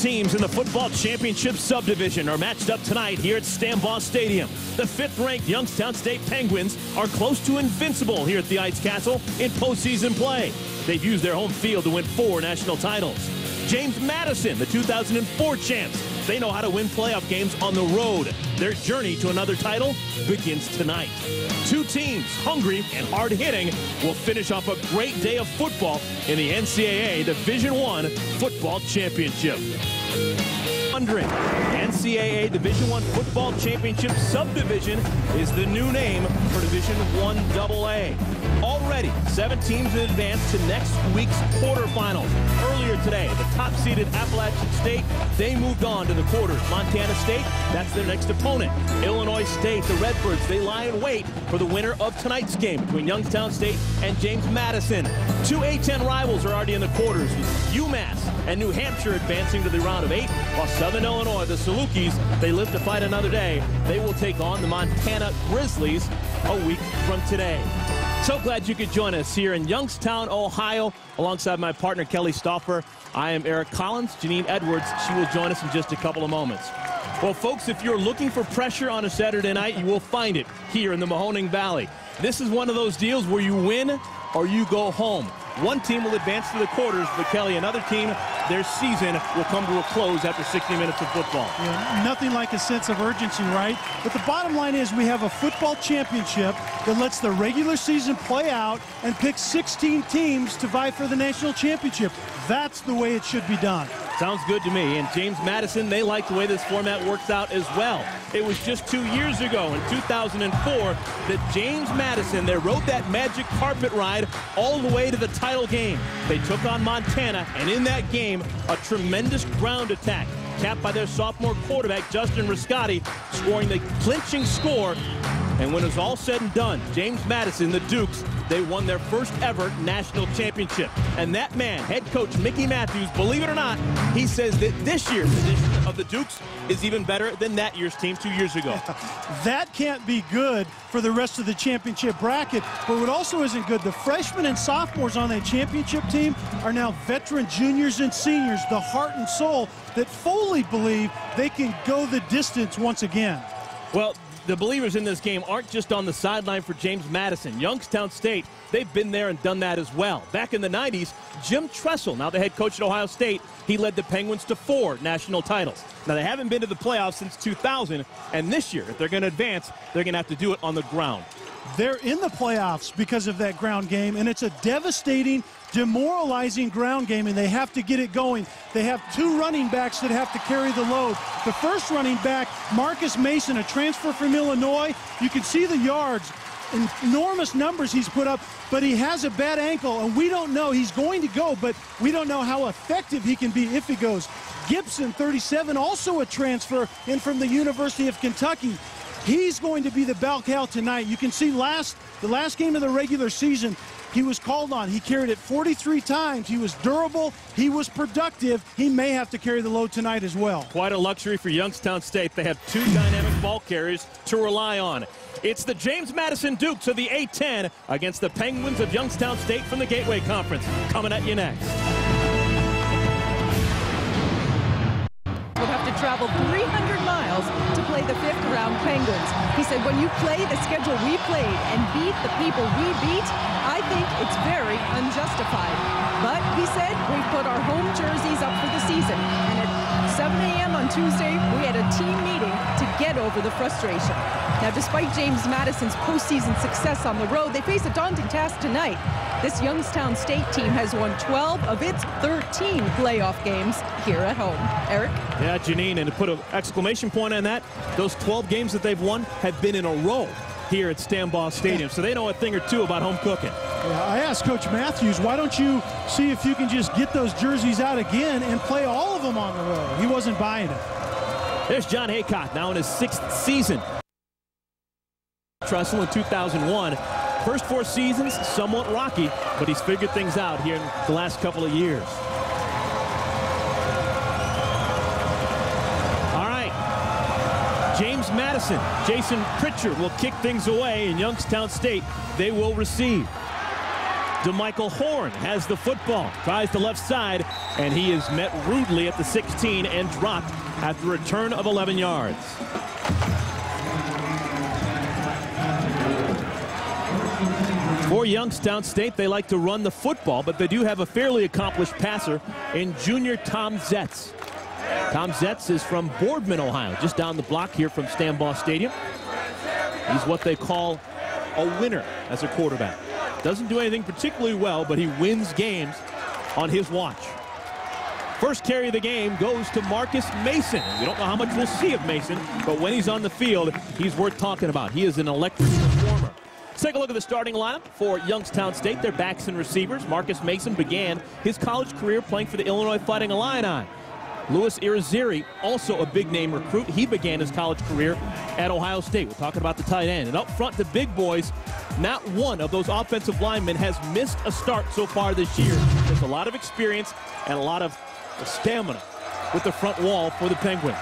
Teams in the football championship subdivision are matched up tonight here at Stambaugh Stadium. The 5th-ranked Youngstown State Penguins are close to invincible here at the Ice Castle in postseason play. They've used their home field to win 4 national titles. James Madison, the 2004 champs, they know how to win playoff games on the road. Their journey to another title begins tonight. 2 teams, hungry and hard-hitting, will finish off a great day of football in the NCAA Division I Football Championship. NCAA Division I Football Championship Subdivision is the new name for Division I AA. Already, 7 teams in advance to next week's quarterfinals. Earlier today, the top-seeded Appalachian State, they moved on to the quarters. Montana State, that's their next opponent. Illinois State, the Redbirds, they lie in wait for the winner of tonight's game between Youngstown State and James Madison. 2 A-10 rivals are already in the quarters, with UMass and New Hampshire advancing to the round of 8, while Southern Illinois, the Salukis, they live to fight another day. They will take on the Montana Grizzlies a week from today. So glad you could join us here in Youngstown, Ohio, alongside my partner, Kelly Stauffer. I am Eric Collins. Janine Edwards, she will join us in just a couple of moments. Well, folks, if you're looking for pressure on a Saturday night, you will find it here in the Mahoning Valley. This is one of those deals where you win or you go home. One team will advance to the quarters, but Kelly, another team, their season will come to a close after 60 minutes of football. Yeah, nothing like a sense of urgency, right? But the bottom line is we have a football championship that lets the regular season play out and picks 16 teams to vie for the national championship. That's the way it should be done. Sounds good to me. And James Madison, they like the way this format works out as well. It was just 2 years ago in 2004 that James Madison, they rode that magic carpet ride all the way to the title game. They took on Montana, and in that game, a tremendous ground attack, capped by their sophomore quarterback, Justin Riscotti, scoring the clinching score. And when it was all said and done, James Madison, the Dukes, they won their first ever national championship. And that man, head coach Mickey Matthews, believe it or not, he says that this year's edition of the Dukes is even better than that year's team 2 years ago. That can't be good for the rest of the championship bracket. But what also isn't good, the freshmen and sophomores on that championship team are now veteran juniors and seniors, the heart and soul that fully believe they can go the distance once again. Well, the believers in this game aren't just on the sideline for James Madison. Youngstown State, they've been there and done that as well. Back in the 90s, Jim Tressel, now the head coach at Ohio State, he led the Penguins to 4 national titles. Now, they haven't been to the playoffs since 2000, and this year, if they're going to advance, they're going to have to do it on the ground. They're in the playoffs because of that ground game, and it's a devastating, demoralizing ground game, and they have to get it going. They have 2 running backs that have to carry the load. The first running back, Marcus Mason, a transfer from Illinois. You can see the yards, enormous numbers he's put up, but he has a bad ankle, and we don't know. He's going to go, but we don't know how effective he can be if he goes. Gibson, 37, also a transfer in from the University of Kentucky. He's going to be the bell cow tonight. You can see the last game of the regular season, he was called on. He carried it 43 times. He was durable. He was productive. He may have to carry the load tonight as well. Quite a luxury for Youngstown State. They have 2 dynamic ball carriers to rely on. It's the James Madison Dukes of the A-10 against the Penguins of Youngstown State from the Gateway Conference. Coming at you next. Will have to travel 300 miles to play the 5th round Penguins. He said, when you play the schedule we played and beat the people we beat, I think it's very unjustified. But he said, we put our home jerseys up for the season. And at 7 a.m. on Tuesday, we had a team meeting to get over the frustration. Now, despite James Madison's postseason success on the road, they face a daunting task tonight. This Youngstown State team has won 12 of its 13 playoff games here at home. Eric? Yeah, Janine, and to put an exclamation point on that, those 12 games that they've won have been in a row here at Stambaugh Stadium, so they know a thing or two about home cooking. Yeah, I asked Coach Matthews, why don't you see if you can just get those jerseys out again and play all of them on the road? He wasn't buying it. There's John Haycock, now in his 6th season. Tressel in 2001. First 4 seasons, somewhat rocky, but he's figured things out here in the last couple of years. All right, James Madison, Jason Pritchard will kick things away, and Youngstown State, they will receive. DeMichael Horn has the football, tries the left side, and he is met rudely at the 16 and dropped after a return of 11 yards. For Youngstown State, they like to run the football, but they do have a fairly accomplished passer in junior Tom Zetz. Tom Zetz is from Boardman, Ohio, just down the block here from Stambaugh Stadium. He's what they call a winner as a quarterback. Doesn't do anything particularly well, but he wins games on his watch. First carry of the game goes to Marcus Mason. We don't know how much we'll see of Mason, but when he's on the field, he's worth talking about. He is an electric performer. Let's take a look at the starting lineup for Youngstown State. Their backs and receivers. Marcus Mason began his college career playing for the Illinois Fighting Illini. Louis Irizarry, also a big-name recruit. He began his college career at Ohio State. We're talking about the tight end. And up front, the big boys, not one of those offensive linemen has missed a start so far this year. There's a lot of experience and a lot of stamina with the front wall for the Penguins.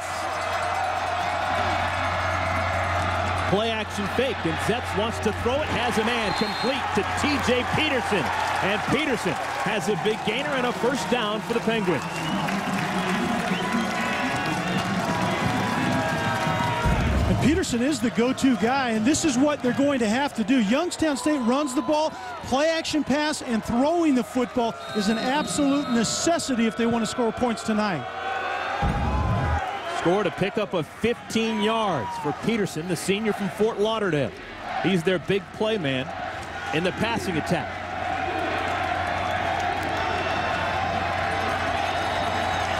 Play action fake, and Zetz wants to throw it, has a man complete to T.J. Peterson. And Peterson has a big gainer and a first down for the Penguins. And Peterson is the go-to guy, and this is what they're going to have to do. Youngstown State runs the ball, play action pass, and throwing the football is an absolute necessity if they want to score points tonight. Scored a pickup of 15 yards for Peterson, the senior from Fort Lauderdale. He's their big play man in the passing attack.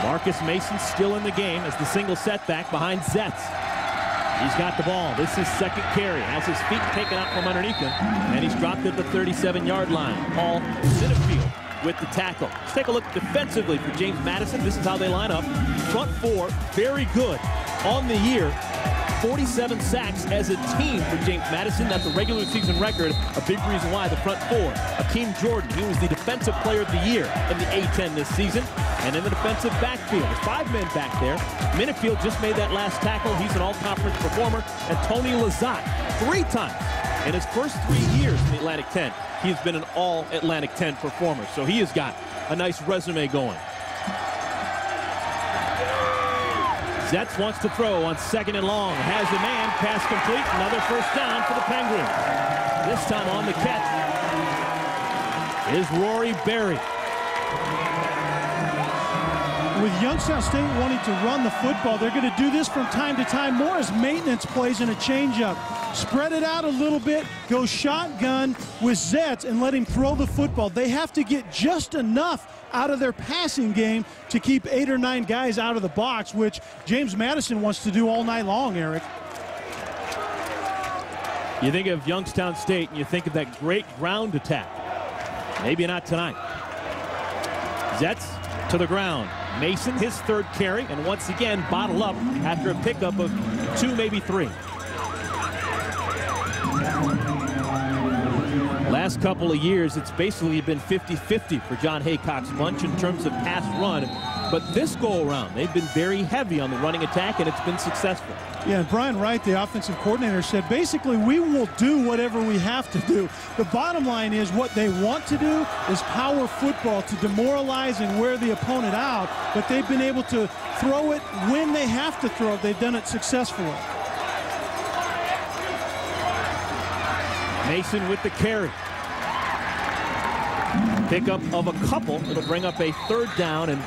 Marcus Mason still in the game as the single setback behind Zetz. He's got the ball. This is second carry. Has his feet taken out from underneath him, and he's dropped at the 37-yard line. Paul Zinnefield with the tackle. Let's take a look defensively for James Madison. This is how they line up. Front four, very good on the year. 47 sacks as a team for James Madison. That's a regular season record. A big reason why the front four. Akeem Jordan, he was the defensive player of the year in the A-10 this season. And in the defensive backfield, there's 5 men back there. Minifield just made that last tackle. He's an all-conference performer. And Tony Lazat, 3 times in his first 3 years in the Atlantic 10, he's been an all-Atlantic 10 performer. So he has got a nice resume going. Zetz wants to throw on second and long. Has a man, pass complete, another first down for the Penguins. This time on the catch is Rory Berry. With Youngstown State wanting to run the football, they're going to do this from time to time more as maintenance plays and a changeup. Spread it out a little bit, go shotgun with Zetz and let him throw the football. They have to get just enough out of their passing game to keep 8 or 9 guys out of the box, which James Madison wants to do all night long, Eric. You think of Youngstown State and you think of that great ground attack. Maybe not tonight. Zetz to the ground. Mason, his 3rd carry, and once again bottled up after a pickup of 2, maybe 3. Last couple of years, it's basically been 50-50 for John Haycock's bunch in terms of pass run. But this go-around, they've been very heavy on the running attack, and it's been successful. Yeah, and Brian Wright, the offensive coordinator, said basically we will do whatever we have to do. The bottom line is what they want to do is power football to demoralize and wear the opponent out, but they've been able to throw it when they have to throw it. They've done it successfully. Mason with the carry. Pickup of a couple. It'll bring up a 3rd down and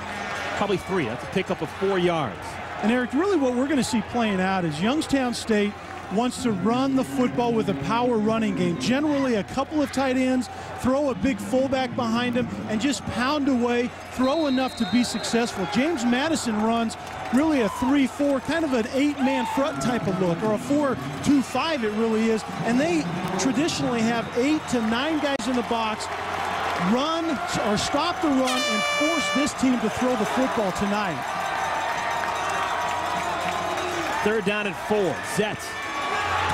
probably 3. That's a pickup of 4 yards. And Eric, really what we're going to see playing out is Youngstown State wants to run the football with a power running game. Generally a couple of tight ends, throw a big fullback behind him, and just pound away, throw enough to be successful. James Madison runs really a 3-4, kind of an 8-man front type of look, or a 4-2-5 it really is. And they traditionally have 8 to 9 guys in the box, run or stop the run and force this team to throw the football tonight. 3rd down and 4. Zetz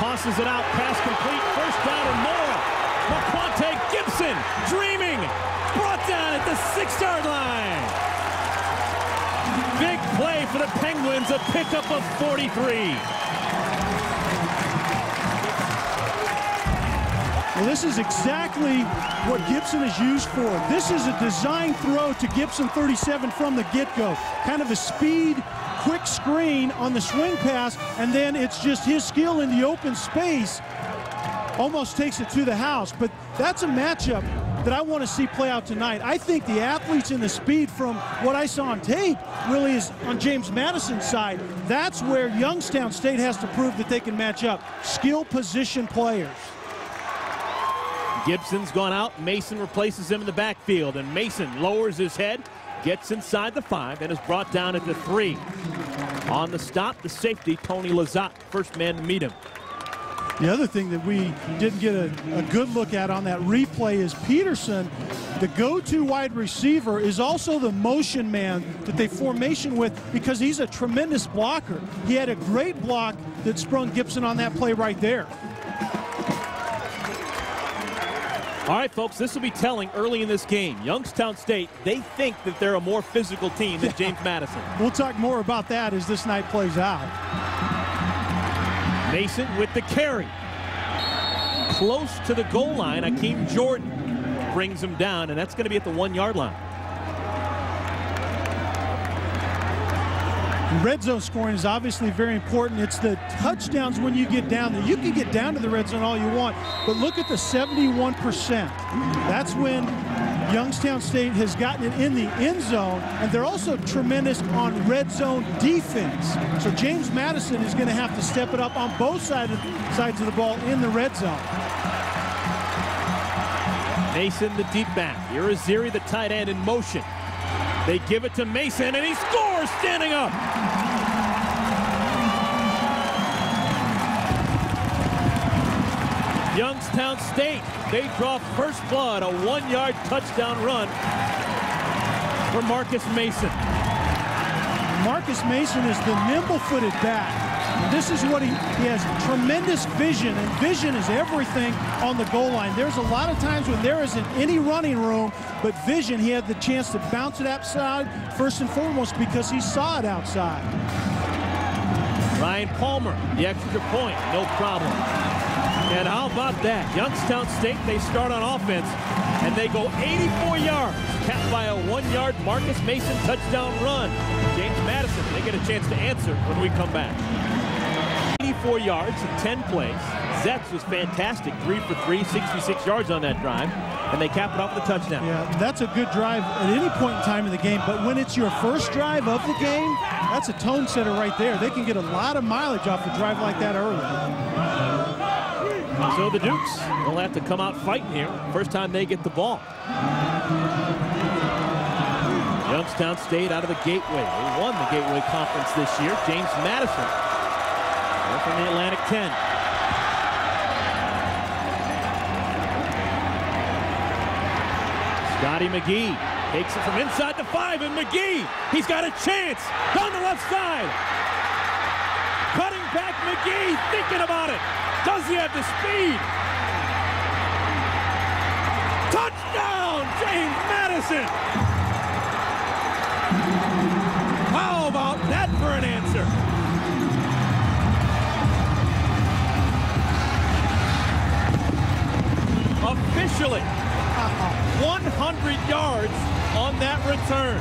tosses it out, pass complete, first down and more. Laquante Gibson dreaming, brought down at the 6-yard line. Big play for the Penguins, a pickup of 43. Well, this is exactly what Gibson is used for. This is a design throw to Gibson 37 from the get-go. Kind of a speed, quick screen on the swing pass, and then it's just his skill in the open space almost takes it to the house. But that's a matchup that I want to see play out tonight. I think the athletes and the speed from what I saw on tape really is on James Madison's side. That's where Youngstown State has to prove that they can match up. Skill position players. Gibson's gone out. Mason replaces him in the backfield, and Mason lowers his head, gets inside the 5, and is brought down at the 3. On the stop, the safety, Tony Lazat, first man to meet him. The other thing that we didn't get a good look at on that replay is Peterson, the go-to wide receiver, is also the motion man that they formation with because he's a tremendous blocker. He had a great block that sprung Gibson on that play right there. All right, folks, this will be telling early in this game. Youngstown State, they think that they're a more physical team than James Madison. We'll talk more about that as this night plays out. Mason with the carry. Close to the goal line, Akeem Jordan brings him down, and that's going to be at the 1-yard line. Red zone scoring is obviously very important. It's the touchdowns when you get down there. You can get down to the red zone all you want, but look at the 71%. That's when Youngstown State has gotten it in the end zone, and they're also tremendous on red zone defense. So James Madison is going to have to step it up on both sides of the ball in the red zone. Mason, the deep back. Irizarry, the tight end, in motion. They give it to Mason, and he scores standing up. Youngstown State, they draw first blood, a 1-yard touchdown run for Marcus Mason. Marcus Mason is the nimble-footed back. This is what he has tremendous vision, and vision is everything on the goal line. There's a lot of times when there isn't any running room, but vision, he had the chance to bounce it outside, first and foremost, because he saw it outside. Ryan Palmer, the extra point, no problem. And how about that? Youngstown State, they start on offense, and they go 84 yards, capped by a 1-yard Marcus Mason touchdown run. James Madison, they get a chance to answer when we come back. 84 yards in 10 plays. Zetz was fantastic, 3 for 3, 66 yards on that drive, and they cap it off with a touchdown. Yeah, that's a good drive at any point in time in the game, but when it's your first drive of the game, that's a tone setter right there. They can get a lot of mileage off a drive like that early. So the Dukes will have to come out fighting here. First time they get the ball. Youngstown State out of the Gateway. They won the Gateway Conference this year. James Madison from the Atlantic 10. Scotty McGee takes it from inside the 5, and McGee, he's got a chance down the left side. Cutting back McGee, thinking about it. Does he have the speed? Touchdown, James Madison! How about that for an answer? Officially, 100 yards on that return.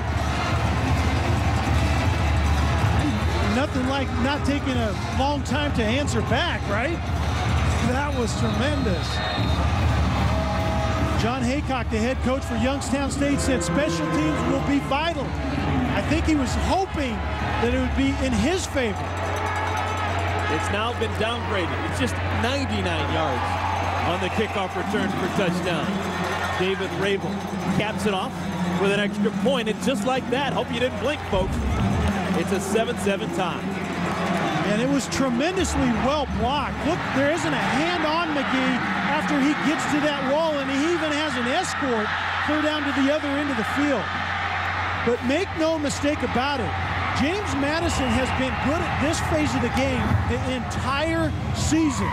Nothing like not taking a long time to answer back, right? That was tremendous. John Haycock, the head coach for Youngstown State, said special teams will be vital. I think he was hoping that it would be in his favor. It's now been downgraded. It's just 99 yards on the kickoff return for touchdown. David Rabel caps it off with an extra point, and just like that, hope you didn't blink, folks, it's a 7-7 tie. And it was tremendously well blocked. Look, there isn't a hand on McGee after he gets to that wall, and he even has an escort clear down to the other end of the field. But make no mistake about it, James Madison has been good at this phase of the game the entire season.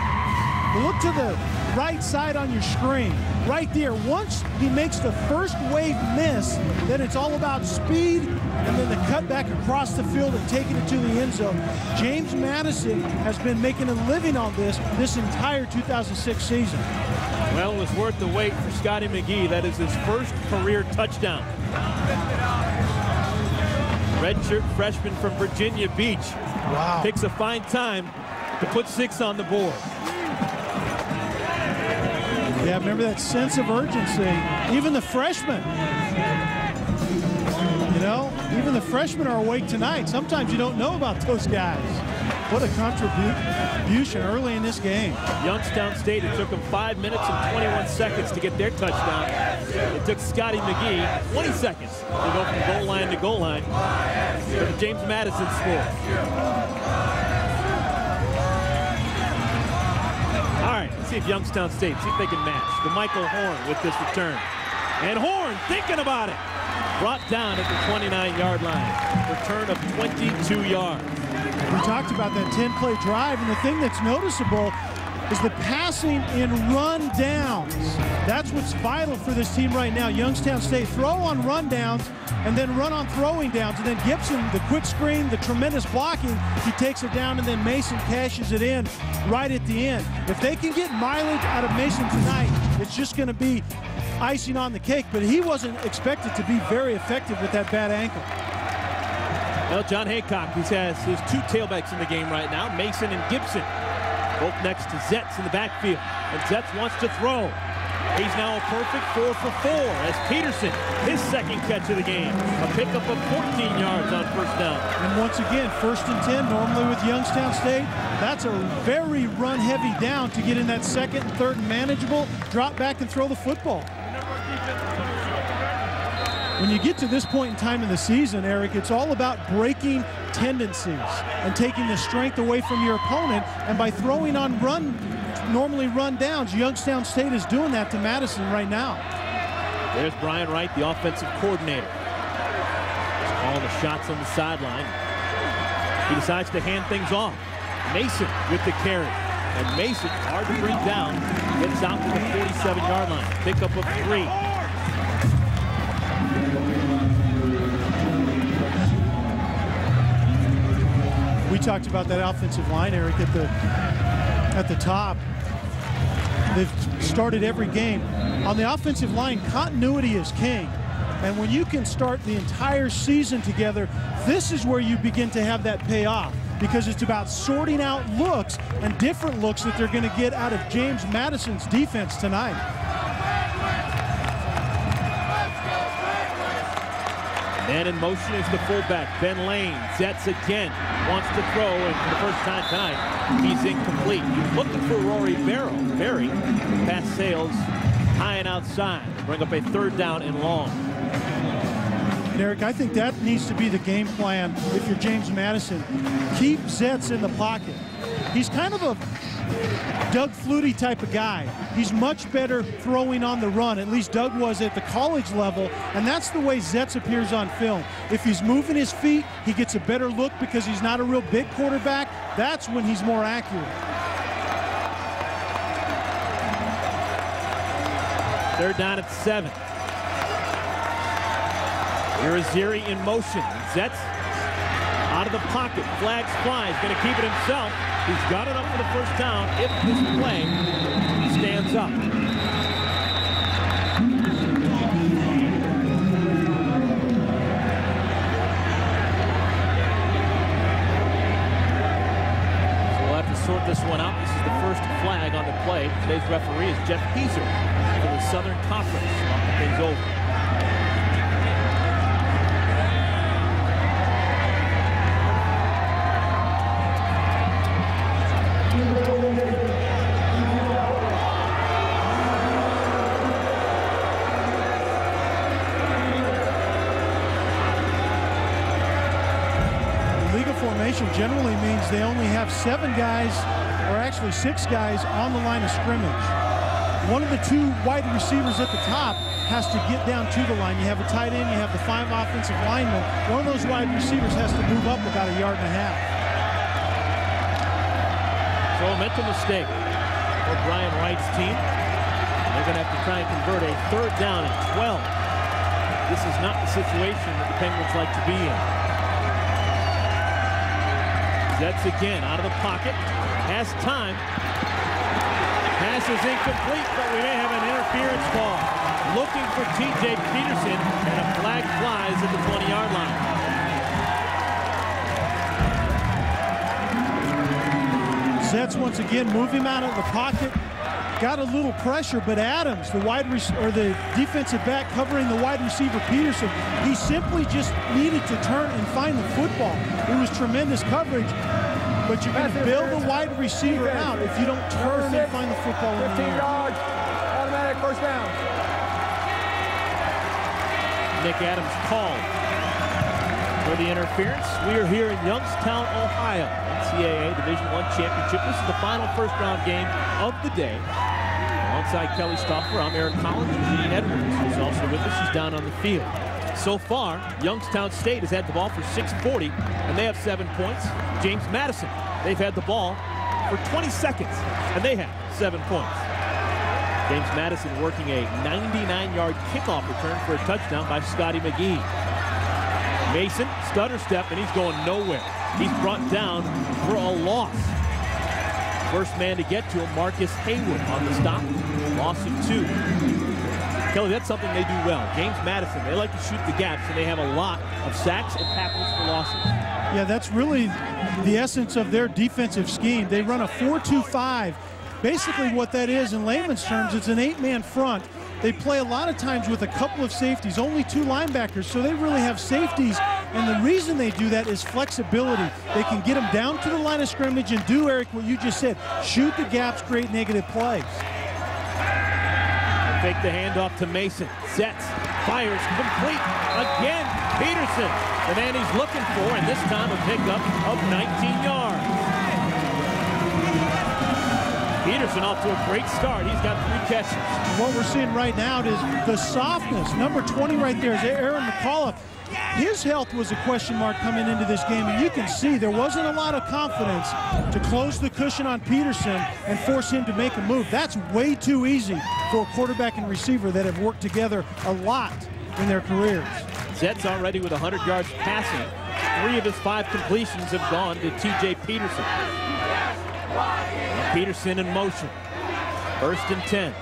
Look to the right side on your screen. Right there. Once he makes the first wave miss, then it's all about speed and then the cut back across the field and taking it to the end zone. James Madison has been making a living on this entire 2006 season. Well, it was worth the wait for Scotty McGee. That is his first career touchdown. Redshirt freshman from Virginia Beach. Wow. Picks a fine time to put 6 on the board. Yeah, remember that sense of urgency. Even the freshmen. You know, even the freshmen are awake tonight. Sometimes you don't know about those guys. What a contribution early in this game. Youngstown State, it took them 5 minutes and 21 seconds to get their touchdown. It took Scotty McGee 20 seconds to go from goal line to goal line. But James Madison scored. All right, let's see if Youngstown State, see if they can match. The Michael Horn with this return. And Horn thinking about it. Brought down at the 29-yard line. Return of 22 yards. We talked about that 10-play drive, and the thing that's noticeable is the passing in run downs. That's what's vital for this team right now. Youngstown State throw on run downs and then run on throwing downs. And then Gibson, the quick screen, the tremendous blocking, he takes it down, and then Mason cashes it in right at the end. If they can get mileage out of Mason tonight, it's just going to be icing on the cake. But he wasn't expected to be very effective with that bad ankle. Well, John Haycock, who has his 2 tailbacks in the game right now, Mason and Gibson, both next to Zetz in the backfield. And Zetz wants to throw. He's now a perfect 4 for 4 as Peterson, his second catch of the game. A pickup of 14 yards on first down. And once again, 1st and 10, normally with Youngstown State, that's a very run-heavy down to get in that 2nd and 3rd and manageable, drop back and throw the football. When you get to this point in time in the season, Eric, it's all about breaking tendencies and taking the strength away from your opponent. And by throwing on normally run downs, Youngstown State is doing that to Madison right now. There's Brian Wright, the offensive coordinator. He's calling the shots on the sideline. He decides to hand things off. Mason with the carry. And Mason, hard to bring down, gets out to the 47-yard line. Pickup of 3. We talked about that offensive line, Eric, at the top. They've started every game. On the offensive line, continuity is king. And when you can start the entire season together, this is where you begin to have that payoff, because it's about sorting out looks and different looks that they're going to get out of James Madison's defense tonight. Man in motion is the fullback, Ben Lane. Zetz again wants to throw, and for the first time tonight, he's incomplete. He's looking for Rory Berry. Pass sails high and outside. Bring up a 3rd down and long. And Eric, I think that needs to be the game plan if you're James Madison. Keep Zetz in the pocket. He's kind of a Doug Flutie type of guy. He's much better throwing on the run. At least Doug was at the college level, and that's the way Zetz appears on film. If he's moving his feet, he gets a better look because he's not a real big quarterback. That's when he's more accurate. 3rd down at 7. Irizarry in motion. Zetz out of the pocket. Flags fly. He's going to keep it himself. He's got it up for the first down if this play stands up. So we'll have to sort this one out. This is the first flag on the play. Today's referee is Jeff Peaser for the Southern Conference. Things over. Generally means they only have 7 guys, or actually 6 guys, on the line of scrimmage. One of the 2 wide receivers at the top has to get down to the line. You have a tight end, you have the 5 offensive linemen. One of those wide receivers has to move up about 1.5 yards. So a mental mistake. for Brian Wright's team. They're going to have to try and convert a 3rd down and 12. This is not the situation that the Penguins like to be in. Jets again out of the pocket. Has time. Pass is incomplete, but we may have an interference call. Looking for T.J. Peterson, and a flag flies at the 20-yard line. Jets once again move him out of the pocket. Got a little pressure, but Adams, the defensive back covering the wide receiver Peterson, he simply just needed to turn and find the football. It was tremendous coverage, but you're going to bail the wide receiver out if you don't turn and find the football in the air. 15 yards, automatic first down. Nick Adams called for the interference. We are here in Youngstown, Ohio. NCAA Division I championship. This is the final first-round game of the day. Alongside Kelly Stauffer, I'm Eric Collins. Gene Edwards is also with us. She's down on the field. So far, Youngstown State has had the ball for 6:40, and they have 7 points. James Madison, they've had the ball for 20 seconds, and they have 7 points. James Madison working a 99-yard kickoff return for a touchdown by Scotty McGee. Mason, stutter step, and he's going nowhere. He's brought down for a loss. First man to get to him, Marcus Haywood on the stop. Loss of 2. Kelly, that's something they do well. James Madison, they like to shoot the gaps, and they have a lot of sacks and tackles for losses. Yeah, that's really the essence of their defensive scheme. They run a 4-2-5. Basically what that is in layman's terms, it's an 8-man front. They play a lot of times with a couple of safeties, only 2 linebackers, so they really have safeties. And the reason they do that is flexibility. They can get them down to the line of scrimmage and do, Eric, what you just said, shoot the gaps, create negative plays. Fake the handoff to Mason. Sets, fires, complete. Again, Peterson, the man he's looking for, and this time a pickup of 19 yards. Peterson off to a great start. He's got 3 catches. What we're seeing right now is the softness. Number 20 right there is Aaron McAuliffe. His health was a question mark coming into this game, and you can see there wasn't a lot of confidence to close the cushion on Peterson and force him to make a move. That's way too easy for a quarterback and receiver that have worked together a lot in their careers. Zets already with 100 yards passing. 3 of his 5 completions have gone to T.J. Peterson. Peterson in motion. 1st and 10.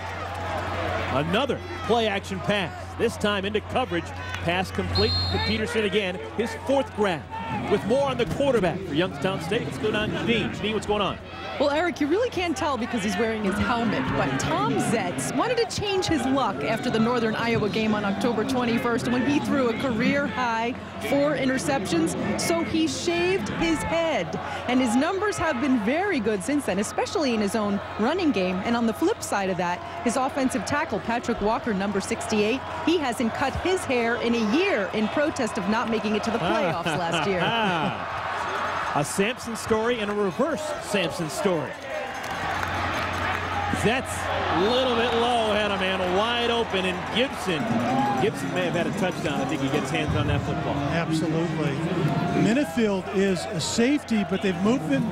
Another play-action pass. This time into coverage. Pass complete to Peterson again. His 4th grab. With more on the quarterback for Youngstown State. Let's go down to Janine. Janine, what's going on? Well, Eric, you really can't tell because he's wearing his helmet, but Tom Zetz wanted to change his luck after the Northern Iowa game on October 21st when he threw a career-high 4 interceptions, so he shaved his head. And his numbers have been very good since then, especially in his own running game. And on the flip side of that, his offensive tackle, Patrick Walker, number 68, he hasn't cut his hair in a year in protest of not making it to the playoffs last year. A Sampson story and a reverse Sampson story. Zetz a little bit low, had a man wide open, and Gibson may have had a touchdown. I think he gets hands on that football. Absolutely. Minifield is a safety, but they've moved him.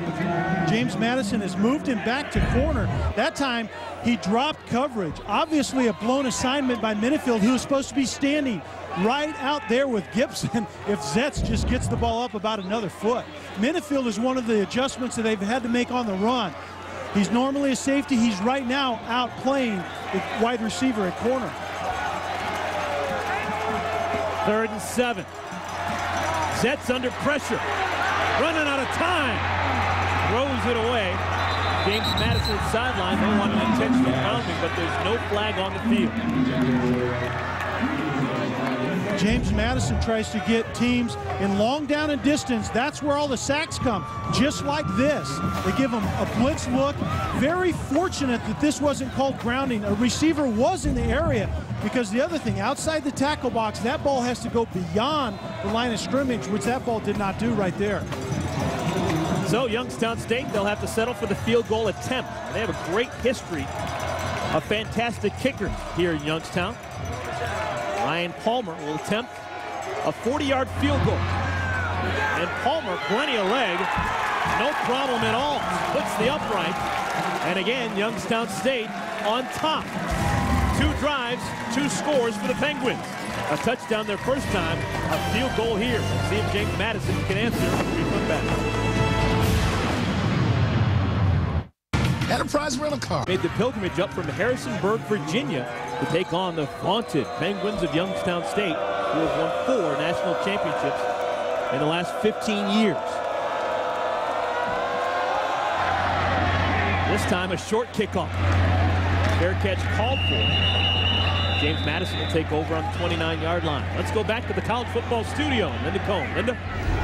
James Madison has moved him back to corner. That time, he dropped coverage. Obviously a blown assignment by Minifield, who was supposed to be standing right out there with Gibson if Zetz just gets the ball up about another foot. Minifield is one of the adjustments that they've had to make on the run. He's normally a safety. He's right now out playing the wide receiver at corner. 3rd and 7. Zetz under pressure. Running out of time. Throws it away. James Madison's sideline. They want an intentional grounding, but there's no flag on the field. James Madison tries to get teams in long down and distance. That's where all the sacks come, just like this. They give them a blitz look. Very fortunate that this wasn't called grounding. A receiver was in the area, because the other thing, outside the tackle box, that ball has to go beyond the line of scrimmage, which that ball did not do right there. So Youngstown State, they'll have to settle for the field goal attempt. They have a great history of fantastic kickers here in Youngstown. Ryan Palmer will attempt a 40-yard field goal. And Palmer, plenty of leg, No problem at all. Splits the upright. And again, Youngstown State on top. 2 drives, 2 scores for the Penguins. A touchdown their first time, a field goal here. Let's see if James Madison can answer. We come back. Enterprise Rental Car Made the pilgrimage up from Harrisonburg, Virginia to take on the vaunted Penguins of Youngstown State, who have won 4 national championships in the last 15 years. This time a short kickoff. Fair catch called for. James Madison will take over on the 29-yard line. Let's go back to the college football studio. Linda Cohn. Linda?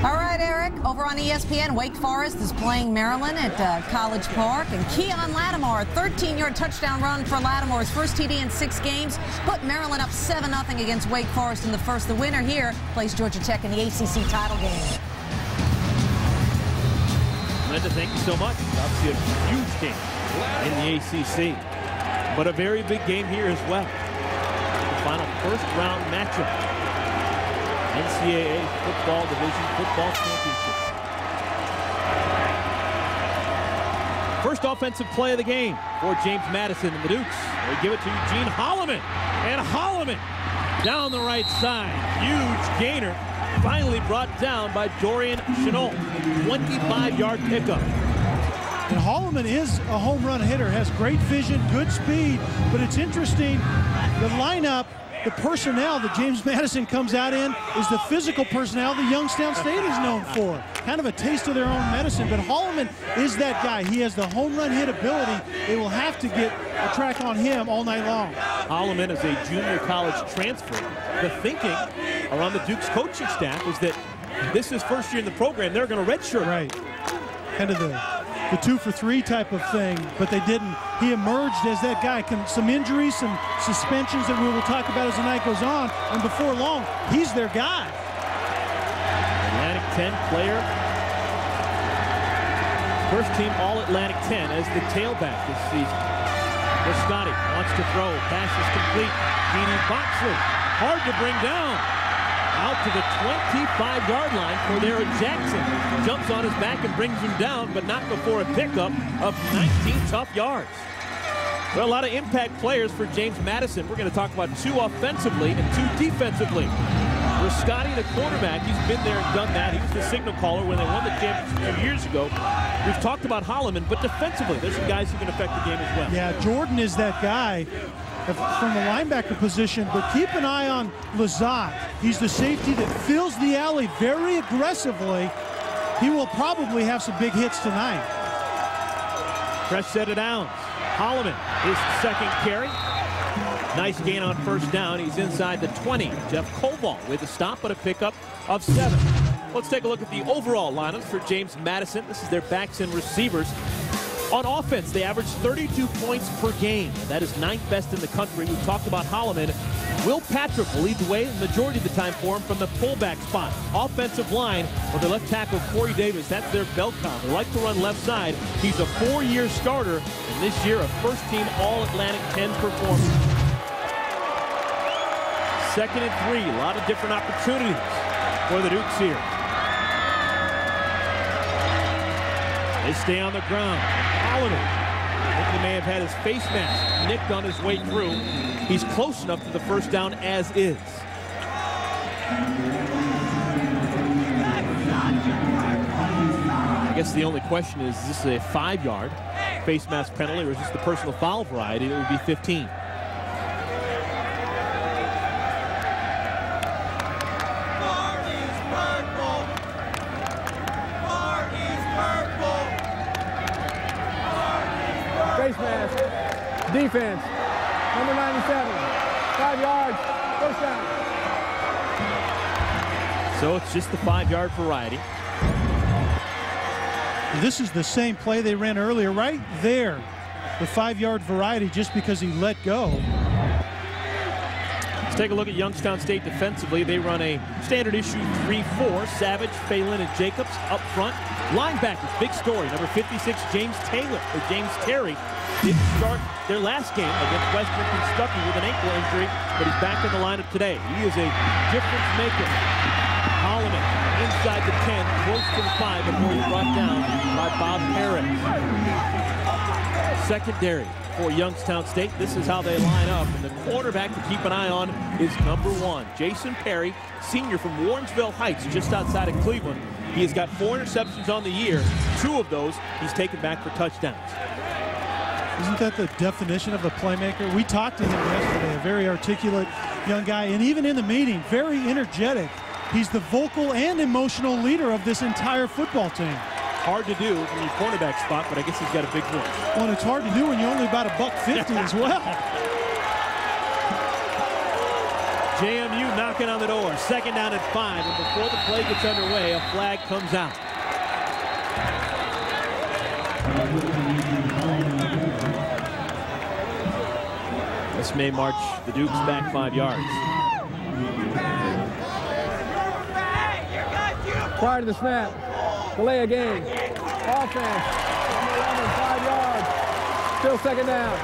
All right, Eric. Over on ESPN, Wake Forest is playing Maryland at College Park. And Keon Lattimore, a 13-yard touchdown run for Lattimore's first TD in 6 games. Put Maryland up 7-0 against Wake Forest in the first. The winner here plays Georgia Tech in the ACC title game. Linda, thank you so much. Obviously a huge game in the ACC. But a very big game here as well. The final first-round matchup. NCAA Football Division Football Championship. First offensive play of the game for James Madison and the Dukes. They give it to Eugene Holloman. And Holloman down the right side. Huge gainer. Finally brought down by Dorian Chenault. 25-yard pickup. And Holloman is a home run hitter, has great vision, good speed, but it's interesting, the lineup, the personnel that James Madison comes out in is the physical personnel that Youngstown State is known for. Kind of a taste of their own medicine, but Holloman is that guy. He has the home run hit ability. They will have to get a track on him all night long. Holloman is a junior college transfer. The thinking around the Duke's coaching staff is that this is first year in the program. They're going to redshirt. Right. Kind of the 2-for-3 type of thing, but they didn't. He emerged as that guy. Some injuries, some suspensions that we will talk about as the night goes on, and before long, he's their guy. Atlantic 10 player. First team All-Atlantic 10 as the tailback this season. Scotty wants to throw. Pass is complete. Dede Boxley, hard to bring down. Out to the 25-yard line for Darren Jackson. Jumps on his back and brings him down, but not before a pickup of 19 tough yards. Well, a lot of impact players for James Madison. We're going to talk about 2 offensively and 2 defensively. Scotty, the quarterback, he's been there and done that. He was the signal caller when they won the championship 2 years ago. We've talked about Holloman, but defensively, there's some guys who can affect the game as well. Yeah, Jordan is that guy from the linebacker position, but keep an eye on Lazat. He's the safety that fills the alley very aggressively. He will probably have some big hits tonight. Fresh set of downs. Holloman, his second carry. Nice gain on first down. He's inside the 20. Jeff Koval with a stop but a pickup of 7. Let's take a look at the overall lineups for James Madison. This is their backs and receivers. On offense, they average 32 points per game. That is 9th best in the country. We talked about Holloman. Will Patrick will lead the way the majority of the time for him from the fullback spot. Offensive line, for the left tackle, Corey Davis, that's their bell cow. They like to run left side. He's a 4-year starter, and this year a first-team All-Atlantic 10 performer. 2nd and 3, a lot of different opportunities for the Dukes here. They stay on the ground. Holloman, I think he may have had his face mask nicked on his way through. He's close enough to the first down as is. I guess the only question is this a 5-yard face mask penalty, or is this the personal foul variety? It would be 15. Defense, number 97, 5 yards, first down. So it's just the 5-yard variety. This is the same play they ran earlier, right there. The 5-yard variety just because he let go. Let's take a look at Youngstown State defensively. They run a standard issue 3-4. Savage, Phelan, and Jacobs up front. Linebackers, big story. Number 56, James Terry. Didn't start their last game against Western Kentucky with an ankle injury, but he's back in the lineup today. He is a difference maker. Holloman inside the 10, close to the 5 before he's brought down by Bob Parrott. Secondary for Youngstown State. This is how they line up. And the quarterback to keep an eye on is number 1, Jason Perry, senior from Warrensville Heights, just outside of Cleveland. He has got 4 interceptions on the year. 2 of those he's taken back for touchdowns. Isn't that the definition of a playmaker? We talked to him yesterday, a very articulate young guy, and even in the meeting, very energetic. He's the vocal and emotional leader of this entire football team. Hard to do from your cornerback spot, but I guess he's got a big voice. Well, and it's hard to do when you're only about $150 as well. JMU knocking on the door. 2nd down and 5, and before the play gets underway, a flag comes out. This may march the Dukes back 5 yards. Prior to the snap, delay a game. Offense, number 11, 5 yards. Still 2nd down.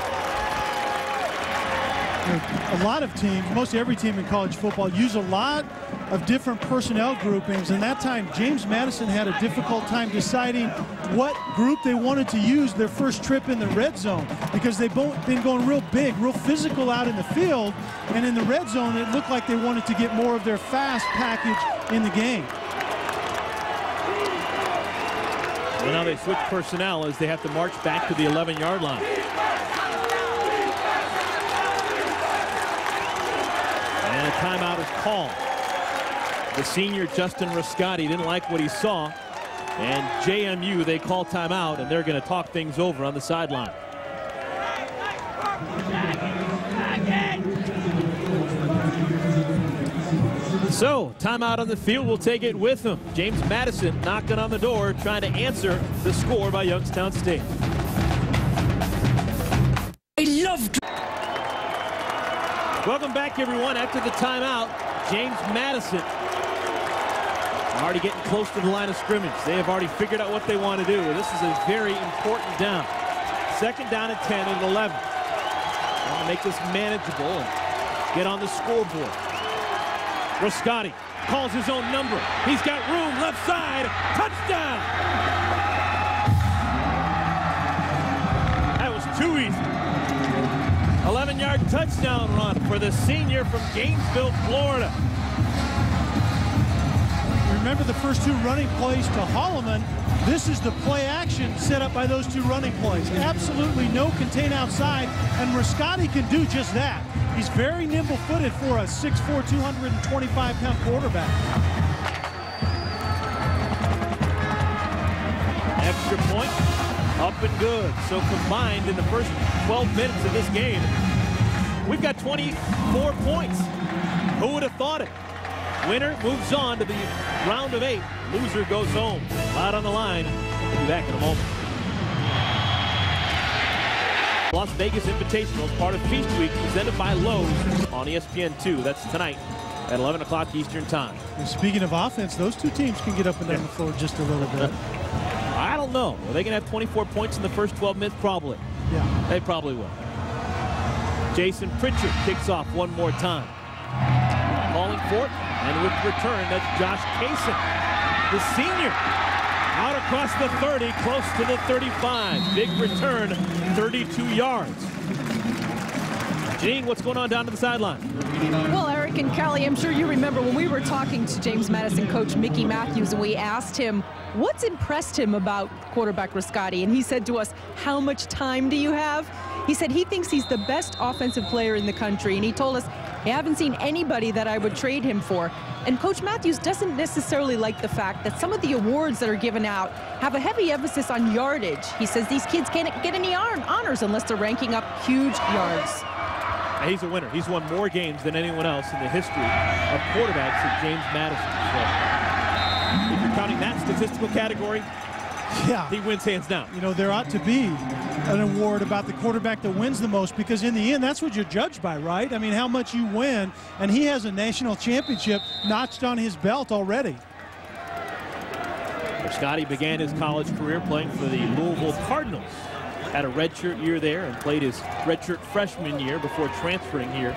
A lot of teams, most every team in college football, use a lot of different personnel groupings, and that time James Madison had a difficult time deciding what group they wanted to use their first trip in the red zone, because they've been going real big, real physical out in the field, and in the red zone it looked like they wanted to get more of their fast package in the game. Well, now they switch personnel as they have to march back to the 11-yard line. And a timeout is called. The senior Justin Riscotti didn't like what he saw, and JMU, they call timeout, and they're going to talk things over on the sideline. So, timeout on the field, will take it with him. James Madison knocking on the door, trying to answer the score by Youngstown State. Welcome back, everyone. After the timeout, James Madison already getting close to the line of scrimmage. They have already figured out what they want to do. This is a very important down. 2nd down and 10 and 11. Want to make this manageable and get on the scoreboard. Riscotti calls his own number. He's got room left side. Touchdown! That was too easy. 11-yard touchdown run for the senior from Gainesville, Florida. Remember the first 2 running plays to Holloman. This is the play action set up by those 2 running plays. Absolutely no contain outside, and Riscotti can do just that. He's very nimble-footed for a 6'4", 225-pound quarterback. Extra point, up and good. So combined in the first 12 minutes of this game, we've got 24 points. Who would have thought it? Winner moves on to the round of 8. Loser goes home. Out on the line. We'll be back in a moment. Las Vegas Invitational is part of Feast Week, presented by Lowe's on ESPN2. That's tonight at 11 o'clock Eastern Time. And speaking of offense, those 2 teams can get up and down the floor just a little bit. I don't know. Are they going to have 24 points in the first 12 minutes? Probably. Yeah. They probably will. Jason Pritchard kicks off one more time. Calling for it, and with return, that's Josh Kaysen, the senior. Out across the 30, close to the 35. Big return, 32 yards. Janine, what's going on down to the sideline? Well, Eric and Callie, I'm sure you remember when we were talking to James Madison coach Mickey Matthews, and we asked him what's impressed him about quarterback Riscotti, and he said to us, how much time do you have? He said he thinks he's the best offensive player in the country, and he told us, I haven't seen anybody that I would trade him for. And Coach Matthews doesn't necessarily like the fact that some of the awards that are given out have a heavy emphasis on yardage. He says these kids can't get any honors unless they're ranking up huge yards. He's a winner. He's won more games than anyone else in the history of quarterbacks than James Madison. So if you're counting that statistical category, yeah, he wins hands down. You know, there ought to be an award about the quarterback that wins the most, because in the end, that's what you're judged by, right? I mean, how much you win, and he has a national championship notched on his belt already. Scotty began his college career playing for the Louisville Cardinals. Had a redshirt year there and played his redshirt freshman year before transferring here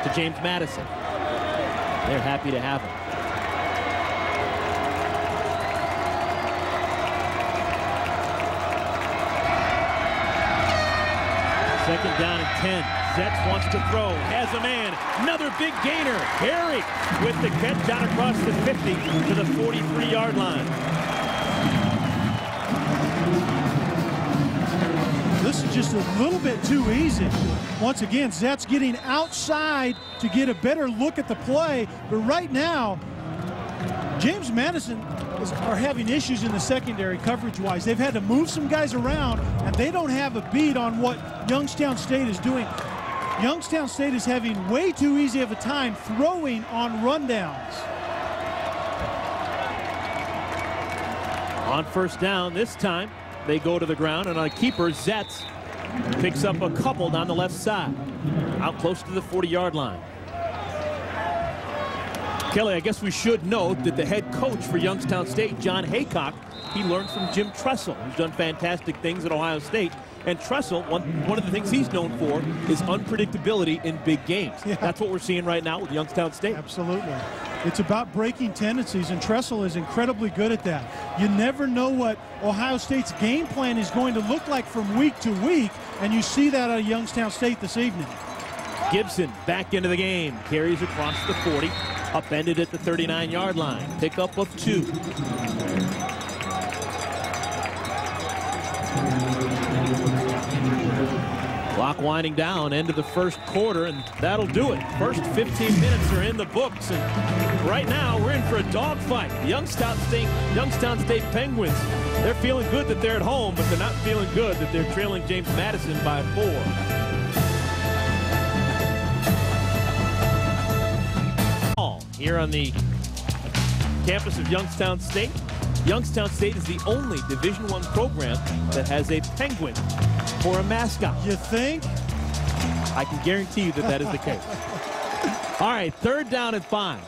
to James Madison. They're happy to have him. Second down and 10. Zetz wants to throw. Has a man. Another big gainer. Harry with the catch down across the 50 to the 43-yard line. This is just a little bit too easy. Once again, Zetz getting outside to get a better look at the play. But right now, James Madison are having issues in the secondary coverage-wise. They've had to move some guys around, and they don't have a beat on what Youngstown State is doing. Youngstown State is having way too easy of a time throwing on rundowns. On first down this time, they go to the ground, and on a keeper, Zetz picks up a couple down the left side, out close to the 40-yard line. Kelly, I guess we should note that the head coach for Youngstown State, John Haycock, he learned from Jim Tressel, who's done fantastic things at Ohio State. And Tressel, one of the things he's known for is unpredictability in big games. Yeah. That's what we're seeing right now with Youngstown State. Absolutely. It's about breaking tendencies, and Tressel is incredibly good at that. You never know what Ohio State's game plan is going to look like from week to week, and you see that out of Youngstown State this evening. Gibson back into the game, carries across the 40, upended at the 39-yard line. Pickup of 2. Clock winding down, end of the first quarter, and that'll do it. First 15 minutes are in the books, and right now we're in for a dogfight. The Youngstown State Penguins, they're feeling good that they're at home, but they're not feeling good that they're trailing James Madison by 4. Here on the campus of Youngstown State. Youngstown State is the only Division I program that has a penguin for a mascot. You think? I can guarantee you that that is the case. All right, third down and 5.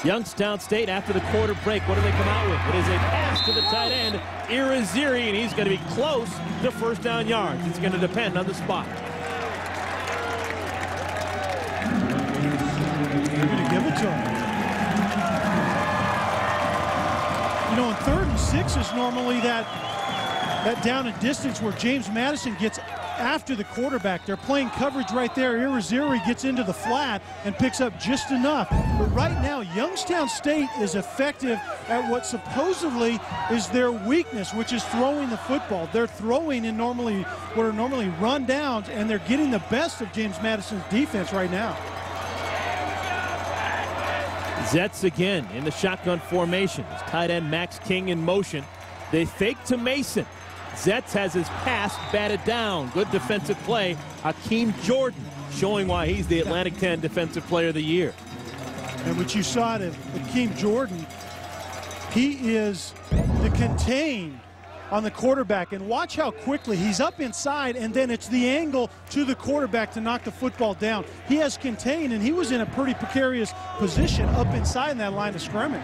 Youngstown State after the quarter break, what do they come out with? It is a pass to the tight end, Irizarry, and he's going to be close to first down yards. It's going to depend on the spot. You're going to give it to him. You know, in 3rd and 6 is normally that down and distance where James Madison gets after the quarterback. They're playing coverage right there. Irizarry gets into the flat and picks up just enough. But right now, Youngstown State is effective at what supposedly is their weakness, which is throwing the football. They're throwing in what are normally run downs, and they're getting the best of James Madison's defense right now. Zetz again in the shotgun formation. His tight end Max King in motion. They fake to Mason. Zetz has his pass batted down. Good defensive play. Hakeem Jordan showing why he's the Atlantic 10 Defensive Player of the Year. And what you saw to Hakeem Jordan, he is the contain on the quarterback. And watch how quickly he's up inside, and then it's the angle to the quarterback to knock the football down. He has contained, and he was in a pretty precarious position up inside in that line of scrimmage.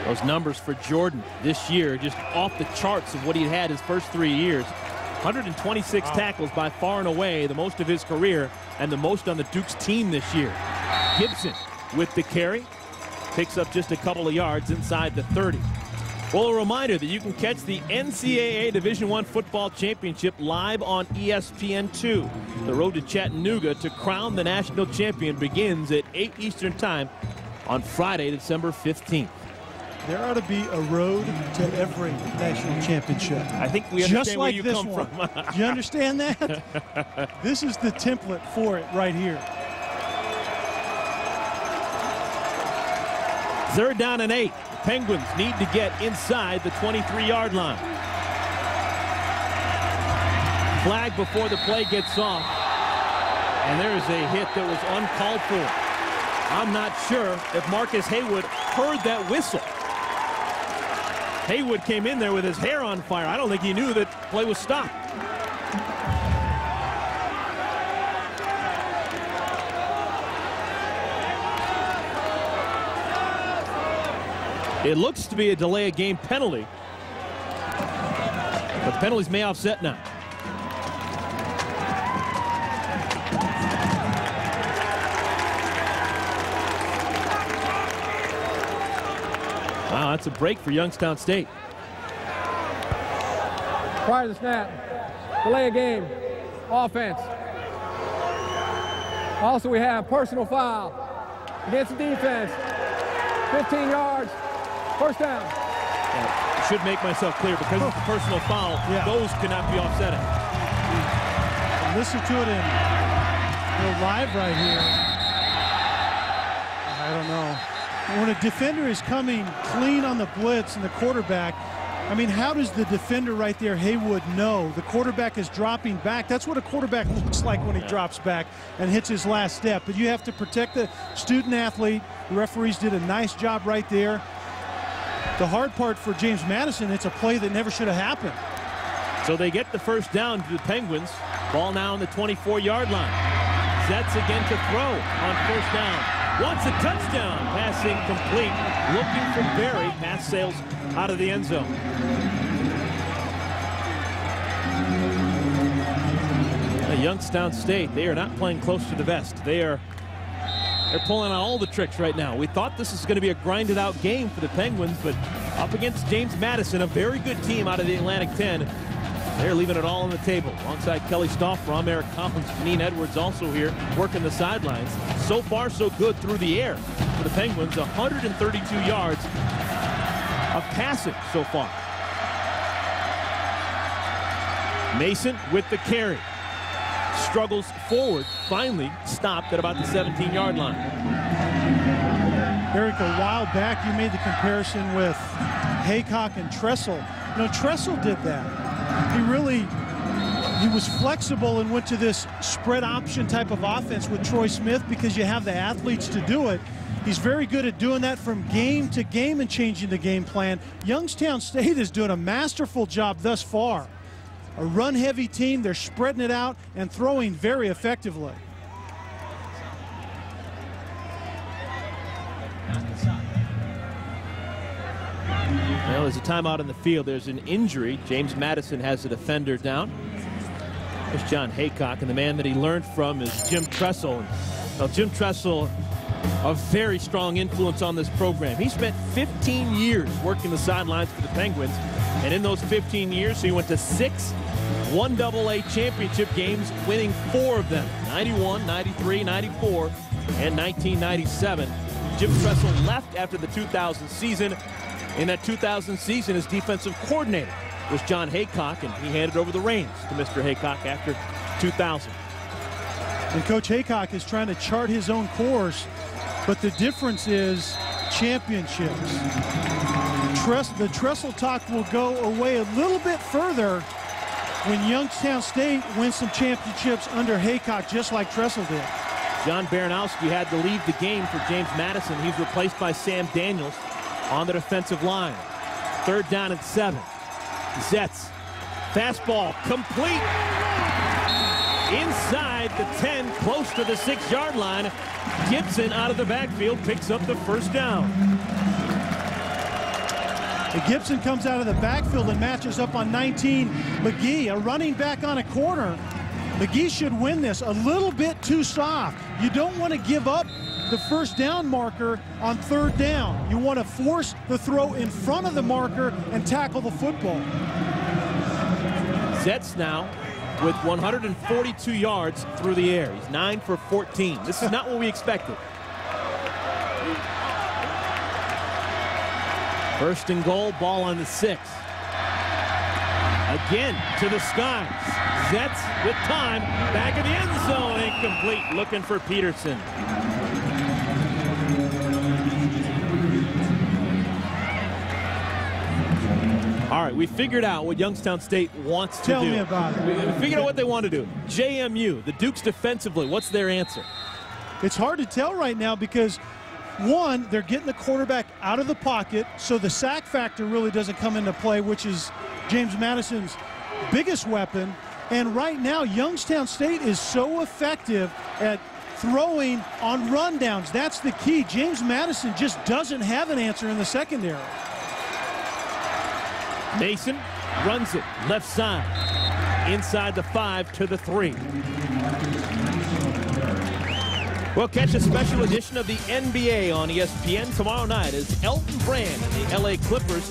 Those numbers for Jordan this year just off the charts of what he had his first 3 years. 126 tackles, by far and away the most of his career and the most on the Duke's team this year. Gibson with the carry, picks up just a couple of yards inside the 30. Well, a reminder that you can catch the NCAA Division I Football Championship live on ESPN2. The road to Chattanooga to crown the national champion begins at 8 Eastern Time on Friday, December 15th. There ought to be a road to every national championship. I think we understand just where like you this come one. from. Do you understand that? This is the template for it right here. 3rd down and 8. The Penguins need to get inside the 23-yard line. Flag before the play gets off. And there is a hit that was uncalled for. I'm not sure if Marcus Haywood heard that whistle. Haywood came in there with his hair on fire. I don't think he knew that play was stopped. It looks to be a delay of game penalty, but the penalties may offset now. Wow, that's a break for Youngstown State. Prior to the snap, Delay a game. Offense. Also, we have personal foul against the defense. 15 yards. First down. I should make myself clear, because it's a personal foul, those cannot be offsetting. Listen to it in live right here. I don't know. When a defender is coming clean on the blitz and the quarterback, I mean, how does the defender right there, Haywood, know the quarterback is dropping back? That's what a quarterback looks like when he drops back and hits his last step. But you have to protect the student athlete. The referees did a nice job right there. The hard part for James Madison, it's a play that never should have happened. So they get the first down to the Penguins. Ball now on the 24-yard line. Zets again to throw on first down. Wants a touchdown. Pass incomplete. Looking for Berry. Pass sails out of the end zone. Youngstown State, they are not playing close to the vest. They're pulling out all the tricks right now. We thought this was going to be a grinded out game for the Penguins, but up against James Madison, a very good team out of the Atlantic 10. They're leaving it all on the table. Alongside Kelly Stouffer, Eric Collins, Janine Edwards also here working the sidelines. So far, so good through the air for the Penguins. 132 yards of passing so far. Mason with the carry. Struggles forward, finally stopped at about the 17-yard line. Eric, a while back you made the comparison with Haycock and Tressel. You know, Tressel did that. He was flexible and went to this spread option type of offense with Troy Smith because you have the athletes to do it. He's very good at doing that from game to game and changing the game plan. Youngstown State is doing a masterful job thus far. A run-heavy team, they're spreading it out and throwing very effectively. Well, there's a timeout in the field. There's an injury. James Madison has the defender down. There's John Haycock, and the man that he learned from is Jim Tressel. Well, Jim Tressel, a very strong influence on this program. He spent 15 years working the sidelines for the Penguins, and in those 15 years, he went to 6 1AA championship games, winning 4 of them, 91, 93, 94, and 1997. Jim Tressel left after the 2000 season. In that 2000 season, his defensive coordinator was John Haycock, and he handed over the reins to Mr. Haycock after 2000. And Coach Haycock is trying to chart his own course, but the difference is championships. The Tressel talk will go away a little bit further when Youngstown State wins some championships under Haycock, just like Tressel did. John Baranowski had to leave the game for James Madison. He's replaced by Sam Daniels on the defensive line. 3rd down and 7. Zets. Fastball complete. Inside the 10, close to the 6-yard line. Gibson out of the backfield picks up the first down. And Gibson comes out of the backfield and matches up on 19 McGee, a running back on a corner. McGee should win this. A little bit too soft. You don't want to give up the first down marker on 3rd down. You want to force the throw in front of the marker and tackle the football. Zets now with 142 yards through the air. He's 9 for 14. This is not what we expected. 1st and goal, ball on the 6. Again to the skies. Zets with time, back of the end zone, incomplete, looking for Peterson. All right, we figured out what Youngstown State wants to do. Tell me about it. We figured out what they want to do. JMU, the Dukes defensively, what's their answer? It's hard to tell right now because, one, they're getting the quarterback out of the pocket, so the sack factor really doesn't come into play, which is James Madison's biggest weapon. And right now, Youngstown State is so effective at throwing on rundowns. That's the key. James Madison just doesn't have an answer in the secondary. Mason runs it left side, inside the 5 to the 3. We'll catch a special edition of the NBA on ESPN tomorrow night as Elton Brand and the LA Clippers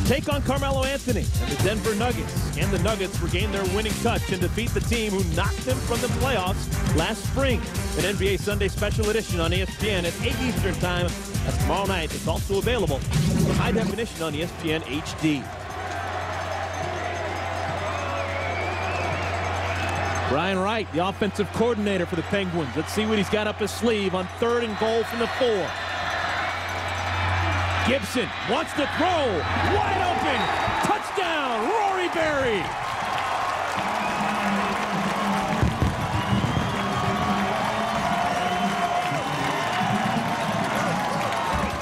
take on Carmelo Anthony and the Denver Nuggets. Can the Nuggets regain their winning touch and defeat the team who knocked them from the playoffs last spring? An NBA Sunday Special Edition on ESPN at 8 Eastern Time. That's tomorrow night. It's also available in high definition on ESPN HD. Brian Wright, the offensive coordinator for the Penguins. Let's see what he's got up his sleeve on 3rd and goal from the 4. Gibson wants to throw. Wide open. Touchdown, Rory Berry.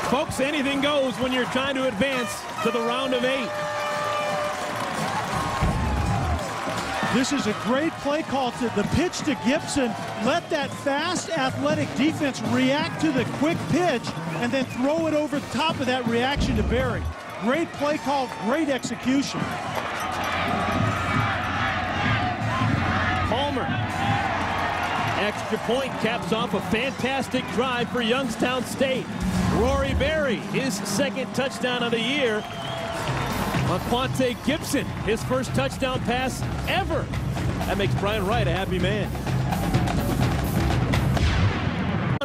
Folks, anything goes when you're trying to advance to the round of 8. This is a great play call to the pitch to Gibson. Let that fast, athletic defense react to the quick pitch and then throw it over the top of that reaction to Berry. Great play call, great execution. Palmer. Extra point caps off a fantastic drive for Youngstown State. Rory Berry, his 2nd touchdown of the year. Quante Gibson, his 1st touchdown pass ever. That makes Brian Wright a happy man.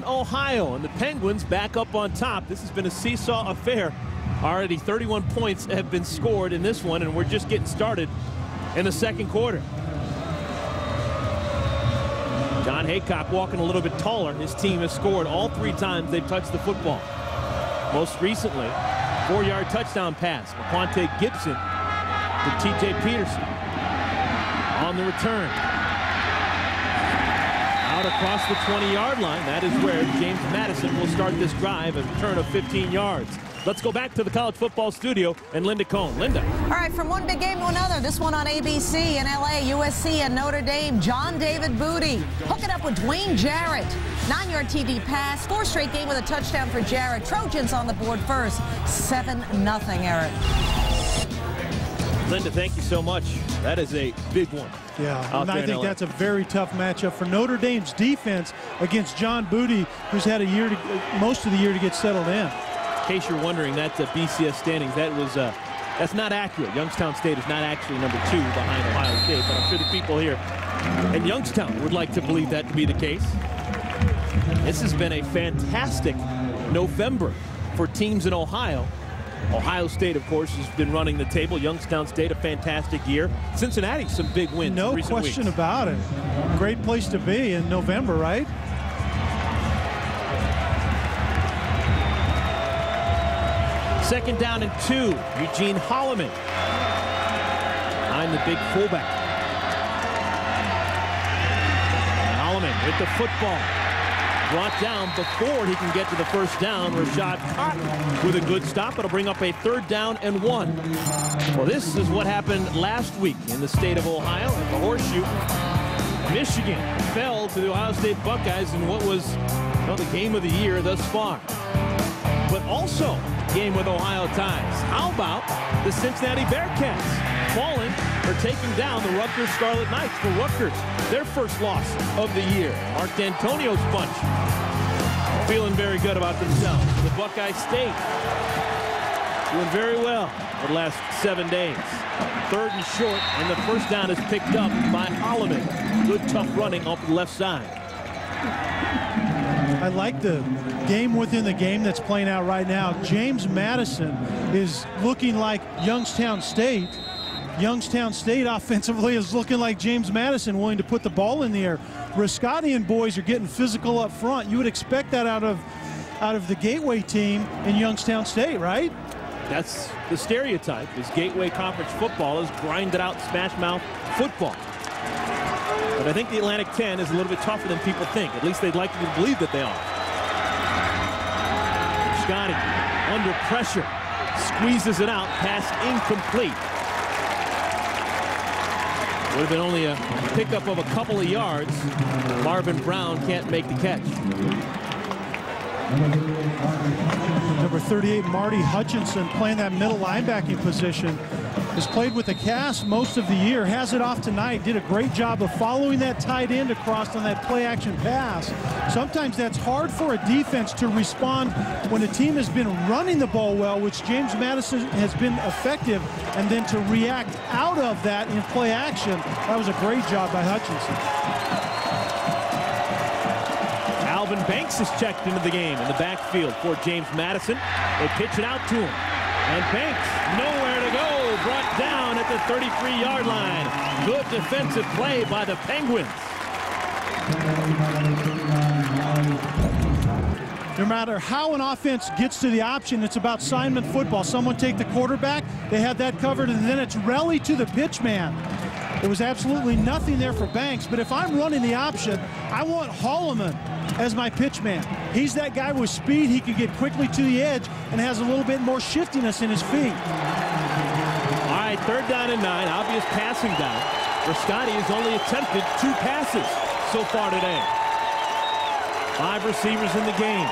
Ohio, and the Penguins back up on top. This has been a seesaw affair. Already 31 points have been scored in this one, and we're just getting started in the 2nd quarter. John Haycock walking a little bit taller. His team has scored all 3 times they've touched the football. Most recently, 4-yard touchdown pass. Quante Gibson to T.J. Peterson. On the return. Out across the 20-yard line. That is where James Madison will start this drive, a return of 15 yards. Let's go back to the college football studio and Linda Cohn. Linda. All right, from one big game to another. This one on ABC in LA, USC and Notre Dame. John David Booty hook it up with Dwayne Jarrett. 9-yard TD pass, 4th straight game with a touchdown for Jarrett. Trojans on the board first, 7-0, Eric. Linda, thank you so much. That is a big one. Yeah, and I think that's a very tough matchup for Notre Dame's defense against John Booty, who's had a year to, most of the year to get settled in. In case you're wondering, that's a BCS standings. That's not accurate. Youngstown State is not actually number 2 behind Ohio State, but I'm sure the people here in Youngstown would like to believe that to be the case. This has been a fantastic November for teams in Ohio. Ohio State, of course, has been running the table. Youngstown State, a fantastic year. Cincinnati, some big wins. No in recent question weeks. about it. Great place to be in November, right? Second down and 2. Eugene Holloman. I'm the big fullback. Holloman with the football. Brought down before he can get to the 1st down. Rashad Cotton with a good stop. It'll bring up a 3rd down and 1. Well, this is what happened last week in the state of Ohio at the Horseshoe. Michigan fell to the Ohio State Buckeyes in what was the game of the year thus far. But also game with Ohio ties. How about the Cincinnati Bearcats falling or taking down the Rutgers Scarlet Knights? For Rutgers, their 1st loss of the year. Mark D'Antonio's bunch feeling very good about themselves. The Buckeye State doing very well for the last 7 days. 3rd and short, and the 1st down is picked up by Holloman. Good tough running off the left side. I like the game within the game that's playing out right now. James Madison is looking like Youngstown State. Youngstown State offensively is looking like James Madison, willing to put the ball in the air. Riscottian boys are getting physical up front. You would expect that out of the Gateway team in Youngstown State, right? That's the stereotype, is Gateway Conference football is grinded out smash mouth football. But I think the Atlantic 10 is a little bit tougher than people think. At least they'd like you to believe that they are. Scotty under pressure, squeezes it out, pass incomplete. Would have been only a pickup of a couple of yards. Marvin Brown can't make the catch. Number 38, Marty Hutchinson, playing that middle linebacking position. has played with a cast most of the year, has it off tonight, did a great job of following that tight end across on that play action pass. Sometimes that's hard for a defense to respond when a team has been running the ball well, which James Madison has been effective, and then to react out of that in play action. That was a great job by Hutchinson. Alvin Banks is checked into the game in the backfield for James Madison. They pitch it out to him. And Banks, nowhere to go, brought down at the 33-yard line. Good defensive play by the Penguins. No matter how an offense gets to the option, it's about assignment football. Someone take the quarterback, they have that covered, and then it's rally to the pitch man. There was absolutely nothing there for Banks, but if I'm running the option, I want Holloman as my pitch man. He's that guy with speed. He can get quickly to the edge and has a little bit more shiftiness in his feet. All right, 3rd down and 9, obvious passing down. Rascotti has only attempted 2 passes so far today. 5 receivers in the game.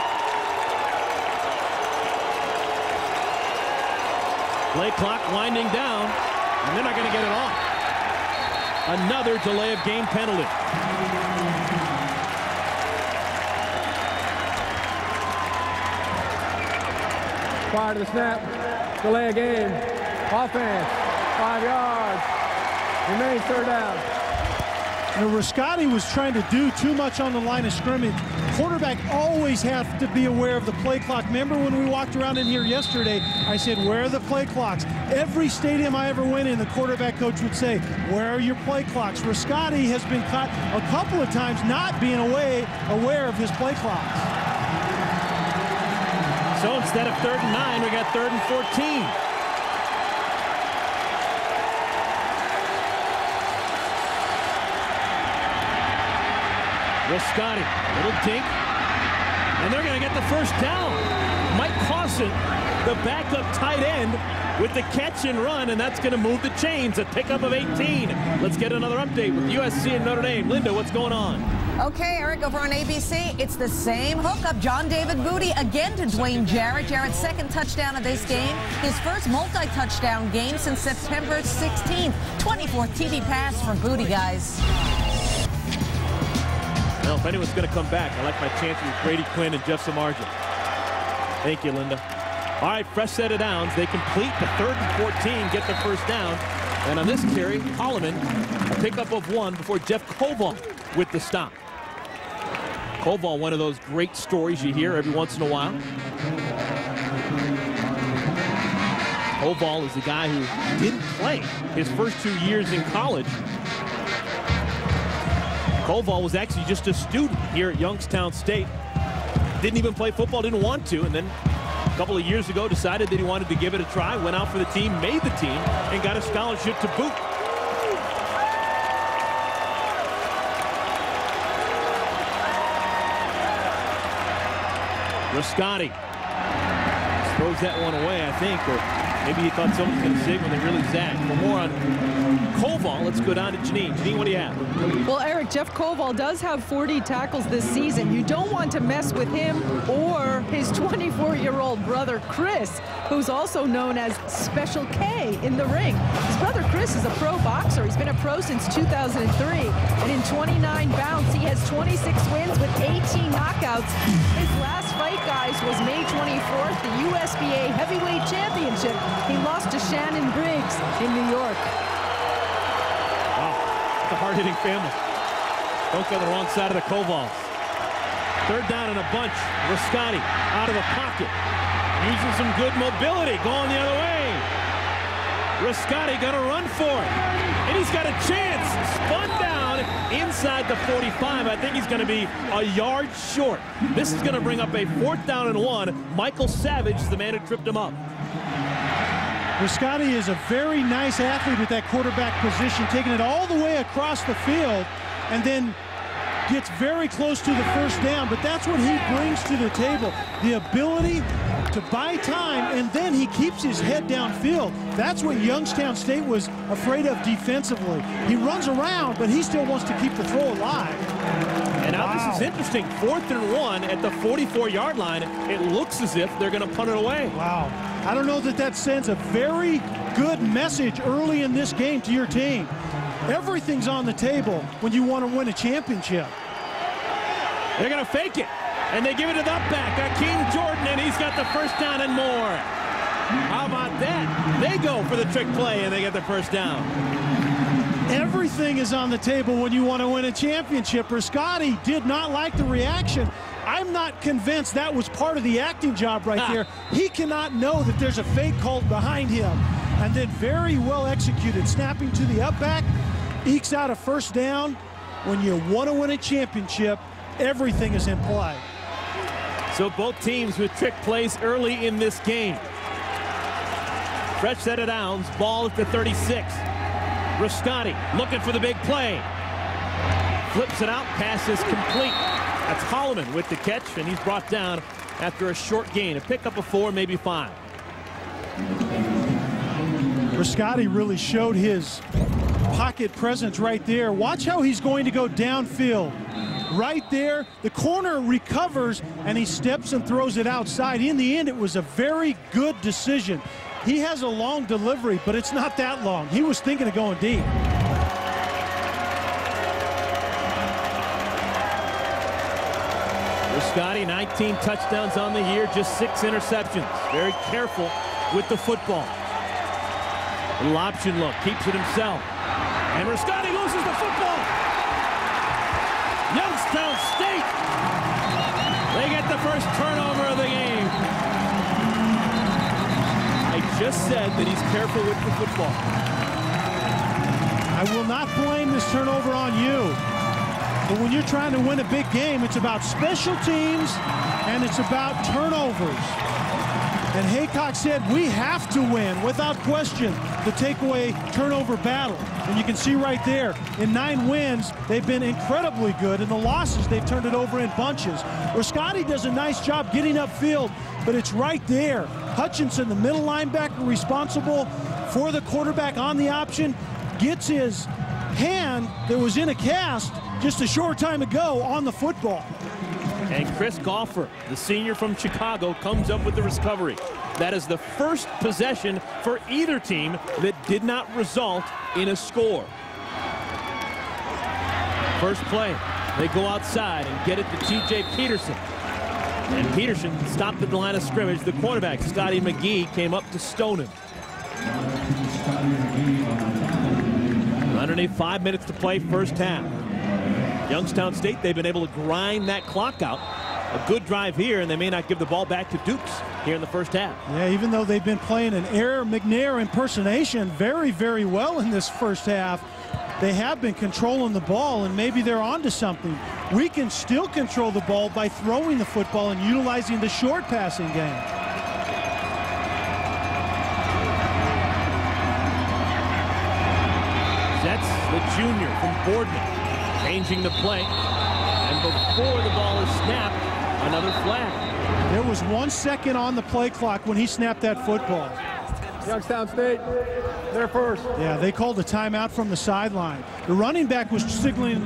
Play clock winding down, and they're not going to get it off. Another delay of game penalty. Prior to the snap, delay of game, offense, 5 yards, remains 3rd down. You know, Rascotti was trying to do too much on the line of scrimmage. Quarterback always have to be aware of the play clock. Remember when we walked around in here yesterday, I said, where are the play clocks? Every stadium I ever went in, the quarterback coach would say, where are your play clocks? Rascotti has been caught a couple of times not being aware of his play clocks. So instead of 3rd and 9, we got 3rd and 14. Rascotti, little dink, and they're going to get the 1st down. Mike Clausen, the backup tight end, with the catch and run, and that's going to move the chains. A pickup of 18. Let's get another update with USC and Notre Dame. Linda, what's going on? Okay, Eric, over on ABC, it's the same hookup. John David Booty again to Dwayne Jarrett. Jarrett's 2nd touchdown of this game. His first multi-touchdown game since September 16th. 24th TD pass for Booty, guys. Well, if anyone's going to come back, I like my chances with Brady Quinn and Jeff Samardzija. Thank you, Linda. All right, fresh set of downs. They complete the 3rd and 14, get the 1st down. And on this carry, Holloman, a pickup of 1 before Jeff Koval with the stop. Koval, one of those great stories you hear every once in a while. Koval is the guy who didn't play his first 2 years in college. Koval was actually just a student here at Youngstown State. Didn't even play football, didn't want to, and then a couple of years ago decided that he wanted to give it a try, went out for the team, made the team, and got a scholarship to boot. Rascotti throws that one away, I think, or maybe he thought someone was going to save when they really zagged. For more on Koval, let's go down to Janine. Janine, what do you have? Well, Eric, Jeff Koval does have 40 tackles this season. You don't want to mess with him or his 24-year-old brother, Chris, who's also known as Special K in the ring. His brother, Chris, is a pro boxer. He's been a pro since 2003. And in 29 bouts, he has 26 wins with 18 knockouts. His last fight, guys, was May 24th, the USBA Heavyweight Championship. He lost to Shannon Briggs in New York. Wow, it's a hard-hitting family. Don't go to the wrong side of the Kovals. 3rd down and a bunch. Rascotti out of the pocket. Using some good mobility. Going the other way. Rascotti gonna run for it. And he's got a chance. Spun down inside the 45. I think he's gonna be a yard short. This is gonna bring up a 4th down and 1. Michael Savage is the man who tripped him up. Rascotti is a very nice athlete at that quarterback position, taking it all the way across the field and then gets very close to the 1st down, but that's what he brings to the table, the ability to buy time, and then he keeps his head downfield. That's what Youngstown State was afraid of defensively. He runs around, but he still wants to keep the throw alive. And now This is interesting. 4th and 1 at the 44-yard line. It looks as if they're going to punt it away. Wow. I don't know that that sends a very good message early in this game to your team. Everything's on the table when you want to win a championship. They're going to fake it, and they give it to the back, Akeem Jordan, and he's got the first down and more. How about that? They go for the trick play, and they get the first down. Everything is on the table when you want to win a championship. Riscotti did not like the reaction. I'm not convinced that was part of the acting job right there. He cannot know that there's a fake called behind him. And then very well executed. Snapping to the up back, ekes out a first down. When you want to win a championship, everything is in play. So both teams with trick plays early in this game. Fresh set of downs, ball at the 36. Riscotti looking for the big play. Flips it out, pass is complete. That's Holloman with the catch, and he's brought down after a short gain. A pickup of 4, maybe 5. Riscotti really showed his pocket presence right there. Watch how he's going to go downfield. Right there, the corner recovers, and he steps and throws it outside. In the end, it was a very good decision. He has a long delivery, but it's not that long. He was thinking of going deep. Riscotti, 19 touchdowns on the year, just 6 interceptions. Very careful with the football. Little option look, keeps it himself. And Riscotti loses the football. Youngstown State, they get the first turnover of the game. I just said that he's careful with the football. I will not blame this turnover on you. But when you're trying to win a big game, it's about special teams and it's about turnovers. And Haycock said we have to win without question the takeaway turnover battle. And you can see right there, in 9 wins, they've been incredibly good. In the losses, they've turned it over in bunches. Riscotti does a nice job getting upfield, but it's right there. Hutchinson, the middle linebacker responsible for the quarterback on the option, gets his hand that was in a cast just a short time ago on the football. And Chris Golfer, the senior from Chicago, comes up with the recovery. That is the first possession for either team that did not result in a score. First play, they go outside and get it to T.J. Peterson. And Peterson stopped at the line of scrimmage. The quarterback, Scotty McGee, came up to stone him. Underneath 5 minutes to play, first half. Youngstown State, they've been able to grind that clock out. A good drive here, and they may not give the ball back to Dukes here in the first half. Yeah, even though they've been playing an Air McNair impersonation very, very well in this first half, they have been controlling the ball, and maybe they're onto something. We can still control the ball by throwing the football and utilizing the short passing game. That's the junior from Boardman. Changing the play, and before the ball is snapped, another flag. There was 1 second on the play clock when he snapped that football. Youngstown State, they're first. Yeah, they called a timeout from the sideline. The running back was signaling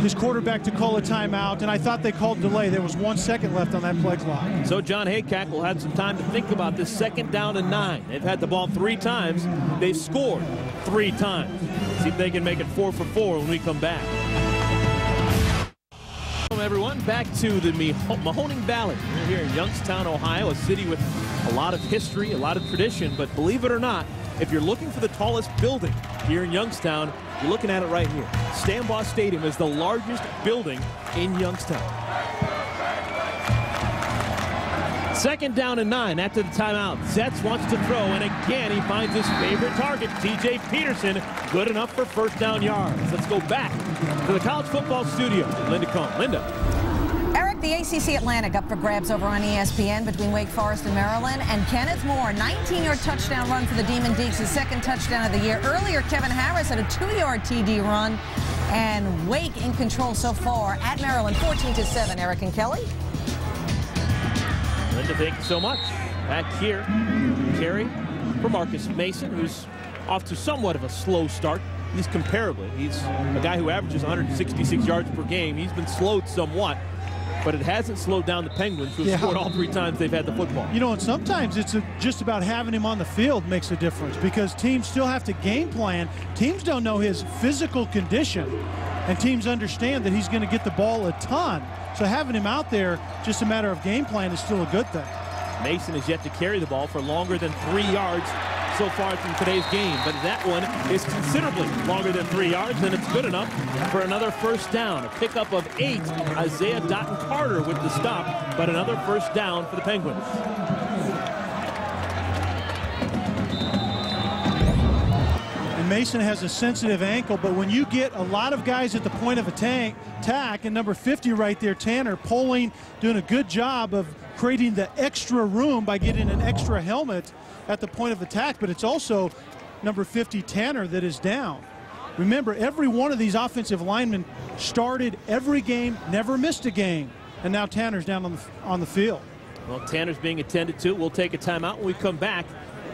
his quarterback to call a timeout, and I thought they called delay. There was 1 second left on that play clock. So John Haycock will have some time to think about this. 2nd down and 9. They've had the ball 3 times. They've scored 3 times. See if they can make it 4 for 4 when we come back. Welcome everyone back to the Mahoning Valley. We're here in Youngstown, Ohio, a city with a lot of history, a lot of tradition, but believe it or not, if you're looking for the tallest building here in Youngstown, you're looking at it right here. Stambaugh Stadium is the largest building in Youngstown. 2nd down and 9 after the timeout. Zetz wants to throw, and again he finds his favorite target, T.J. Peterson, good enough for first down yards. Let's go back to the college football studio. Linda Cohn. Linda. Eric, the ACC Atlantic up for grabs over on ESPN between Wake Forest and Maryland. And Kenneth Moore, 19-yard touchdown run for the Demon Deacs, his 2nd touchdown of the year. Earlier, Kevin Harris had a 2-yard TD run. And Wake in control so far at Maryland, 14-7. Eric and Kelly. Linda, thank you so much. Back here, carry for Marcus Mason, who's off to somewhat of a slow start. He's comparably. He's a guy who averages 166 yards per game. He's been slowed somewhat. but it hasn't slowed down the Penguins, who have scored all 3 times they've had the football. You know, and sometimes it's just about having him on the field makes a difference, because teams still have to game plan. Teams don't know his physical condition, and teams understand that he's going to get the ball a ton. So having him out there, just a matter of game plan, is still a good thing. Mason has yet to carry the ball for longer than 3 yards so far through today's game, but that one is considerably longer than 3 yards, and it's good enough for another first down. A pickup of 8. Isaiah Doughton-Carter with the stop, but another first down for the Penguins. And Mason has a sensitive ankle, but when you get a lot of guys at the point of attack, and number 50 right there, Tanner, pulling, doing a good job of creating the extra room by getting an extra helmet at the point of attack, but it's also number 50, Tanner, that is down. Remember, every one of these offensive linemen started every game, never missed a game, and now Tanner's down on the field. Well, Tanner's being attended to. We'll take a timeout. When we come back,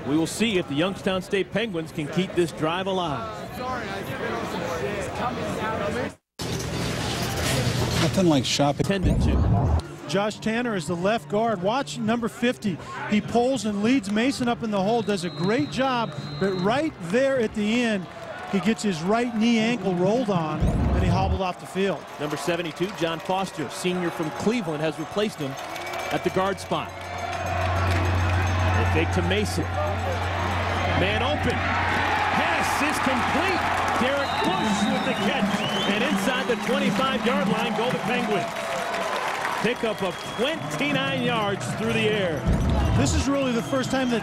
we will see if the Youngstown State Penguins can keep this drive alive. Nothing like shopping. Attended to. Josh Tanner is the left guard. Watch number 50. He pulls and leads Mason up in the hole, does a great job, but right there at the end, he gets his right knee ankle rolled on, and he hobbled off the field. Number 72, John Foster, senior from Cleveland, has replaced him at the guard spot. They fake to Mason. Man open. Pass is complete. Derek Bush with the catch. And inside the 25-yard line go the Penguins. Pickup of 29 yards through the air. This is really the first time that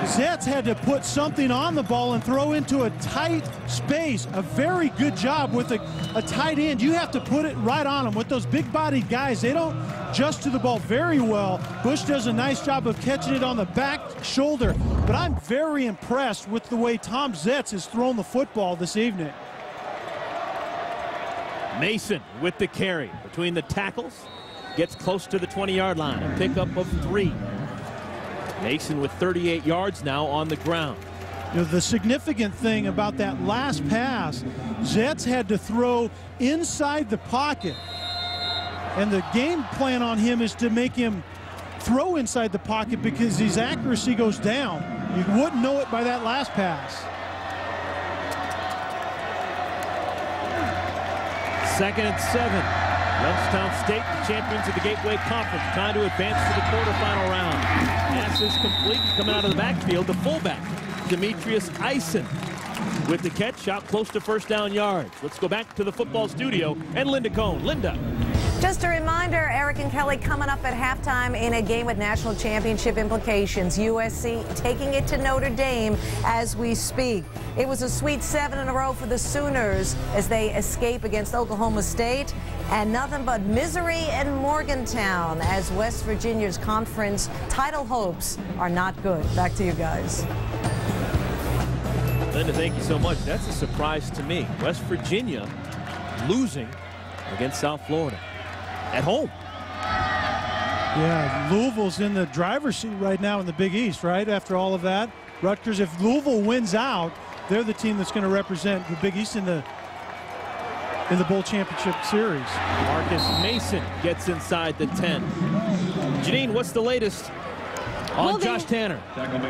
Zetz had to put something on the ball and throw into a tight space. A very good job with a tight end. You have to put it right on them. With those big-bodied guys, they don't adjust to the ball very well. Bush does a nice job of catching it on the back shoulder. But I'm very impressed with the way Tom Zetz has thrown the football this evening. Mason with the carry between the tackles. Gets close to the 20-yard line. A pickup of 3. Mason with 38 yards now on the ground. You know, the significant thing about that last pass, Zetz had to throw inside the pocket. And the game plan on him is to make him throw inside the pocket because his accuracy goes down. You wouldn't know it by that last pass. 2nd and 7. Youngstown State, champions of the Gateway Conference, trying to advance to the quarterfinal round. Pass is complete. Coming out of the backfield, the fullback, Demetrius Eisen, with the catch, shot close to first down yards. Let's go back to the football studio and Linda Cohn. Linda. Just a reminder, Eric and Kelly coming up at halftime in a game with national championship implications. USC taking it to Notre Dame as we speak. It was a sweet 7 in a row for the Sooners as they escape against Oklahoma State. And nothing but misery in Morgantown as West Virginia's conference title hopes are not good. Back to you guys. Linda, thank you so much. That's a surprise to me. West Virginia losing against South Florida at home. Yeah, Louisville's in the driver's seat right now in the Big East, right? After all of that, Rutgers, if Louisville wins out, they're the team that's going to represent the Big East in the bowl championship series. Marcus Mason gets inside the 10. Janine, what's the latest on Josh Tanner?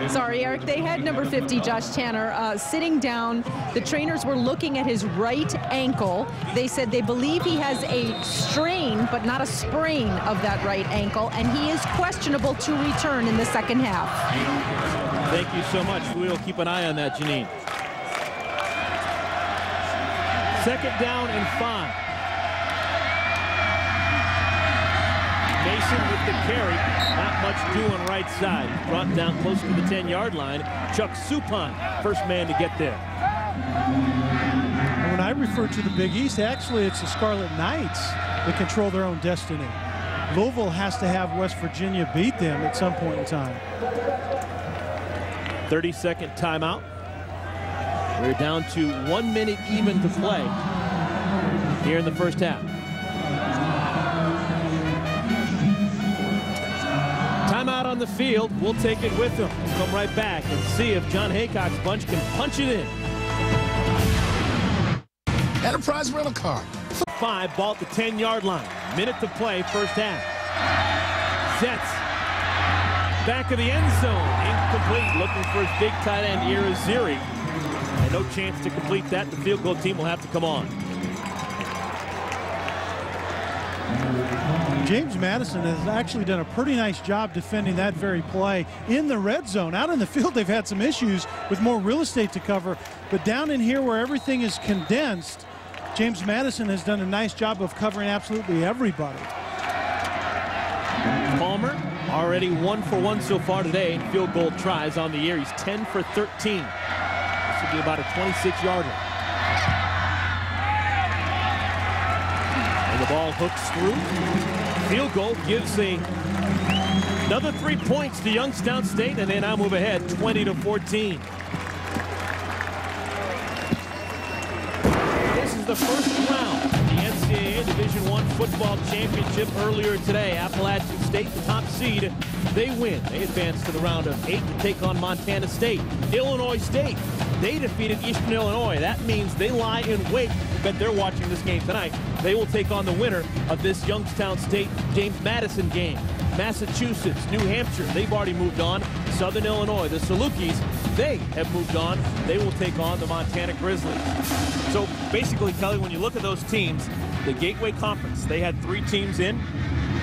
Sorry, Eric. They had number 50, Josh Tanner, sitting down. The trainers were looking at his right ankle. They said they believe he has a strain, but not a sprain of that right ankle, and he is questionable to return in the second half. Thank you so much. We'll keep an eye on that, Janine. 2nd down and 5. Mason with the carry. Not much doing right side. He's brought down close to the 10-yard line. Chuck Supine, first man to get there. When I refer to the Big East, actually it's the Scarlet Knights that control their own destiny. Louisville has to have West Virginia beat them at some point in time. 30-second timeout. We're down to 1 minute even to play here in the first half. Timeout on the field. We'll take it with them. We'll come right back and see if John Haycock's bunch can punch it in. Enterprise Rental Car. 5, ball at the 10-yard line. Minute to play, first half. Sets. Back of the end zone. Incomplete. Looking for his big tight end, Irizarry. And no chance to complete that. The field goal team will have to come on. James Madison has actually done a pretty nice job defending that very play in the red zone. Out in the field, they've had some issues with more real estate to cover. But down in here where everything is condensed, James Madison has done a nice job of covering absolutely everybody. Palmer already 1 for 1 so far today in field goal tries on the year. He's 10 for 13. This would be about a 26-yarder. And the ball hooks through. Field goal gives another 3 points to Youngstown State, and they now move ahead 20-14. This is the first round of the NCAA Division I football championship earlier today. Appalachian State, the top seed, they win. They advance to the round of 8 to take on Montana State. Illinois State, they defeated Eastern Illinois. That means they lie in wait. I bet they're watching this game tonight. They will take on the winner of this Youngstown State James Madison game. Massachusetts, New Hampshire, they've already moved on. Southern Illinois, the Salukis, they have moved on. They will take on the Montana Grizzlies. So basically, Kelly, when you look at those teams, the Gateway Conference, they had 3 teams in.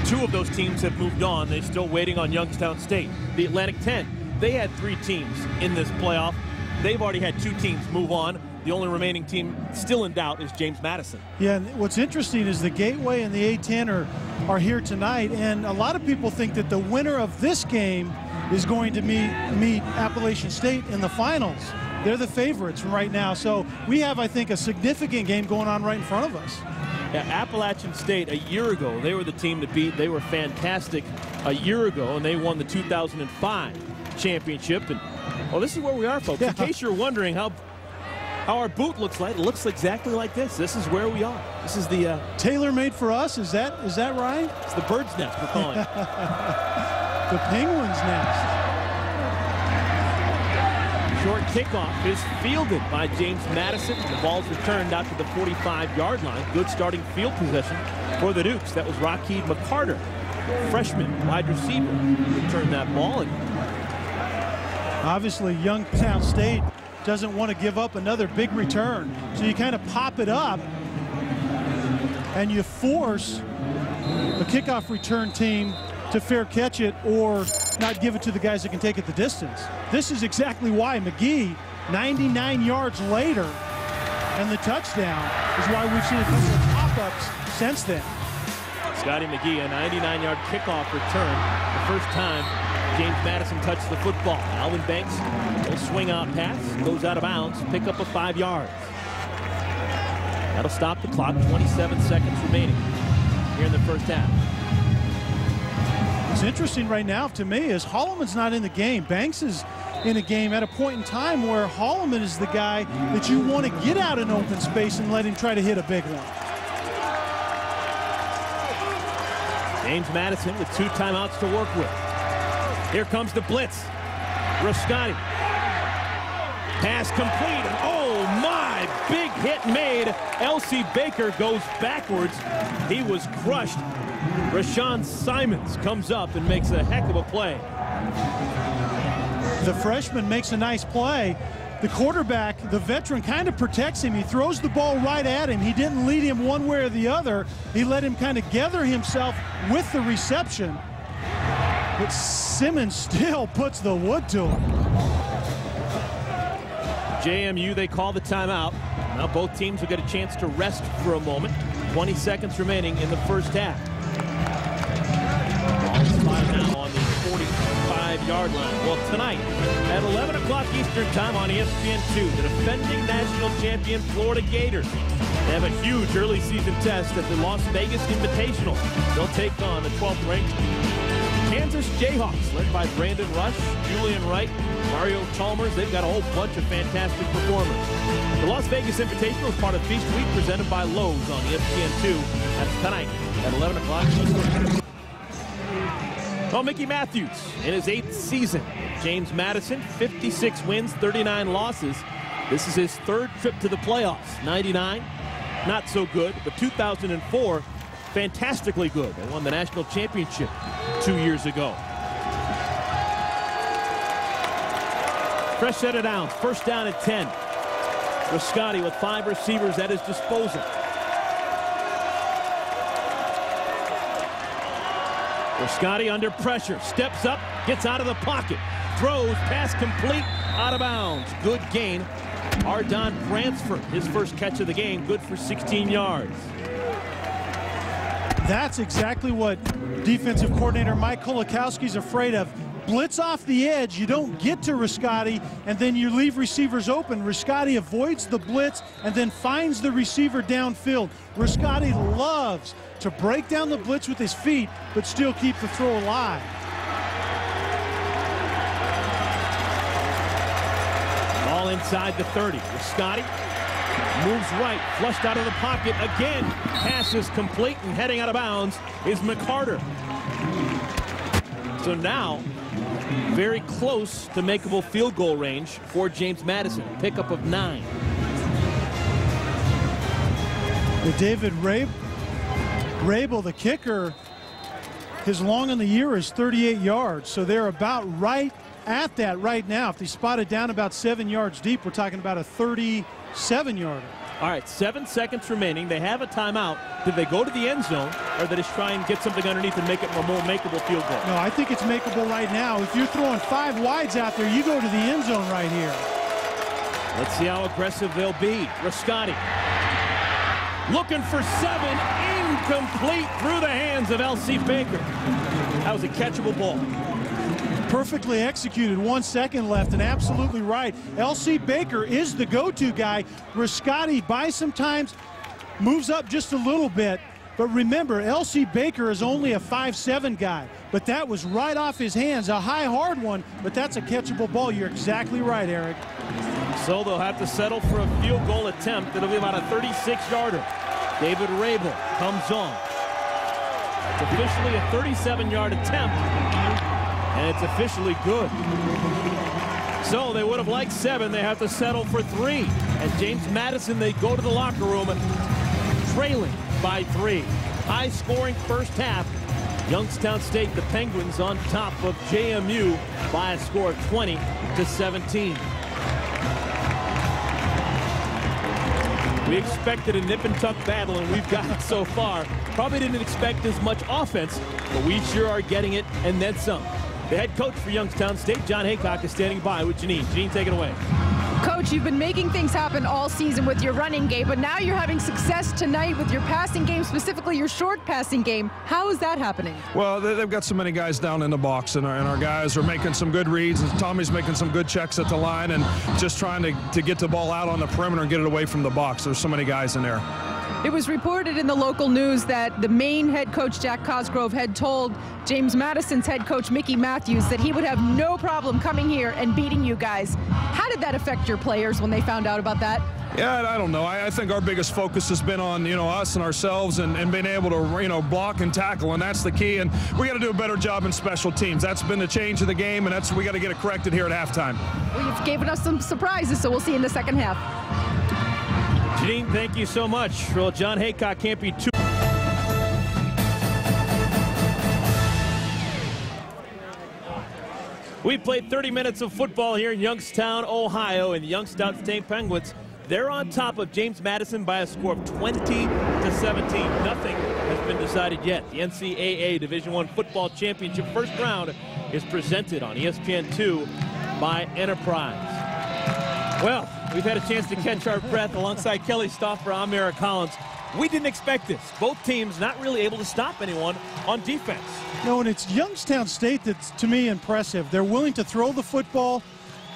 2 of those teams have moved on. They're still waiting on Youngstown State. The Atlantic 10, they had 3 teams in this playoff. They've already had 2 teams move on. The only remaining team still in doubt is James Madison. Yeah, and what's interesting is the Gateway and the A10 are here tonight, and a lot of people think that the winner of this game is going to meet Appalachian State in the finals. They're the favorites right now, so we have, I think, a significant game going on right in front of us. Yeah, Appalachian State, a year ago, they were the team to beat. They were fantastic a year ago, and they won the 2005 championship. And well, this is where we are, folks. Yeah. In case you're wondering how our boot looks like, it looks exactly like this. This is where we are. This is the tailor-made for us. Is that right? It's the bird's nest, we're calling it. The penguin's nest. Short kickoff is fielded by James Madison. The ball's returned out to the 45-yard line. Good starting field possession for the Dukes. That was Rakheed McCarter, freshman wide receiver, who returned that ball. And obviously, Youngstown State doesn't want to give up another big return. So you kind of pop it up and you force the kickoff return team to fair catch it or not give it to the guys that can take it the distance. This is exactly why McGee, 99 yards later, and the touchdown is why we've seen a couple of pop-ups since then. Scotty McGee, a 99-yard kickoff return. The first time James Madison touched the football. Alvin Banks will swing out pass, goes out of bounds, pick up a 5 yards. That'll stop the clock. 27 seconds remaining here in the first half. What's interesting right now to me is Holloman's not in the game. Banks is in a game at a point in time where Holloman is the guy that you want to get out in open space and let him try to hit a big one. James Madison with 2 timeouts to work with. Here comes the blitz. Rascati. Pass complete. Oh my, big hit made. L.C. Baker goes backwards. He was crushed. Rashawn Simons comes up and makes a heck of a play. The freshman makes a nice play. The quarterback, the veteran, kind of protects him. He throws the ball right at him. He didn't lead him one way or the other. He let him kind of gather himself with the reception. But Simmons still puts the wood to him. JMU, they call the timeout. Now both teams will get a chance to rest for a moment. 20 seconds remaining in the first half. Now on the 45-yard line. Well, tonight at 11 o'clock Eastern time on ESPN2, the defending national champion Florida Gators. They have a huge early season test at the Las Vegas Invitational. They'll take on the 12th ranked Kansas Jayhawks, led by Brandon Rush, Julian Wright, Mario Chalmers. They've got a whole bunch of fantastic performers. The Las Vegas Invitational is part of Feast Week presented by Lowe's on ESPN2. That's tonight at 11 o'clock. Well, Mickey Matthews in his 8th season. James Madison, 56 wins, 39 losses. This is his 3rd trip to the playoffs. 99, not so good, but 2004, fantastically good. They won the national championship 2 years ago. Fresh set of downs, first down at 10. Riscotti with 5 receivers at his disposal. Riscotti under pressure, steps up, gets out of the pocket, throws, pass complete, out of bounds. Good gain. Ardon Bransford, his first catch of the game, good for 16 yards. That's exactly what defensive coordinator Mike Kolakowski's afraid of. Blitz off the edge, you don't get to Riscotti, and then you leave receivers open. Riscotti avoids the blitz and then finds the receiver downfield. Riscotti loves to break down the blitz with his feet, but still keep the throw alive. Ball inside the 30. Riscotti moves right, flushed out of the pocket again. Pass is complete, and heading out of bounds is McCarter. So now, very close to makeable field goal range for James Madison. Pickup of 9. David Rabel, the kicker, his long on the year is 38 yards. So they're about right at that right now. If they spot it down about 7 yards deep, we're talking about a 37-yarder. All right, 7 seconds remaining. They have a timeout. Did they go to the end zone, or did they just try and get something underneath and make it a more makeable field goal? No, I think it's makeable right now. If you're throwing 5 wides out there, you go to the end zone right here. Let's see how aggressive they'll be. Riscotti looking for 7, incomplete through the hands of L.C. Baker. That was a catchable ball. Perfectly executed, 1 second left, and absolutely right. L.C. Baker is the go-to guy. Riscotti buys sometimes, moves up just a little bit, but remember, L.C. Baker is only a 5'7" guy, but that was right off his hands, a high, hard one, but that's a catchable ball. You're exactly right, Eric. So they'll have to settle for a field goal attempt. It'll be about a 36-yarder. David Rabel comes on. It's officially a 37-yard attempt, and it's officially good. So they would have liked 7. They have to settle for 3. And James Madison, they go to the locker room trailing by 3. High-scoring first half. Youngstown State, the Penguins, on top of JMU by a score of 20-17. We expected a nip-and-tuck battle, and we've got it so far. Probably didn't expect as much offense, but we sure are getting it, and then some. The head coach for Youngstown State, John Haycock, is standing by with Janine. Janine, take it away. Coach, you've been making things happen all season with your running game, but now you're having success tonight with your passing game, specifically your short passing game. How is that happening? Well, they've got so many guys down in the box, and our guys are making some good reads, and Tommy's making some good checks at the line, and just trying to get the ball out on the perimeter and get it away from the box. There's so many guys in there. It was reported in the local news that the Maine head coach, Jack Cosgrove, had told James Madison's head coach, Mickey Matthews, that he would have no problem coming here and beating you guys. How did that affect your players when they found out about that? Yeah, I don't know. I think our biggest focus has been on, us and ourselves and being able to, block and tackle, and that's the key. And we got to do a better job in special teams. That's been the change of the game, and we got to get it corrected here at halftime. Well, you've given us some surprises, so we'll see you in the second half. Janine, thank you so much. Well, John Haycock can't be too... We played 30 minutes of football here in Youngstown, Ohio, and the Youngstown State Penguins. They're on top of James Madison by a score of 20-17. Nothing has been decided yet. The NCAA Division I Football Championship first round is presented on ESPN2 by Enterprise. Well, we've had a chance to catch our breath alongside Kelly Stauffer. I'm Eric Collins. We didn't expect this. Both teams not really able to stop anyone on defense. No, and it's Youngstown State that's, to me, impressive. They're willing to throw the football,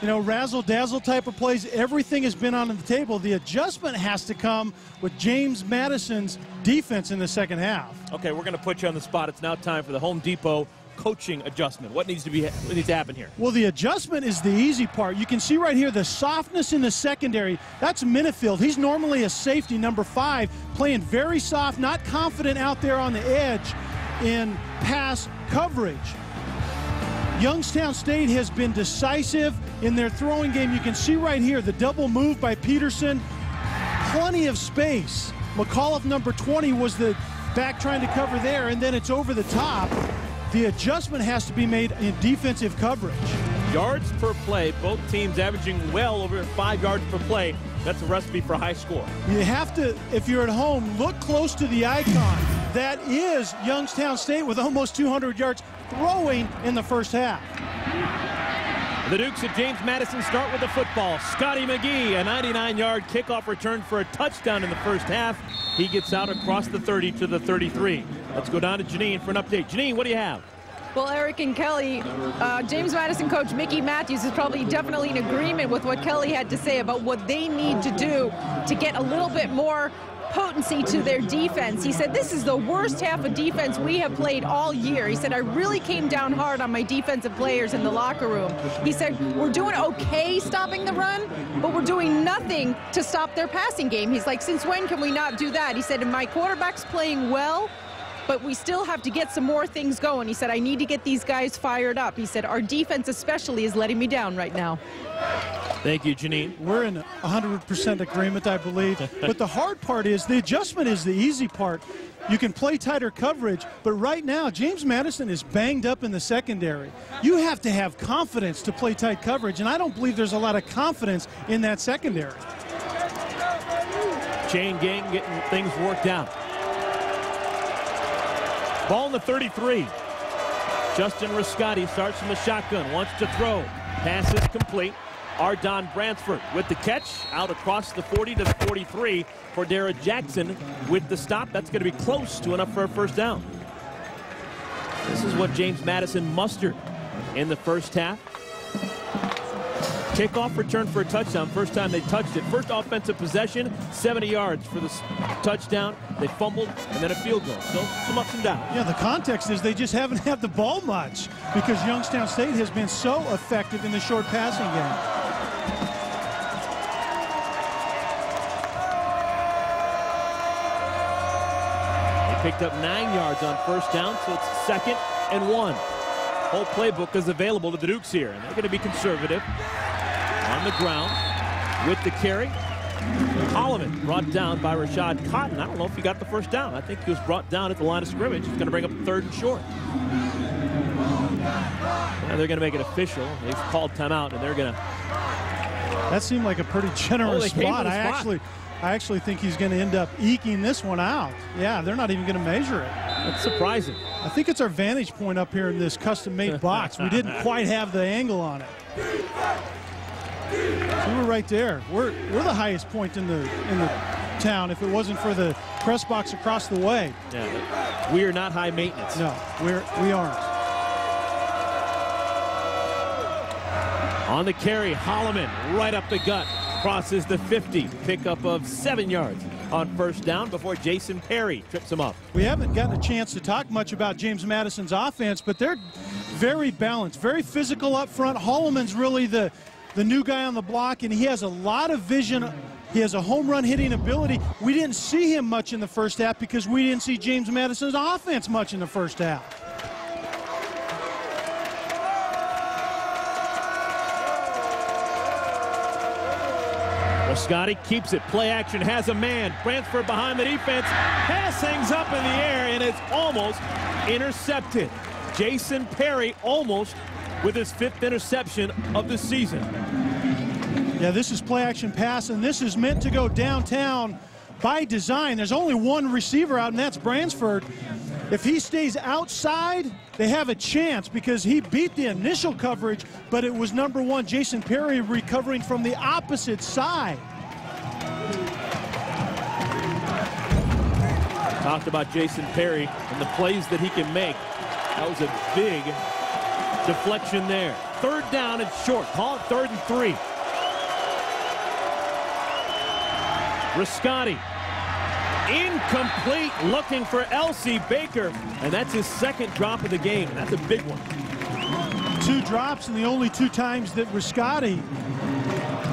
razzle-dazzle type of plays. Everything has been on the table. The adjustment has to come with James Madison's defense in the second half. Okay, we're going to put you on the spot. It's now time for the Home Depot coaching adjustment. What needs to happen here? Well, the adjustment is the easy part. You can see right here the softness in the secondary. That's Minifield. He's normally a safety, number 5, playing very soft, not confident out there on the edge in pass coverage. Youngstown State has been decisive in their throwing game. You can see right here the double move by Peterson. Plenty of space McAuliffe, number 20, was the back trying to cover there, and then it's over the top. The adjustment has to be made in defensive coverage. Yards per play, both teams averaging well over 5 yards per play. That's a recipe for a high score. You have to, if you're at home, look close to the icon. That is Youngstown State with almost 200 yards throwing in the first half. The Dukes at James Madison start with the football. Scotty McGee, a 99-yard kickoff return for a touchdown in the first half. He gets out across the 30 to the 33. Let's go down to Janine for an update. Janine, what do you have? Well, Eric and Kelly, James Madison coach Mickey Matthews is probably definitely in agreement with what Kelly had to say about what they need to do to get a little bit more potency to their defense. He said, this is the worst half of defense we have played all year. He said, I really came down hard on my defensive players in the locker room. He said, we're doing okay stopping the run, but we're doing nothing to stop their passing game. He's like, since when can we not do that? He said, and my quarterback's playing well, but we still have to get some more things going. He said, I need to get these guys fired up. He said, our defense especially is letting me down right now. Thank you, Janine. We're in 100% agreement, I believe. But the hard part is the adjustment is the easy part. You can play tighter coverage, but right now, James Madison is banged up in the secondary. You have to have confidence to play tight coverage, and I don't believe there's a lot of confidence in that secondary. Chain gang getting things worked out. Ball in the 33. Justin Riscotti starts from the shotgun, wants to throw. Pass is complete. Ardon Bransford with the catch, out across the 40 to the 43 for Dara Jackson with the stop. That's going to be close to enough for a first down. This is what James Madison mustered in the first half. Kickoff return for a touchdown. First time they touched it. First offensive possession, 70 yards for the touchdown. They fumbled, and then a field goal. So some ups and downs. Yeah, the context is they just haven't had the ball much because Youngstown State has been so effective in the short passing game. They picked up 9 yards on first down, so it's 2nd and 1. Whole playbook is available to the Dukes here, and they're going to be conservative. On the ground with the carry. Holloman brought down by Rashad Cotton. I don't know if he got the first down. I think he was brought down at the line of scrimmage. He's going to bring up 3rd and short. Now they're going to make it official. They've called timeout, and they're going to... That seemed like a pretty generous spot. I actually think he's going to end up eking this one out. Yeah, they're not even going to measure it. That's surprising. I think it's our vantage point up here in this custom-made box. We didn't quite have the angle on it. See, we're right there. We're the highest point in the town. If it wasn't for the press box across the way. Yeah, we are not high maintenance. No, we aren't. On the carry, Holloman right up the gut, crosses the 50, pickup of 7 yards on first down before Jason Perry trips him up. We haven't gotten a chance to talk much about James Madison's offense, but they're very balanced, very physical up front. Holloman's really the new guy on the block, and he has a lot of vision. He has a home run hitting ability. We didn't see him much in the first half because we didn't see James Madison's offense much in the first half. Scotty keeps it. Play action, has a man. Bransford behind the defense. Pass hangs up in the air, and it's almost intercepted. Jason Perry almost with his 5th interception of the season. Yeah, this is play action pass, and this is meant to go downtown by design. There's only one receiver out, and that's Bransford. If he stays outside, they have a chance because he beat the initial coverage, but it was number 1, Jason Perry, recovering from the opposite side. Talked about Jason Perry and the plays that he can make. That was a big deflection there. 3rd down and short. Call it 3rd and 3. Riscotti. Incomplete, looking for L.C. Baker, and that's his 2nd drop of the game. That's a big one. 2 drops, and the only 2 times that Riscotti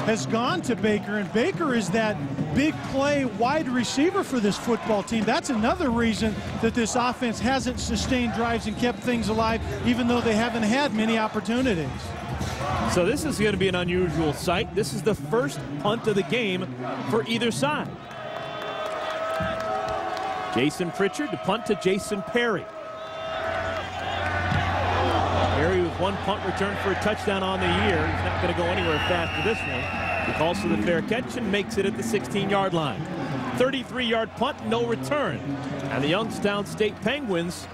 has gone to Baker, and Baker is that big play wide receiver for this football team. That's another reason that this offense hasn't sustained drives and kept things alive, even though they haven't had many opportunities. So this is going to be an unusual sight. This is the first punt of the game for either side. Jason Pritchard to punt to Jason Perry. Perry with one punt return for a touchdown on the year. He's not going to go anywhere fast for this one. He calls for the fair catch and makes it at the 16-yard line. 33-yard punt, no return. And the Youngstown State Penguins,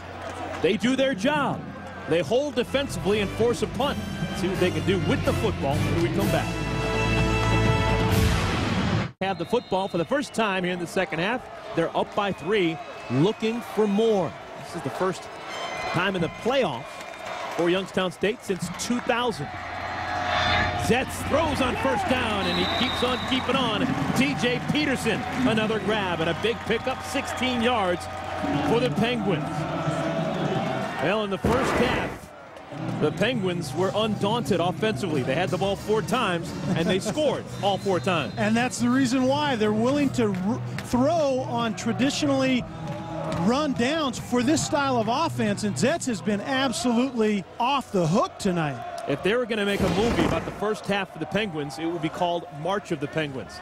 they do their job. They hold defensively and force a punt. See what they can do with the football when we come back. Have the football for the first time here in the second half. They're up by 3, looking for more. This is the first time in the playoffs for Youngstown State since 2000. Zetz throws on first down, and he keeps on keeping on. T.J. Peterson, another grab, and a big pickup, 16 yards for the Penguins. Well, in the first half, the Penguins were undaunted offensively. They had the ball 4 times, and they scored all 4 times. And that's the reason why they're willing to throw on traditionally run downs for this style of offense, and Zetz has been absolutely off the hook tonight. If they were going to make a movie about the first half of the Penguins, it would be called March of the Penguins.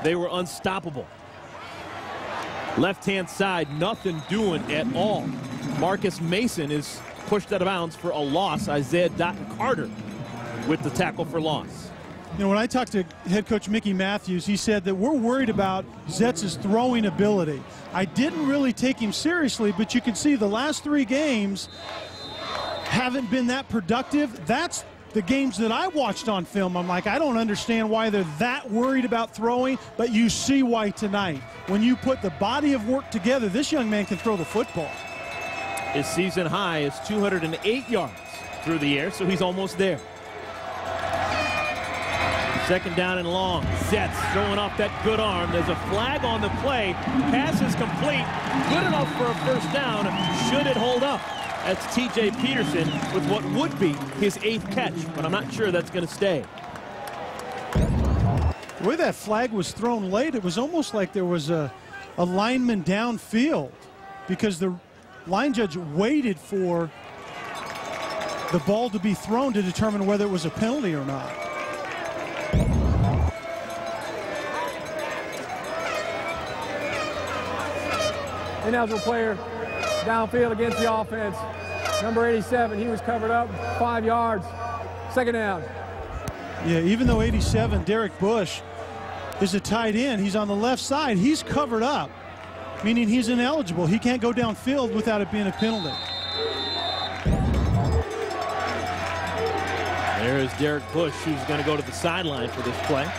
They were unstoppable. Left-hand side, nothing doing at all. Marcus Mason is pushed out of bounds for a loss. Isaiah Doughton-Carter with the tackle for loss. You know, when I talked to head coach Mickey Matthews, he said that we're worried about Zetz's throwing ability. I didn't really take him seriously, but you can see the last 3 games haven't been that productive. That's the games that I watched on film. I'm like, I don't understand why they're that worried about throwing, but you see why tonight. When you put the body of work together, this young man can throw the football. His season high is 208 yards through the air, so he's almost there. Second down and long. Zetz throwing off that good arm. There's a flag on the play. Pass is complete. Good enough for a first down. Should it hold up? That's T.J. Peterson with what would be his 8th catch, but I'm not sure that's going to stay. The way that flag was thrown late, it was almost like there was a lineman downfield, because the line judge waited for the ball to be thrown to determine whether it was a penalty or not. Ineligible player downfield against the offense. Number 87, he was covered up, 5 yards. Second down. Yeah, even though 87, Derek Bush, is a tight end, he's on the left side, he's covered up, meaning he's ineligible. He can't go downfield without it being a penalty. There is Derek Bush, who's going to go to the sideline for this play.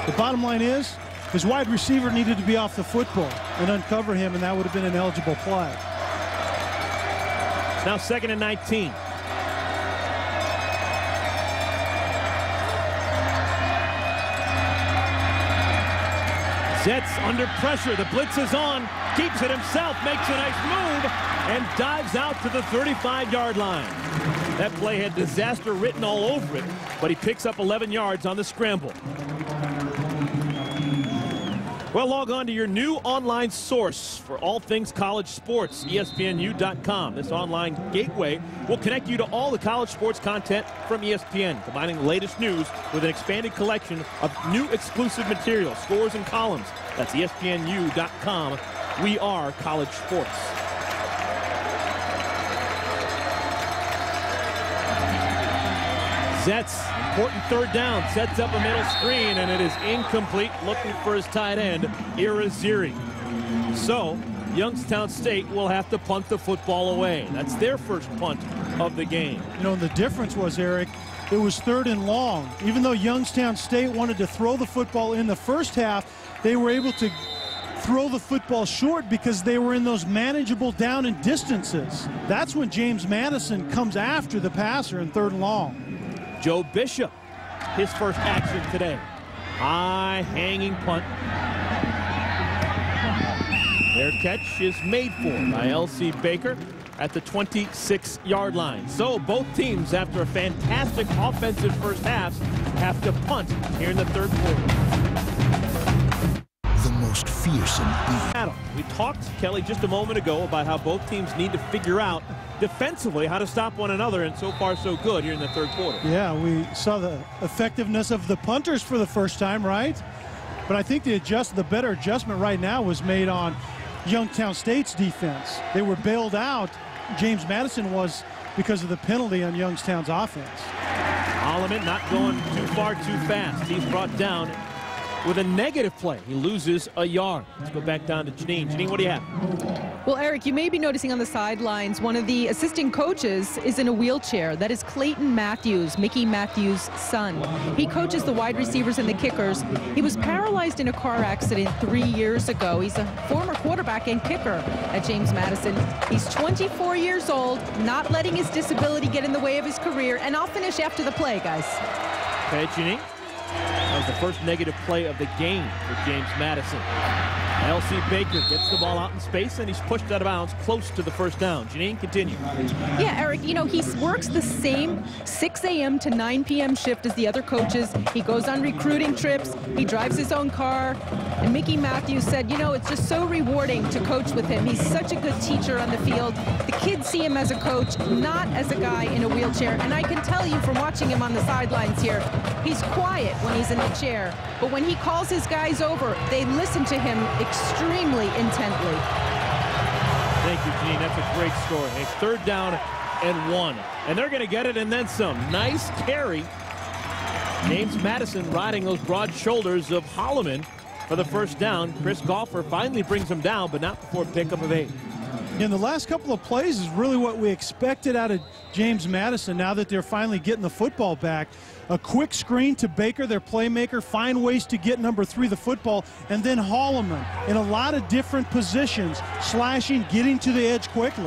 The bottom line is, his wide receiver needed to be off the football and uncover him, and that would have been an eligible play. Now 2nd and 19. Zetz under pressure. The blitz is on. Keeps it himself. Makes a nice move and dives out to the 35-yard line. That play had disaster written all over it, but he picks up 11 yards on the scramble. Well, log on to your new online source for all things college sports, ESPNU.com. This online gateway will connect you to all the college sports content from ESPN, combining the latest news with an expanded collection of new exclusive material, scores, and columns. That's ESPNU.com. We are college sports. Zetz, important 3rd down, sets up a middle screen, and it is incomplete, looking for his tight end, Irizarry. So, Youngstown State will have to punt the football away. That's their first punt of the game. You know, the difference was, Eric, it was 3rd and long. Even though Youngstown State wanted to throw the football in the first half, they were able to throw the football short because they were in those manageable down and distances. That's when James Madison comes after the passer in 3rd and long. Joe Bishop, his first action today. High hanging punt. Their catch is made for by L.C. Baker at the 26-yard line. So both teams, after a fantastic offensive first half, have to punt here in the 3rd quarter. The most fearsome beat. We talked, Kelly, just a moment ago about how both teams need to figure out defensively how to stop one another, and so far so good here in the 3rd quarter. Yeah, we saw the effectiveness of the punters for the first time, right? But I think the better adjustment right now was made on Youngstown State's defense. They were bailed out, James Madison was, because of the penalty on Youngstown's offense. Holloman not going too far too fast. He's brought down with a negative play. He loses a yard. Let's go back down to Janine. Janine, what do you have? Well, Eric, you may be noticing on the sidelines one of the assistant coaches is in a wheelchair. That is Clayton Matthews, Mickey Matthews' son. He coaches the wide receivers and the kickers. He was paralyzed in a car accident 3 years ago. He's a former quarterback and kicker at James Madison. He's 24 years old, not letting his disability get in the way of his career. And I'll finish after the play, guys. Okay, Janine. That was the first negative play of the game for James Madison. L.C. Baker gets the ball out in space, and he's pushed out of bounds close to the first down. Janine, continue. Yeah, Eric, you know, he works the same 6 a.m. to 9 p.m. shift as the other coaches. He goes on recruiting trips. He drives his own car. And Mickey Matthews said, you know, it's just so rewarding to coach with him. He's such a good teacher on the field. The kids see him as a coach, not as a guy in a wheelchair. And I can tell you from watching him on the sidelines here, he's quiet when he's in the chair. But when he calls his guys over, they listen to him extremely intently. Thank you, Janine. That's a great story. A 3rd down and 1. And they're going to get it and then some. Nice carry. James Madison riding those broad shoulders of Holloman for the first down. Chris Golfer finally brings him down, but not before pickup of 8. And the last couple of plays is really what we expected out of James Madison now that they're finally getting the football back. A quick screen to Baker, their playmaker, find ways to get number 3 the football, and then Holloman in a lot of different positions, slashing, getting to the edge quickly.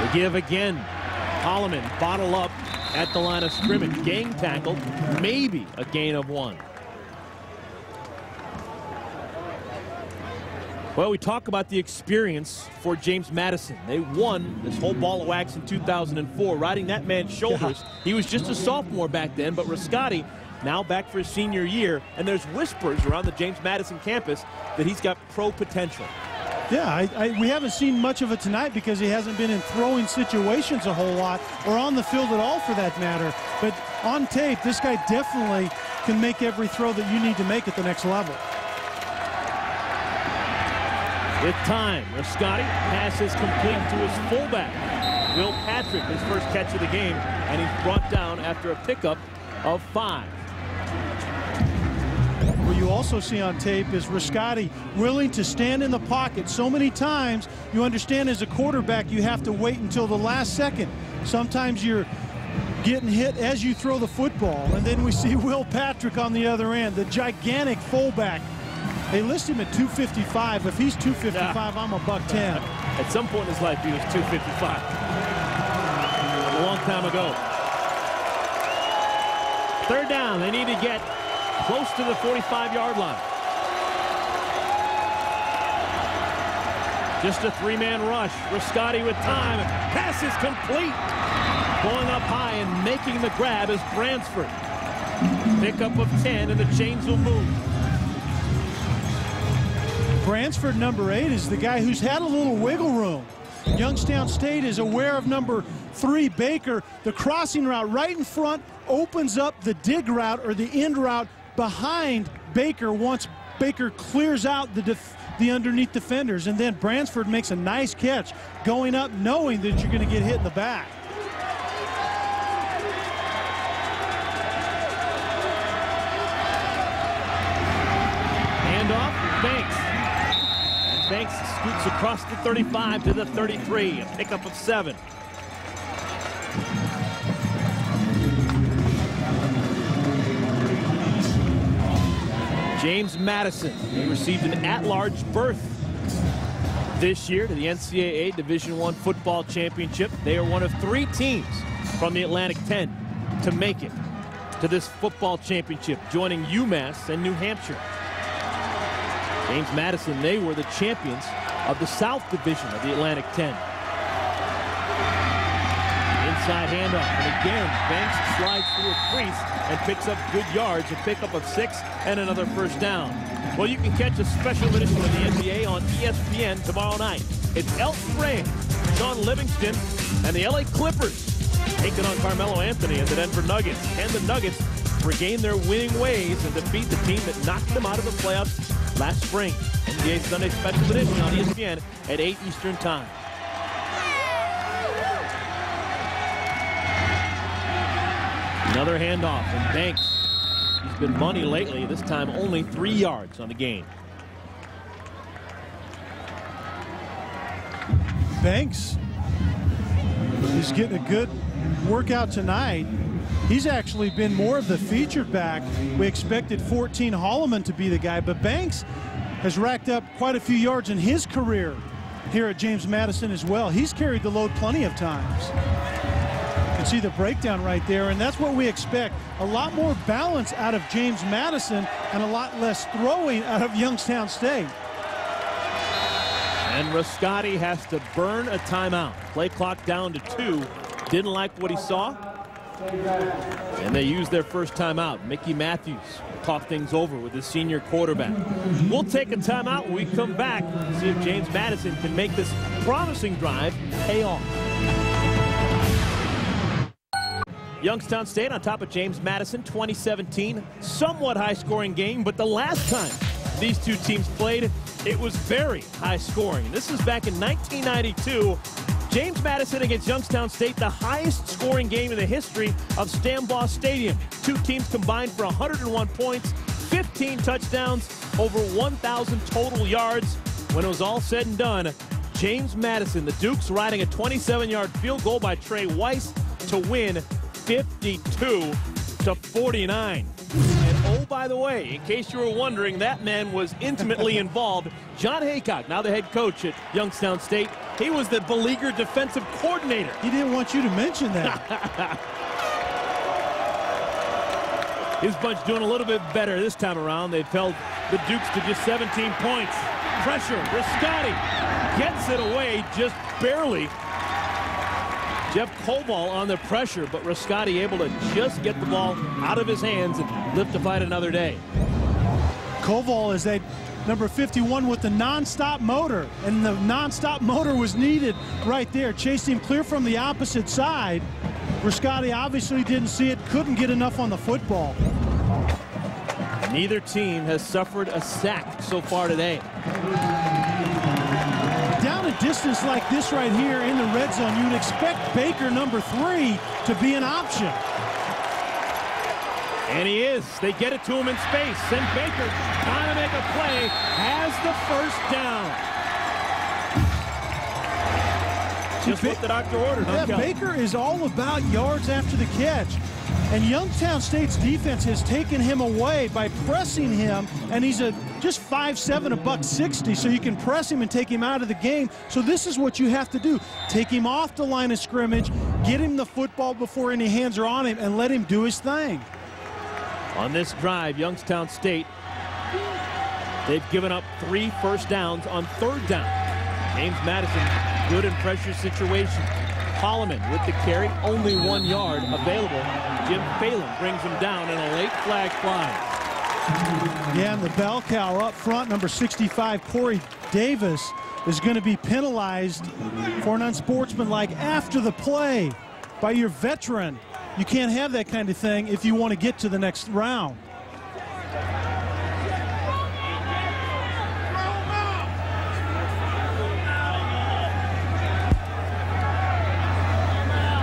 They give again. Holloman bottle up at the line of scrimmage. Gang tackle, maybe a gain of 1. Well, we talk about the experience for James Madison. They won this whole ball of wax in 2004, riding that man's shoulders. He was just a sophomore back then, but Riscotti now back for his senior year, and there's whispers around the James Madison campus that he's got pro potential. Yeah, we haven't seen much of it tonight because he hasn't been in throwing situations a whole lot, or on the field at all for that matter. But on tape, this guy definitely can make every throw that you need to make at the next level. With time, Riscotti passes complete to his fullback, Will Patrick, his first catch of the game, and he's brought down after a pickup of 5. What you also see on tape is Riscotti willing to stand in the pocket. So many times, you understand as a quarterback, you have to wait until the last second. Sometimes you're getting hit as you throw the football. And then we see Will Patrick on the other end, the gigantic fullback. They list him at 255. If he's 255, yeah. I'm a $110. At some point in his life, he was 255. A long time ago. 3rd down. They need to get close to the 45-yard line. Just a 3-man rush. Riscotti with time. Pass is complete. Going up high and making the grab is Bransford. Pickup of 10, and the chains will move. Bransford, number 8, is the guy who's had a little wiggle room. Youngstown State is aware of number 3, Baker. The crossing route right in front opens up the dig route or the end route behind Baker once Baker clears out the underneath defenders. And then Bransford makes a nice catch going up knowing that you're going to get hit in the back. Handoff, Banks. Banks scoots across the 35 to the 33, a pickup of 7. James Madison, he received an at-large berth this year to the NCAA Division I Football Championship. They are one of 3 teams from the Atlantic 10 to make it to this football championship, joining UMass and New Hampshire. James Madison, they were the champions of the South Division of the Atlantic 10. Inside handoff, and again, Banks slides through a crease and picks up good yards, a pickup of 6 and another first down. Well, you can catch a special edition of the NBA on ESPN tomorrow night. It's Elton Brand, Sean Livingston, and the LA Clippers taking on Carmelo Anthony and the Denver Nuggets. And the Nuggets regain their winning ways and defeat the team that knocked them out of the playoffs last spring. NBA Sunday Special Edition on ESPN at 8 Eastern Time. Another handoff, and Banks, he's been money lately, this time only 3 yards on the game. Banks is getting a good workout tonight. He's actually been more of the featured back. We expected 14 Holloman to be the guy, but Banks has racked up quite a few yards in his career here at James Madison as well. He's carried the load plenty of times. You can see the breakdown right there, and that's what we expect. A lot more balance out of James Madison and a lot less throwing out of Youngstown State. And Rascotti has to burn a timeout. Play clock down to 2. Didn't like what he saw. And they used their first timeout. Mickey Matthews will talk things over with the senior quarterback. We'll take a timeout when we come back and see if James Madison can make this promising drive pay off. Youngstown State on top of James Madison, 2017. Somewhat high-scoring game, but the last time these two teams played, it was very high-scoring. This is back in 1992. James Madison against Youngstown State, the highest scoring game in the history of Stambaugh Stadium. Two teams combined for 101 points, 15 touchdowns, over 1,000 total yards. When it was all said and done, James Madison, the Dukes riding a 27-yard field goal by Trey Weiss to win 52-49. And oh, by the way, in case you were wondering, that man was intimately involved. John Haycock, now the head coach at Youngstown State, he was the beleaguered defensive coordinator. He didn't want you to mention that. His bunch doing a little bit better this time around. They've held the Dukes to just 17 points. Pressure, Rascotti gets it away just barely. Jeff Koval on the pressure, but Rascotti able to just get the ball out of his hands and live to fight another day. Koval is a number 51 with the non-stop motor, and the non-stop motor was needed right there. Chased him clear from the opposite side. Rascotti obviously didn't see it, couldn't get enough on the football. Neither team has suffered a sack so far today. Down a distance like this right here in the red zone, you would expect Baker, number 3, to be an option. And he is. They get it to him in space. And Baker, trying to make a play, has the first down. Just what the doctor ordered. Yeah, Baker is all about yards after the catch. And Youngstown State's defense has taken him away by pressing him, and he's just 5'7", $160, so you can press him and take him out of the game. So this is what you have to do. Take him off the line of scrimmage, get him the football before any hands are on him, and let him do his thing. On this drive, Youngstown State, they've given up 3 first downs on 3rd down. James Madison, good in pressure situation. Holloman with the carry, only 1 yard available. Jim Phelan brings him down, and a late flag flies. Yeah, and the bell cow up front, number 65, Corey Davis, is going to be penalized for an unsportsmanlike after the play by your veteran. You can't have that kind of thing if you want to get to the next round.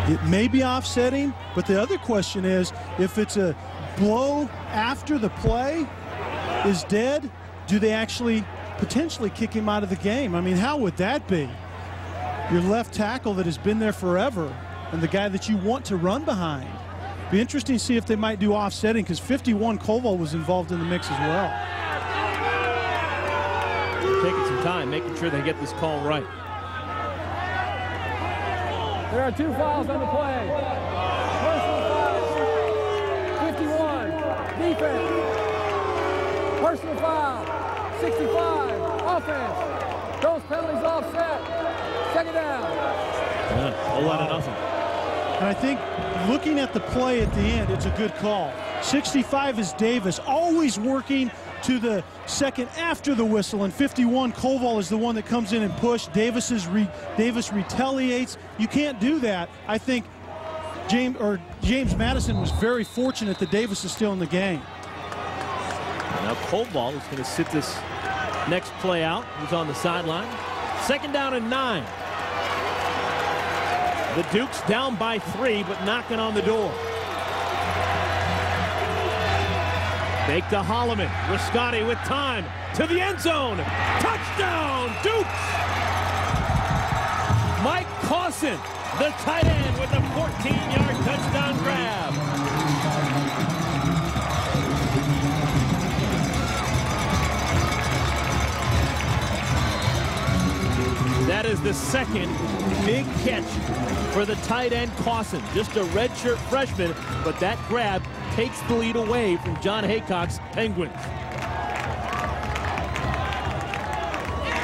It may be offsetting, but the other question is, if it's a blow after the play is dead, do they actually potentially kick him out of the game? I mean, how would that be? Your left tackle that has been there forever and the guy that you want to run behind. Be interesting to see if they might do offsetting, because 51 Koval was involved in the mix as well. Taking some time, making sure they get this call right. There are 2 fouls on the play. Personal foul, 51, defense. Personal foul, 65, offense. Those penalties offset. 2nd down. A whole lot of nothing. And I think looking at the play at the end, it's a good call. 65 is Davis, always working to the second after the whistle, and 51 Koval is the one that comes in and push. Davis retaliates. You can't do that. I think James Madison was very fortunate that Davis is still in the game. Now Koval is going to sit this next play out. He's on the sideline. 2nd down and 9. The Dukes down by 3, but knocking on the door. Fake to Holloman. Riscotti with time to the end zone. Touchdown, Dukes! Mike Cawson, the tight end, with a 14-yard touchdown grab. That is the 2nd big catch for the tight end Cawson. Just a redshirt freshman, but that grab takes the lead away from John Haycock's Penguins.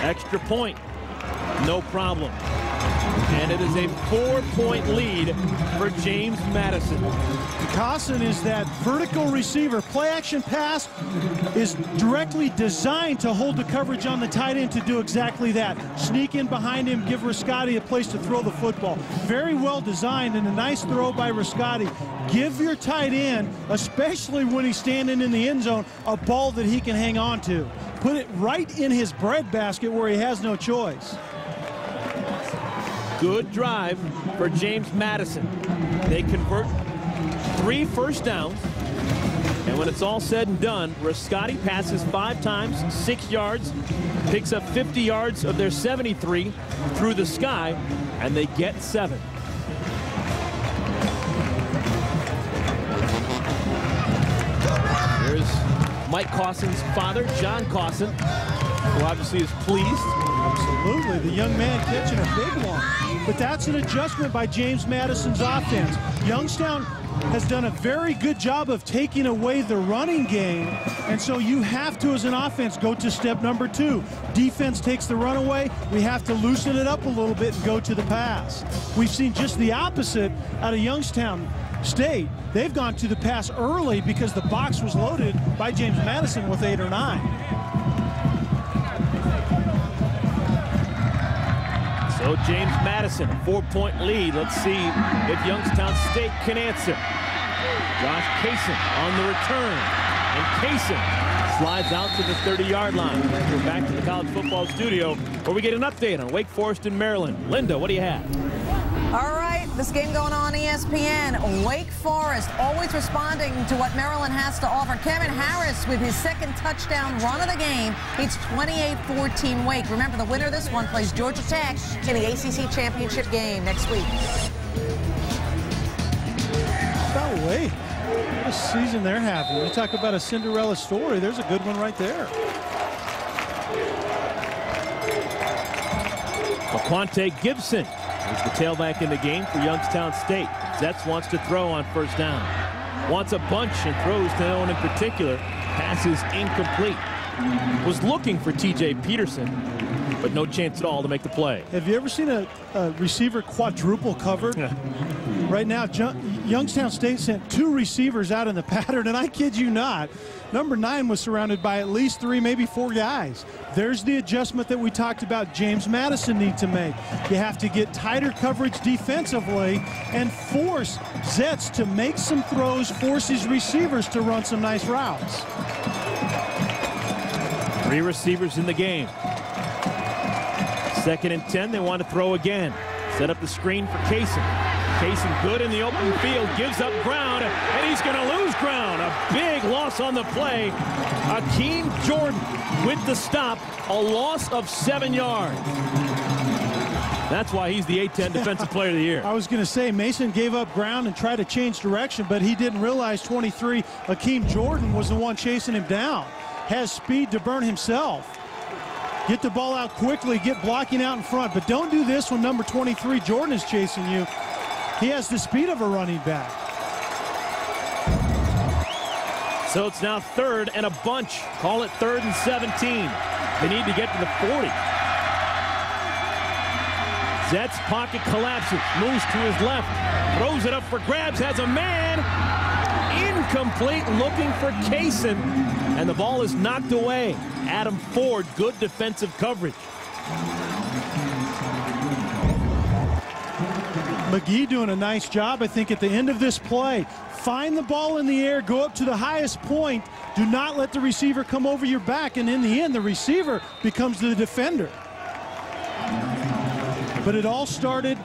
Extra point, no problem. And it is a 4-point lead for James Madison. Cawson is that vertical receiver. Play action pass is directly designed to hold the coverage on the tight end to do exactly that. Sneak in behind him, give Riscotti a place to throw the football. Very well designed and a nice throw by Riscotti. Give your tight end, especially when he's standing in the end zone, a ball that he can hang on to. Put it right in his breadbasket where he has no choice. Good drive for James Madison. They convert 3 first downs. And when it's all said and done, Riscotti passes 5 times, 6 yards, picks up 50 yards of their 73 through the sky, and they get 7. Here's Mike Cawson's father, John Cawson, who obviously is pleased. Absolutely, the young man catching a big one. But that's an adjustment by James Madison's offense. Youngstown has done a very good job of taking away the running game, and so you have to, as an offense, go to step number 2. Defense takes the run away. We have to loosen it up a little bit and go to the pass. We've seen just the opposite out of Youngstown State. They've gone to the pass early because the box was loaded by James Madison with 8 or 9. So James Madison, a 4-point lead. Let's see if Youngstown State can answer. Josh Kaysen on the return. And Kaysen slides out to the 30-yard line. We're back to the college football studio where we get an update on Wake Forest and Maryland. Linda, what do you have? All right, this game going on ESPN. Wake Forest always responding to what Maryland has to offer. Kevin Harris with his 2nd touchdown run of the game. It's 28-14 Wake. Remember, the winner of this one plays Georgia Tech in the ACC championship game next week. By the way, what a season they're having. You talk about a Cinderella story. There's a good one right there. Aquante Gibson is the tailback in the game for Youngstown State. Zetz wants to throw on 1st down. Wants a bunch and throws to no one in particular. Passes incomplete. Was looking for T.J. Peterson, but no chance at all to make the play. Have you ever seen a receiver quadruple covered? Yeah. Right now, Youngstown State sent 2 receivers out in the pattern, and I kid you not, number 9 was surrounded by at least 3, maybe 4 guys. There's the adjustment that we talked about James Madison need to make. You have to get tighter coverage defensively and force Zetz to make some throws, force his receivers to run some nice routes. 3 receivers in the game. 2nd and 10, they want to throw again. Set up the screen for Kaysen. Kaysen good in the open field, gives up ground, and he's going to lose ground. A big loss on the play. Akeem Jordan with the stop, a loss of 7 yards. That's why he's the A-10 Defensive Player of the Year. I was going to say, Mason gave up ground and tried to change direction, but he didn't realize 23, Akeem Jordan, was the one chasing him down. Has speed to burn himself. Get the ball out quickly, get blocking out in front, but don't do this when number 23, Jordan, is chasing you. He has the speed of a running back. So it's now 3rd and a bunch. Call it 3rd and 17. They need to get to the 40. Zet's pocket collapses, moves to his left, throws it up for grabs, has a man. Incomplete, looking for Kaysen, and the ball is knocked away. Adam Ford, good defensive coverage. McGee doing a nice job, I think, at the end of this play. Find the ball in the air, go up to the highest point. Do not let the receiver come over your back, and in the end, the receiver becomes the defender. But it all started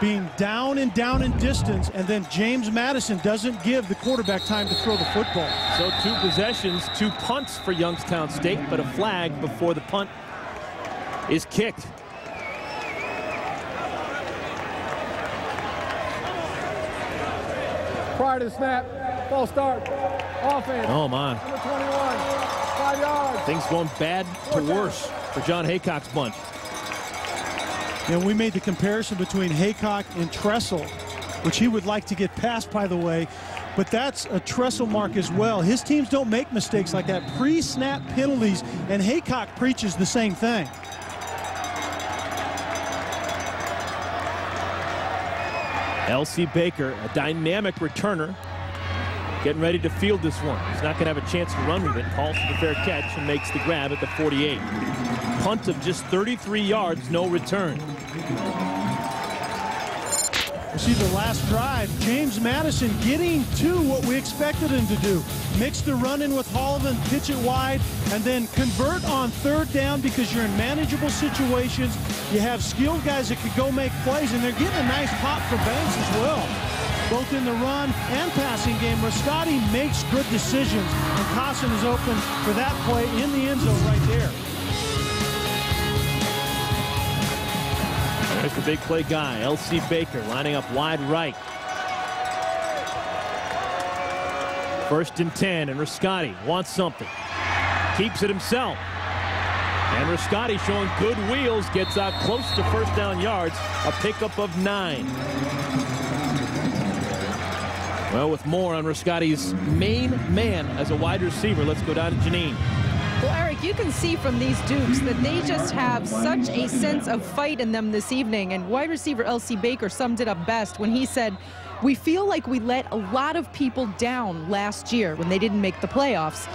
being down and down in distance, and then James Madison doesn't give the quarterback time to throw the football. So 2 possessions, 2 punts for Youngstown State, but a flag before the punt is kicked. Prior to the snap, false start, offense. Oh, my. Number 21, 5 yards. Things going bad to worse for John Haycock's bunch. And we made the comparison between Haycock and Tressel, which he would like to get past, by the way. But that's a Tressel mark as well. His teams don't make mistakes like that. Pre-snap penalties, and Haycock preaches the same thing. L.C. Baker, a dynamic returner, getting ready to field this one. He's not going to have a chance to run with it. Calls for the fair catch and makes the grab at the 48. Punt of just 33 yards, no return. You see the last drive, James Madison getting to what we expected him to do. Mix the run in with Hollivan, pitch it wide, and then convert on 3rd down because you're in manageable situations. You have skilled guys that could go make plays, and they're getting a nice pop for Banks as well. Both in the run and passing game, Rascati makes good decisions, and Cosson is open for that play in the end zone right there. There's the big play guy, L.C. Baker, lining up wide right. 1st and 10, and Rascati wants something. Keeps it himself. And Rascati showing good wheels, gets out close to 1st down yards, a pickup of 9. Well, with more on Rascati's main man as a wide receiver, let's go down to Janine. Well, Eric, you can see from these Dukes that they just have such a sense of fight in them this evening. And wide receiver L.C. Baker summed it up best when he said, "We feel like we let a lot of people down last year when they didn't make the playoffs."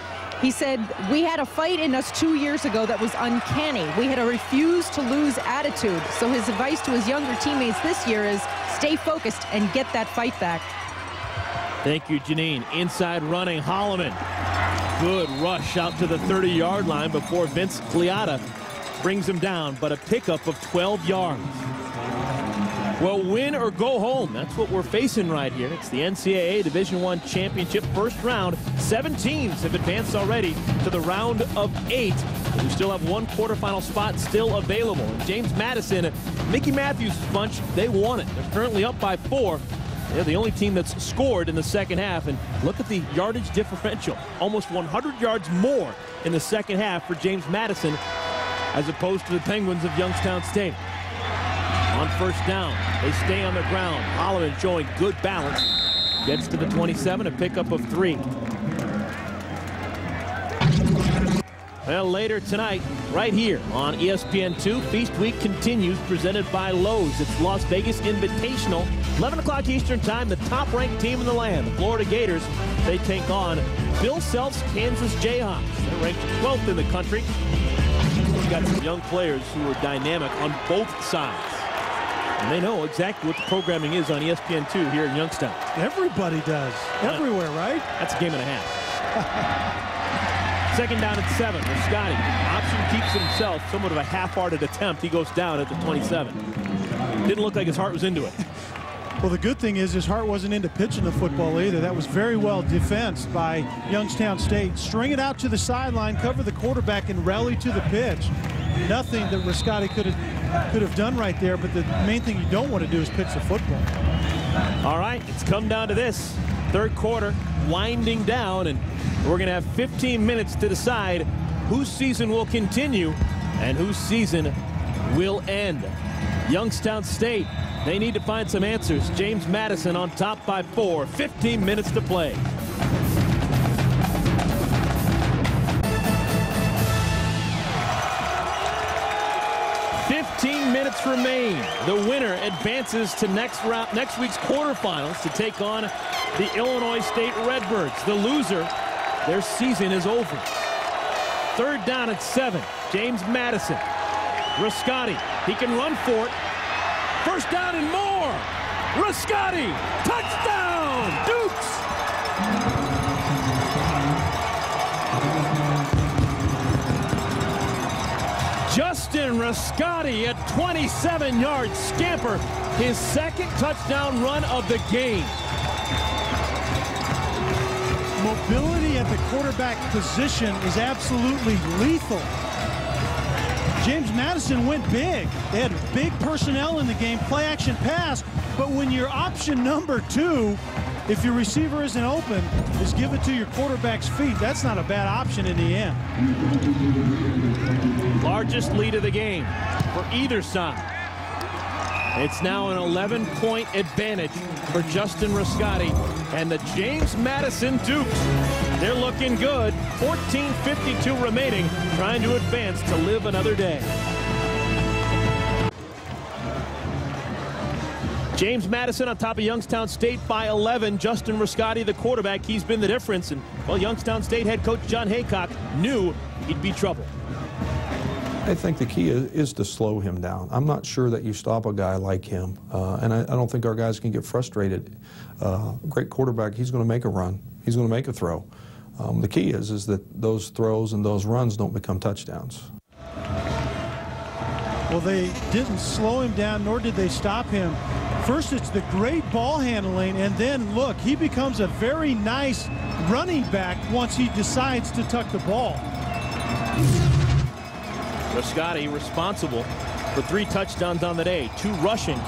He said, "We had a fight in us 2 years ago that was uncanny. We had a refuse to lose attitude." So his advice to his younger teammates this year is stay focused and get that fight back. Thank you, Janine. Inside running, Holliman. Good rush out to the 30-yard line before Vince Cleata brings him down, but a pickup of 12 yards. Well, win or go home. That's what we're facing right here. It's the NCAA Division I Championship first round. 7 teams have advanced already to the round of 8. We still have 1 quarterfinal spot still available. And James Madison, Mickey Matthews' bunch, they won it. They're currently up by 4. They're the only team that's scored in the second half. And look at the yardage differential. Almost 100 yards more in the second half for James Madison as opposed to the Penguins of Youngstown State. On 1st down, they stay on the ground. Holliman showing good balance. Gets to the 27, a pickup of 3. Well, later tonight, right here on ESPN2, Feast Week continues, presented by Lowe's. It's Las Vegas Invitational, 11 o'clock Eastern Time, the top-ranked team in the land, the Florida Gators. They take on Bill Self's Kansas Jayhawks. They're ranked 12th in the country. We've got some young players who are dynamic on both sides. And they know exactly what the programming is on ESPN2 here in Youngstown. Everybody does. Everywhere, right? That's a game and a half. 2nd down at 7 for Scotty. Option keeps it himself. Somewhat of a half-hearted attempt. He goes down at the 27. Didn't look like his heart was into it. Well, the good thing is his heart wasn't into pitching the football either. That was very well defensed by Youngstown State. String it out to the sideline, cover the quarterback, and rally to the pitch. Nothing that Rascati could have done right there, but the main thing you don't want to do is pitch the football. All right, it's come down to this. 3rd quarter winding down, and we're going to have 15 minutes to decide whose season will continue and whose season will end. Youngstown State, they need to find some answers. James Madison on top by 4. 15 minutes to play. Minutes remain. The winner advances to next week's quarterfinals to take on the Illinois State Redbirds. The loser, their season is over. 3rd down at 7. James Madison. Rascati. He can run for it. 1st down and more. Rascati, touchdown, Dukes! Justin Rascati, a 27-yard scamper, his second touchdown run of the game. Mobility at the quarterback position is absolutely lethal. James Madison went big. They had big personnel in the game, play action pass, but when your option number 2, if your receiver isn't open, is give it to your quarterback's feet, that's not a bad option in the end. Largest lead of the game for either side. It's now an 11-point advantage for Justin Rascati and the James Madison Dukes. They're looking good. 14:52 remaining, trying to advance to live another day. James Madison on top of Youngstown State by 11. Justin Rascati, the quarterback, he's been the difference. And, well, Youngstown State head coach John Haycock knew he'd be trouble. I think the key is to slow him down. I'm not sure that you stop a guy like him, and I don't think our guys can get frustrated. Great quarterback, he's going to make a run. He's going to make a throw. The key is that those throws and those runs don't become touchdowns. Well, they didn't slow him down, nor did they stop him. First, it's the great ball handling, and then, look, he becomes a very nice running back once he decides to tuck the ball. Rascati responsible for 3 touchdowns on the day, 2 rushing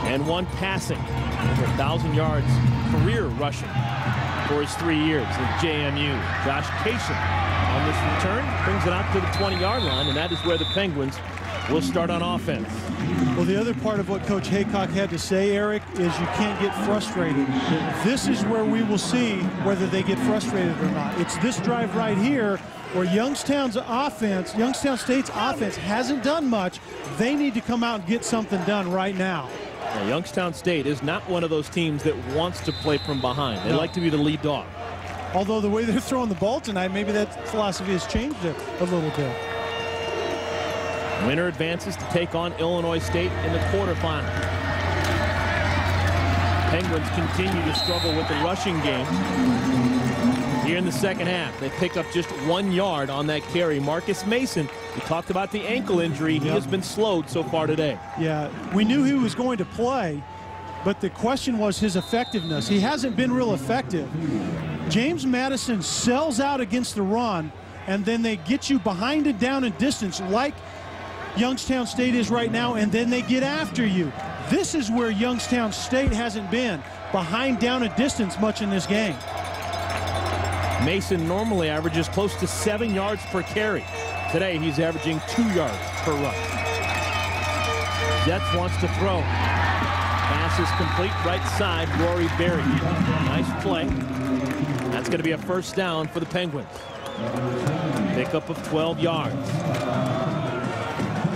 and 1 passing. Over 1,000 yards career rushing for his 3 years at JMU. Josh Kasem on this return brings it out to the 20-yard line, and that is where the Penguins will start on offense. Well, the other part of what Coach Haycock had to say, Eric, is you can't get frustrated. This is where we will see whether they get frustrated or not. It's this drive right here where Youngstown State's offense hasn't done much. They need to come out and get something done right now. Now, Youngstown State is not one of those teams that wants to play from behind. They like to be the lead dog. Although the way they're throwing the ball tonight, maybe that philosophy has changed a little bit. Winner advances to take on Illinois State in the quarterfinals. Penguins continue to struggle with the rushing game. Here in the second half, they pick up just 1 yard on that carry. Marcus Mason, we talked about the ankle injury. He has been slowed so far today. Yeah, we knew he was going to play, but the question was his effectiveness. He hasn't been real effective. James Madison sells out against the run, and then they get you behind and down in distance like Youngstown State is right now, and then they get after you. This is where Youngstown State hasn't been, behind down and distance much in this game. Mason normally averages close to 7 yards per carry. Today he's averaging 2 yards per run. Jets wants to throw. Pass is complete right side, Rory Berry. Nice play. That's going to be a first down for the Penguins. Pickup of 12 yards.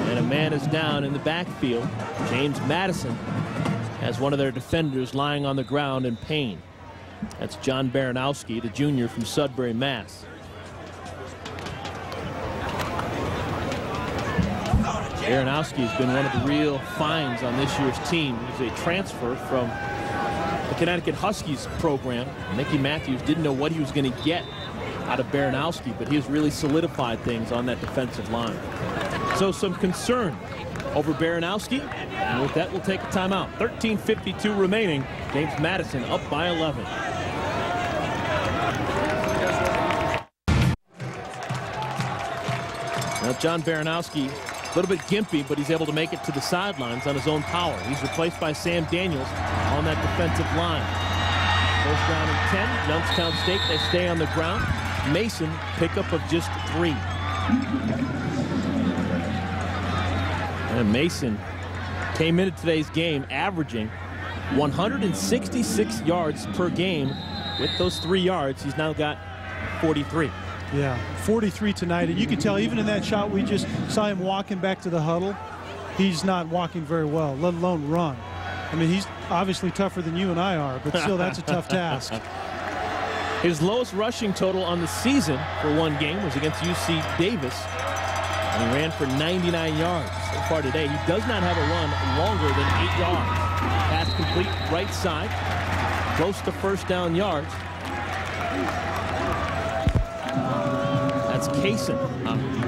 And a man is down in the backfield. James Madison has one of their defenders lying on the ground in pain. That's John Baranowski, the junior from Sudbury, Mass. Baranowski has been one of the real finds on this year's team. He's a transfer from the Connecticut Huskies program. Mickey Matthews didn't know what he was going to get out of Baranowski, but he has really solidified things on that defensive line. So some concern over Baranowski, and with that we'll take a timeout. 13:52 remaining. James Madison up by 11. Now John Baranowski, a little bit gimpy, but he's able to make it to the sidelines on his own power. He's replaced by Sam Daniels on that defensive line. First down and 10, Youngstown State, they stay on the ground. Mason, pickup of just 3. And Mason came into today's game averaging 166 yards per game. With those 3 yards, he's now got 43. Yeah, 43 tonight. And you can tell even in that shot we just saw him walking back to the huddle, he's not walking very well, let alone run. I mean, he's obviously tougher than you and I are, but still that's a tough task. His lowest rushing total on the season for one game was against UC Davis. And he ran for 99 yards so far today. He does not have a run longer than 8 yards. Pass complete right side. Close to first down yards. That's Kaysen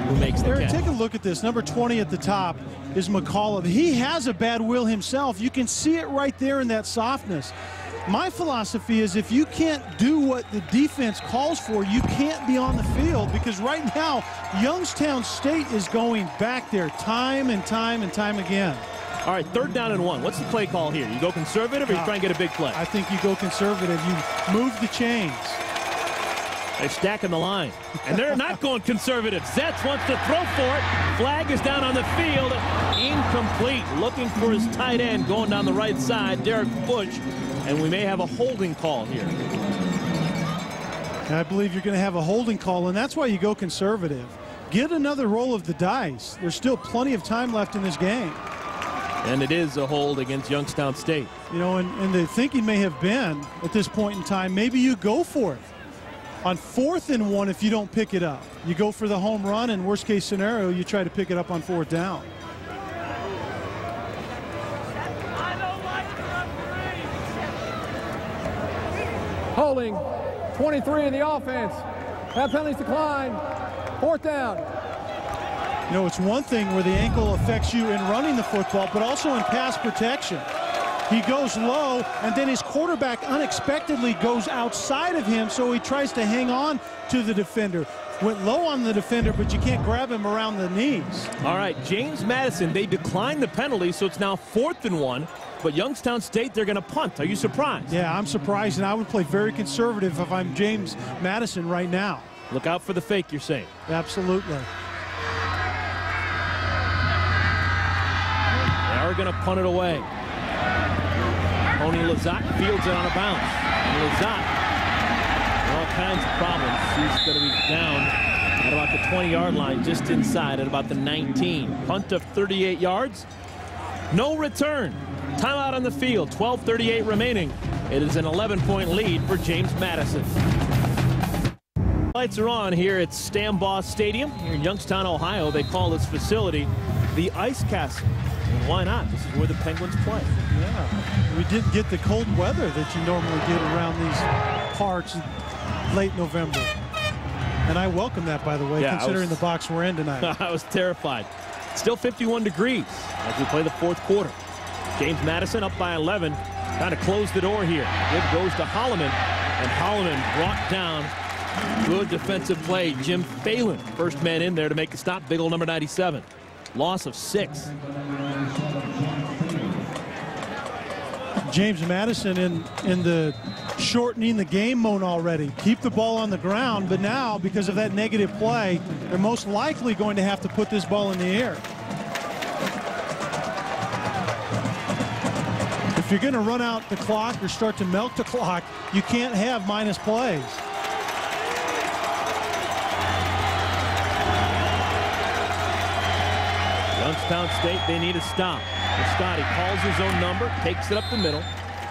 who makes the catch. Take a look at this. Number 20 at the top is McCollum. He has a bad will himself. You can see it right there in that softness. My philosophy is if you can't do what the defense calls for, you can't be on the field, because right now Youngstown State is going back there time and time and time again. All right, 3rd down and 1. What's the play call here? You go conservative or you try and get a big play? I think you go conservative. You move the chains. They're stacking the line, and they're not going conservative. Zetz wants to throw for it. Flag is down on the field. Incomplete. Looking for his tight end going down the right side, Derek Bush, and we may have a holding call here. I believe you're going to have a holding call, and that's why you go conservative. Get another roll of the dice. There's still plenty of time left in this game. And it is a hold against Youngstown State. You know, and the thinking may have been at this point in time, maybe you go for it. On 4th and 1, if you don't pick it up, you go for the home run, and worst case scenario, you try to pick it up on 4th down. Holding, 23 in the offense. That penalty's declined. 4th down. You know, it's one thing where the ankle affects you in running the football, but also in pass protection. He goes low, and then his quarterback unexpectedly goes outside of him, so he tries to hang on to the defender. Went low on the defender, but you can't grab him around the knees. All right, James Madison, they declined the penalty, so it's now 4th and 1. But Youngstown State, they're going to punt. Are you surprised? Yeah, I'm surprised, and I would play very conservative if I'm James Madison right now. Look out for the fake, you're saying. Absolutely. They are going to punt it away. Tony Lazat fields it on a bounce. And Lazat, all kinds of problems. He's going to be down at about the 20-yard line, just inside at about the 19. Punt of 38 yards. No return. Timeout on the field. 12:38 remaining. It is an 11-point lead for James Madison. Lights are on here at Stambaugh Stadium here in Youngstown, Ohio. They call this facility the Ice Castle. And why not? This is where the Penguins play. Yeah, we didn't get the cold weather that you normally get around these parts in late November. And I welcome that, by the way, considering the box we're in tonight. I was terrified. Still 51 degrees as we play the 4th quarter. James Madison up by 11. Trying to close the door here. Good goes to Holloman. And Holloman brought down. Good defensive play. Jim Phelan, first man in there to make the stop. Big ol' number 97. Loss of 6. James Madison in the shortening the game mode already. Keep the ball on the ground, but now because of that negative play, they're most likely going to have to put this ball in the air. If you're going to run out the clock or start to milk the clock, you can't have minus plays. Youngstown State, they need a stop. Scotty calls his own number, takes it up the middle,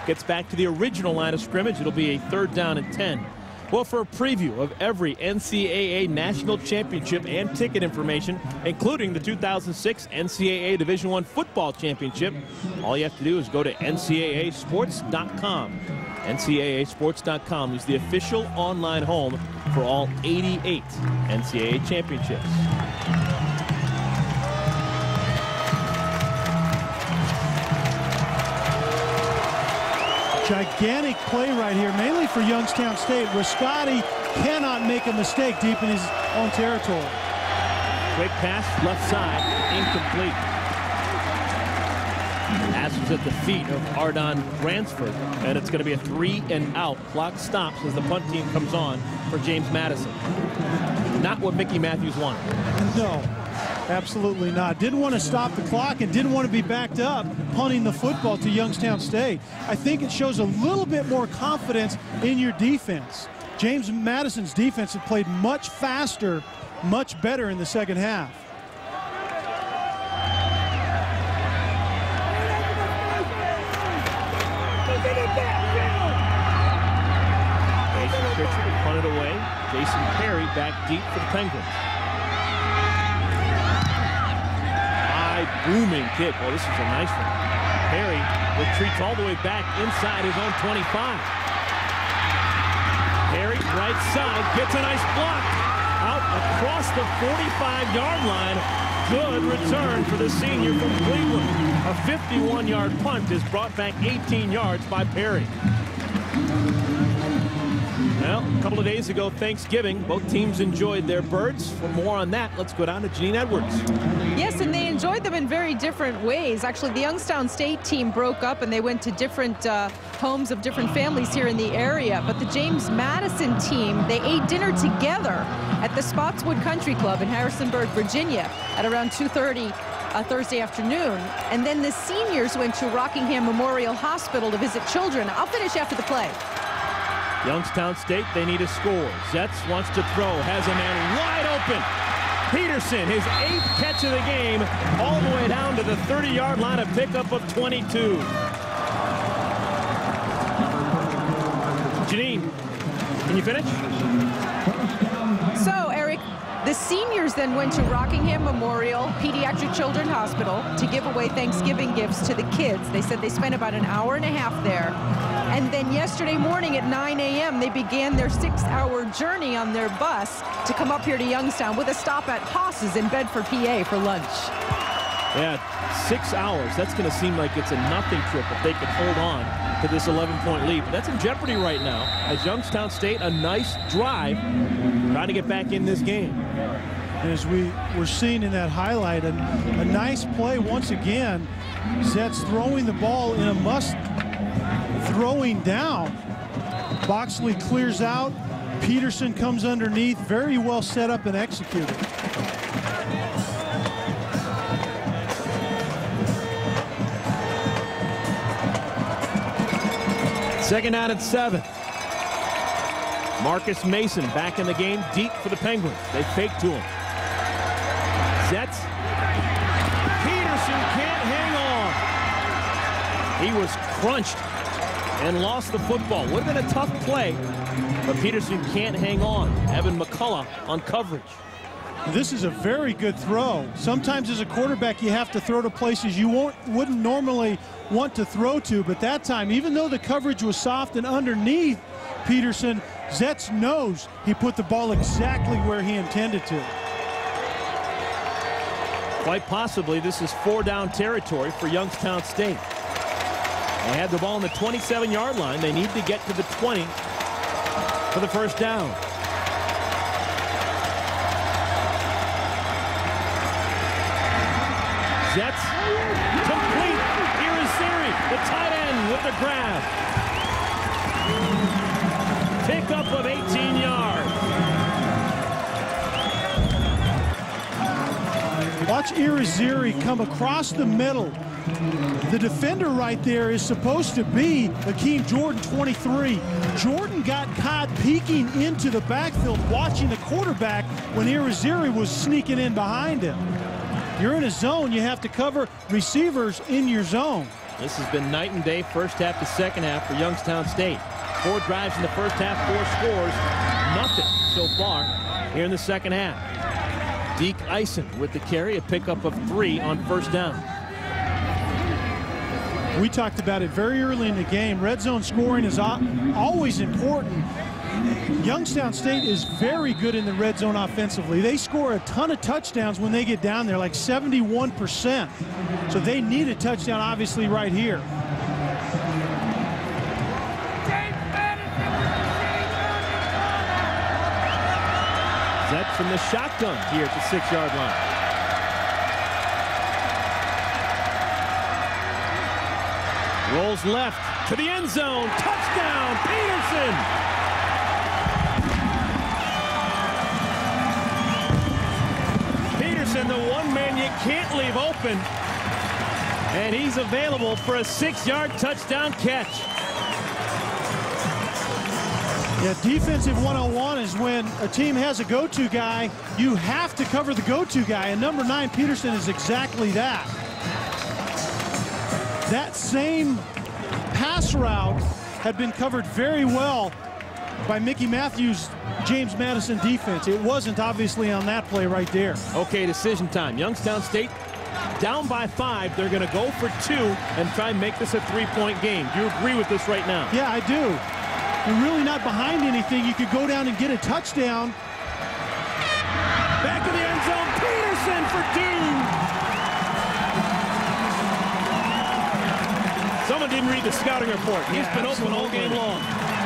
gets back to the original line of scrimmage. It'll be a 3rd down and 10. Well, for a preview of every NCAA national championship and ticket information, including the 2006 NCAA Division I football championship, all you have to do is go to ncaasports.com. ncaasports.com is the official online home for all 88 NCAA championships. Gigantic play right here, mainly for Youngstown State, where Scotty cannot make a mistake deep in his own territory. Quick pass, left side, incomplete. Pass was at the feet of Ardon Ransford, and it's going to be a 3-and-out. Clock stops as the punt team comes on for James Madison. Not what Mickey Matthews wanted. No. Absolutely not. Didn't want to stop the clock and didn't want to be backed up punting the football to Youngstown State. I think it shows a little bit more confidence in your defense. James Madison's defense had played much faster, much better in the second half. Jason Pritchard punted away. Jason Perry back deep for the Penguins. Booming kick. Oh, this is a nice one. Perry retreats all the way back inside his own 25. Perry, right side, gets a nice block. Out across the 45-yard line. Good return for the senior from Cleveland. A 51-yard punt is brought back 18 yards by Perry. Well, a couple of days ago, Thanksgiving, both teams enjoyed their birds. For more on that, let's go down to Janine Edwards. Yes, and they enjoyed them in very different ways. Actually, the Youngstown State team broke up and they went to different homes of different families here in the area. But the James Madison team, they ate dinner together at the Spotswood Country Club in Harrisonburg, Virginia at around 2:30 Thursday afternoon. And then the seniors went to Rockingham Memorial Hospital to visit children. I'll finish after the play. Youngstown State, they need a score. Zetz wants to throw, has a man wide open. Peterson, his 8th catch of the game, all the way down to the 30-yard line, a pickup of 22. Janine, can you finish? So, Eric, the seniors then went to Rockingham Memorial Pediatric Children's Hospital to give away Thanksgiving gifts to the kids. They said they spent about an hour and a half there. And then yesterday morning at 9 a.m., they began their 6-hour journey on their bus to come up here to Youngstown with a stop at Haas's in Bedford, PA for lunch. Yeah, 6 hours. That's going to seem like it's a nothing trip if they can hold on to this 11-point lead. But that's in jeopardy right now as Youngstown State, a nice drive, trying to get back in this game. As we were seeing in that highlight, a nice play once again. Zetz throwing the ball in a must throwing down. Boxley clears out. Peterson comes underneath. Very well set up and executed. Second down at 7. Marcus Mason back in the game, deep for the Penguins. They fake to him. Zetz. Peterson can't hang on. He was crunched and lost the football. Would have been a tough play, but Peterson can't hang on. Evan McCullough on coverage. This is a very good throw. Sometimes as a quarterback you have to throw to places you wouldn't normally want to throw to, but that time, even though the coverage was soft and underneath Peterson, Zetz knows he put the ball exactly where he intended to. Quite possibly this is 4-down territory for Youngstown State. They had the ball on the 27-yard line. They need to get to the 20 for the first down. Zetz complete. Irizarry, the tight end with the grab. Pickup of 18 yards. Watch Irizarry come across the middle. The defender right there is supposed to be Akeem Jordan, 23. Jordan got caught peeking into the backfield watching the quarterback when Irizarry was sneaking in behind him. You're in a zone, you have to cover receivers in your zone. This has been night and day, first half to second half for Youngstown State. 4 drives in the first half, 4 scores. Nothing so far here in the second half. Deke Eisen with the carry, a pickup of 3 on first down. We talked about it very early in the game. Red zone scoring is always important. Youngstown State is very good in the red zone offensively. They score a ton of touchdowns when they get down there, like 71%. So they need a touchdown, obviously, right here. Zetz from the shotgun here at the 6-yard line. Rolls left to the end zone. Touchdown, Peterson! Peterson, the one man you can't leave open. And he's available for a 6-yard touchdown catch. Yeah, defensive 101 is when a team has a go-to guy, you have to cover the go-to guy. And number 9, Peterson, is exactly that. That same pass route had been covered very well by Mickey Matthews' James Madison defense. It wasn't obviously on that play right there. Okay, decision time. Youngstown State Down by 5, they're going to go for 2 and try and make this a 3-point game. Do you agree with this right now? Yeah, I do. You're really not behind anything. You could go down and get a touchdown. Back in the end zone, Peterson for 2. Someone didn't read the scouting report. He's been open all game long.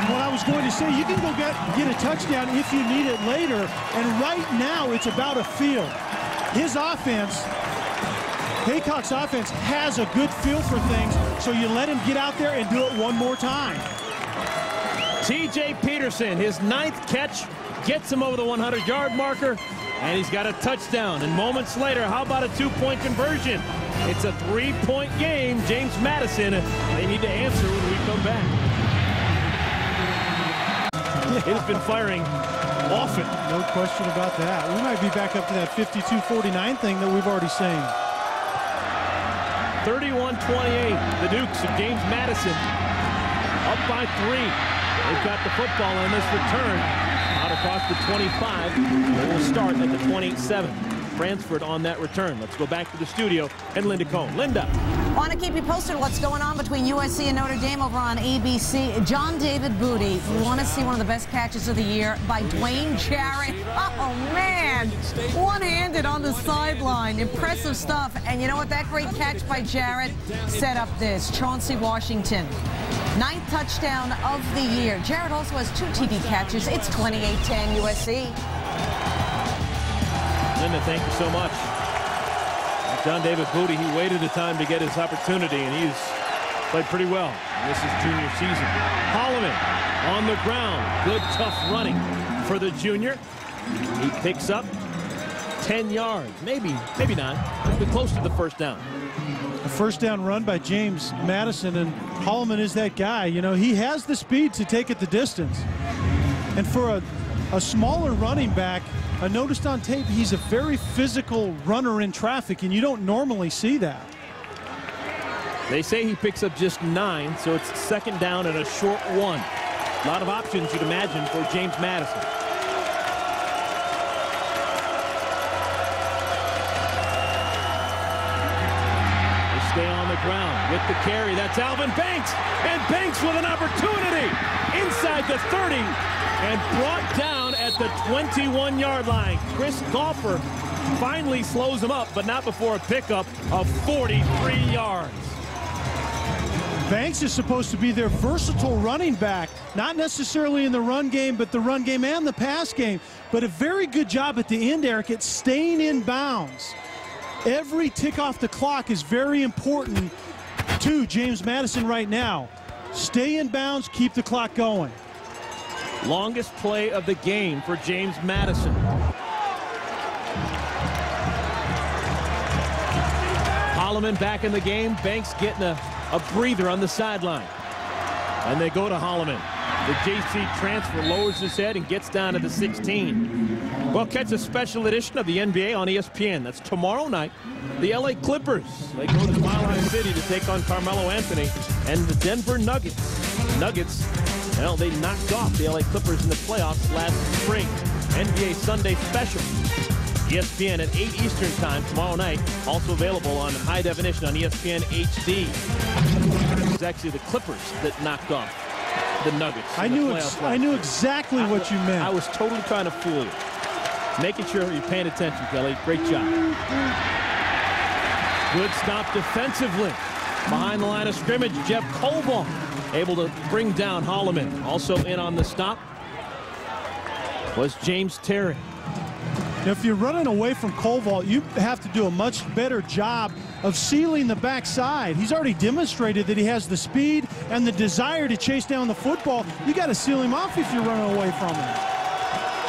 Well, I was going to say, you can go get a touchdown if you need it later. And right now, it's about a feel. His offense, Haycock's offense, has a good feel for things, so you let him get out there and do it one more time. T.J. Peterson, his 9th catch, gets him over the 100-yard marker, and he's got a touchdown. And moments later, how about a 2-point conversion? It's a 3-point game. James Madison, they need to answer when we come back. It's been firing often. No question about that. We might be back up to that 52-49 thing that we've already seen. 31-28, the Dukes of James Madison up by 3. They've got the football on this return out across the 25. They will start at the 27. Transferred on that return. Let's go back to the studio and Linda Cohn. Linda. Want to keep you posted what's going on between USC and Notre Dame over on ABC. John David Booty, you want to see one of the best catches of the year by Dwayne Jarrett. Oh, man. One-handed on the sideline. Impressive stuff. And you know what? That great catch by Jarrett set up this. Chauncey Washington. 9th touchdown of the year. Jarrett also has 2 TD catches. It's 28-10 USC. Linda, thank you so much. John David Booty, he waited a time to get his opportunity, and he's played pretty well. This is junior season. Holloman on the ground. Good, tough running for the junior. He picks up 10 yards. Maybe not. But close to the first down. A first down run by James Madison, and Holloman is that guy. You know, he has the speed to take it the distance. And for a smaller running back, I noticed on tape he's a very physical runner in traffic, and you don't normally see that. They say he picks up just 9, so it's 2nd down and a short 1. A lot of options, you'd imagine, for James Madison. They stay on the ground with the carry. That's Alvin Banks, and Banks with an opportunity inside the 30. And brought down at the 21-yard line. Chris Golfer finally slows him up, but not before a pickup of 43 yards. Banks is supposed to be their versatile running back, not necessarily in the run game, but the run game and the pass game. But a very good job at the end, Eric, at staying in bounds. Every tick off the clock is very important to James Madison right now. Stay in bounds, keep the clock going. Longest play of the game for James Madison. Holloman back in the game. Banks getting a breather on the sideline. And they go to Holloman. The JC transfer lowers his head and gets down to the 16. Well, catch a special edition of the NBA on ESPN. That's tomorrow night. The LA Clippers. They go to Mile High City to take on Carmelo Anthony and the Denver Nuggets. Nuggets, well, they knocked off the LA Clippers in the playoffs last spring. NBA Sunday Special. ESPN at 8 Eastern Time tomorrow night. Also available on high definition on ESPN HD. It's actually the Clippers that knocked off the Nuggets. I knew exactly what you meant. I was totally trying to fool you. Making sure you're paying attention, Kelly. Great job. Good stop defensively. Behind the line of scrimmage, Jeff Koval able to bring down Holloman. Also in on the stop was James Terry. Now, if you're running away from Koval, you have to do a much better job of sealing the backside. He's already demonstrated that he has the speed and the desire to chase down the football. You got to seal him off if you're running away from him.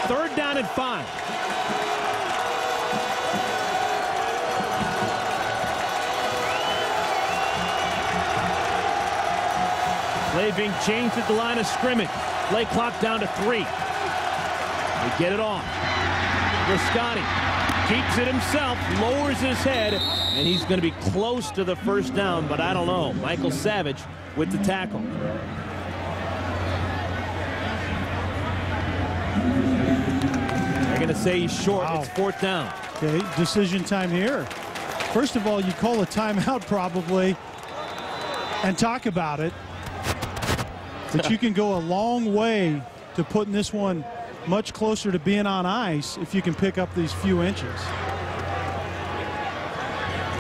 3rd down and 5. Play being changed at the line of scrimmage. Play clock down to 3. They get it off. Rascati keeps it himself, lowers his head, and he's going to be close to the first down, but I don't know. Michael Savage with the tackle. They're going to say he's short. Wow. It's 4th down. Okay, decision time here. First of all, you call a timeout probably and talk about it. But you can go a long way to putting this one much closer to being on ice if you can pick up these few inches.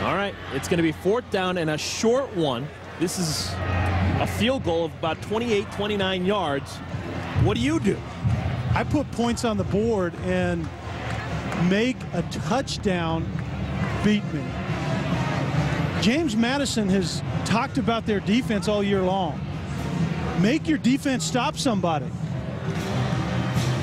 All right, it's going to be 4th down and a short one. This is a field goal of about 28, 29 yards. What do you do? I put points on the board and make a touchdown beat me. James Madison has talked about their defense all year long. Make your defense stop somebody.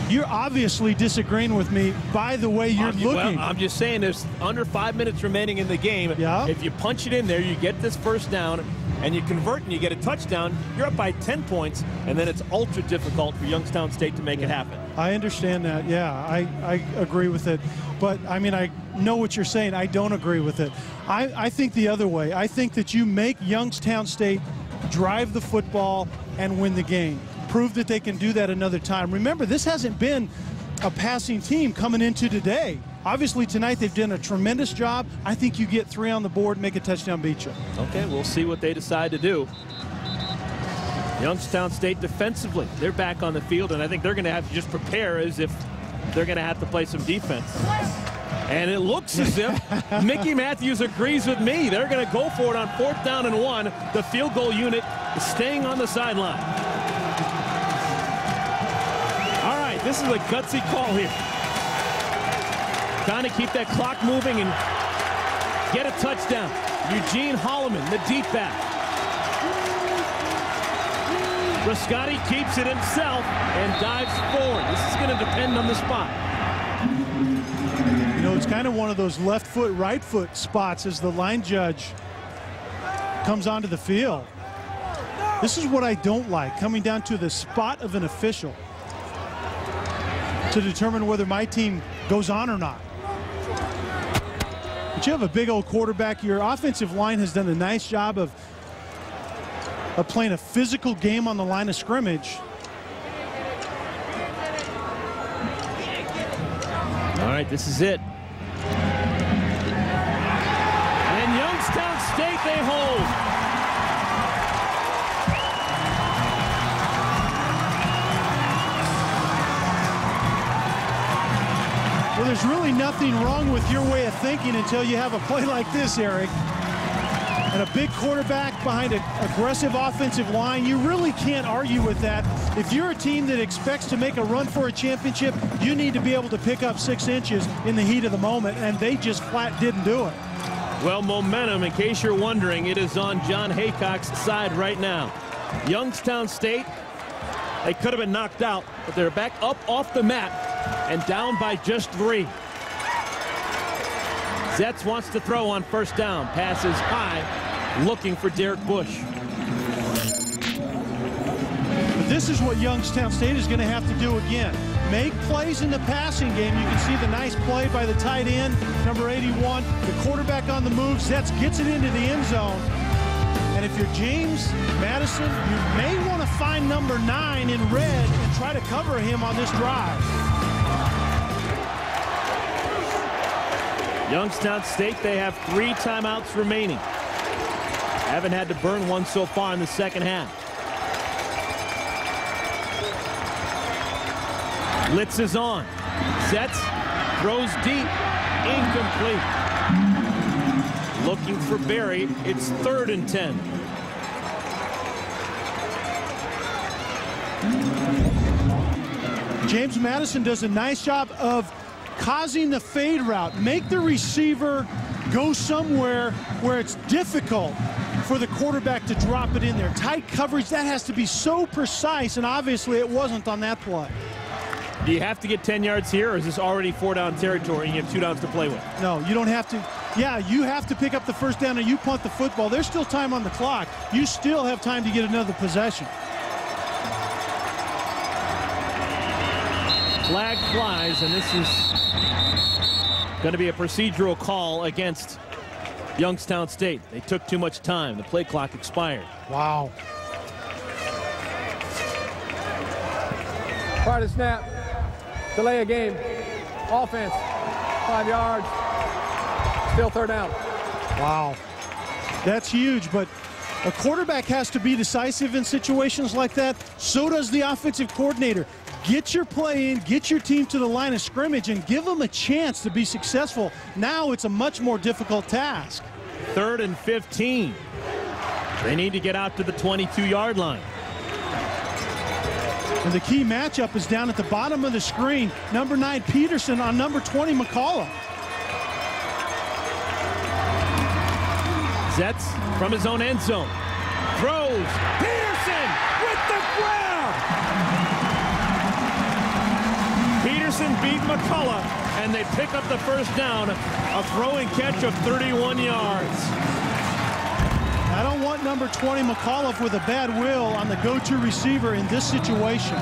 You're obviously disagreeing with me by the way you're looking. Well, I'm just saying there's under 5 minutes remaining in the game. Yeah. If you punch it in there, you get this first down, and you convert and you get a touchdown, you're up by 10 points, and then it's ultra difficult for Youngstown State to make it happen. I understand that. Yeah, I agree with it. But, I mean, I know what you're saying. I don't agree with it. I think the other way. I think that you make Youngstown State drive the football and win the game. Prove that they can do that another time. Remember, this hasn't been a passing team coming into today. Obviously, tonight they've done a tremendous job. I think you get 3 on the board, make a touchdown, beat you. Okay, we'll see what they decide to do. Youngstown State defensively, they're back on the field, and I think they're going to have to just prepare as if they're going to have to play some defense. And it looks as if Mickey Matthews agrees with me. They're going to go for it on 4th down and 1. The field goal unit is staying on the sideline. All right, this is a gutsy call here. Trying to keep that clock moving and get a touchdown. Eugene Holloman, the deep back. Rascotti keeps it himself and dives forward. This is going to depend on the spot. You know, it's kind of one of those left foot, right foot spots as the line judge comes onto the field. This is what I don't like, coming down to the spot of an official to determine whether my team goes on or not. But you have a big old quarterback. Your offensive line has done a nice job of playing a physical game on the line of scrimmage. All right, this is it. And Youngstown State, they hold. Well, there's really nothing wrong with your way of thinking until you have a play like this, Eric. And a big quarterback behind an aggressive offensive line. You really can't argue with that. If you're a team that expects to make a run for a championship, you need to be able to pick up 6 inches in the heat of the moment, and they just flat didn't do it. Well, momentum, in case you're wondering, it is on John Haycock's side right now. Youngstown State, they could have been knocked out, but they're back up off the mat and down by just 3. Zetz wants to throw on 1st down. Passes high, looking for Derek Bush. But this is what Youngstown State is going to have to do again. Make plays in the passing game. You can see the nice play by the tight end, number 81. The quarterback on the move. Zetz gets it into the end zone. And if you're James Madison, you may want to find number 9 in red and try to cover him on this drive. Youngstown State, they have 3 timeouts remaining. Haven't had to burn one so far in the second half. Blitz is on. Zetz, throws deep, incomplete. Looking for Berry. It's 3rd and 10. James Madison does a nice job of causing the fade route. Make the receiver go somewhere where it's difficult for the quarterback to drop it in there. Tight coverage, that has to be so precise, and obviously it wasn't on that play. Do you have to get 10 yards here, or is this already 4-down territory and you have 2 downs to play with? No, you don't have to. Yeah, you have to pick up the 1st down and you punt the football. There's still time on the clock. You still have time to get another possession. Flag flies, and this is going to be a procedural call against Youngstown State. They took too much time. The play clock expired. Wow. Prior to snap, delay a game, offense, 5 yards, still 3rd down. Wow. That's huge, but a quarterback has to be decisive in situations like that. So does the offensive coordinator. Get your play in, get your team to the line of scrimmage, and give them a chance to be successful. Now it's a much more difficult task. 3rd and 15. They need to get out to the 22-yard line. And the key matchup is down at the bottom of the screen. Number 9, Peterson, on number 20, McCullough. Zetz from his own end zone. Throws. Peterson with the grab. Peterson beat McCullough, and they pick up the first down. A throw and catch of 31 yards. I don't want number 20 McCullough with a bad will on the go-to receiver in this situation.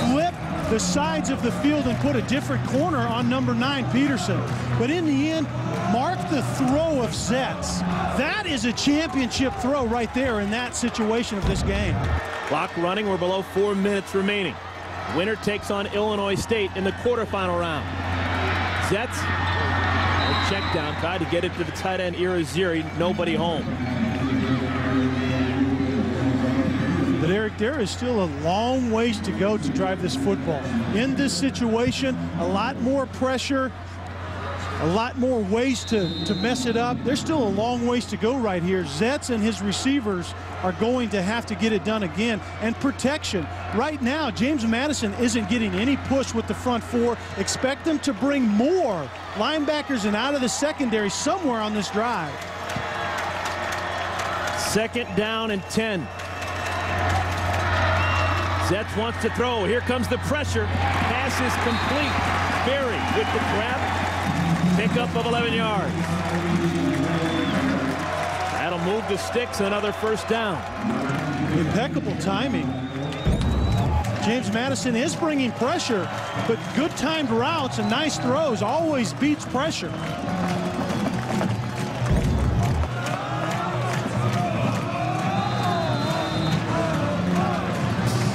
Flip the sides of the field and put a different corner on number 9 Peterson. But in the end, mark the throw of Zetz. That is a championship throw right there in that situation of this game. Clock running. We're below 4 minutes remaining. Winner takes on Illinois State in the quarterfinal round. Zetz, a check down, tried to get it to the tight end Irizarry. Nobody home. But Eric, there is still a long ways to go to drive this football. In this situation, a lot more pressure, a lot more ways to mess it up. There's still a long ways to go right here. Zetz and his receivers are going to have to get it done again. And protection. Right now, James Madison isn't getting any push with the front four. Expect them to bring more linebackers and out of the secondary somewhere on this drive. 2nd down and 10. Zetz wants to throw. Here comes the pressure. Pass is complete. Berry with the grab. Pickup of 11 yards. That'll move the sticks. Another first down. Impeccable timing. James Madison is bringing pressure, but good timed routes and nice throws always beats pressure.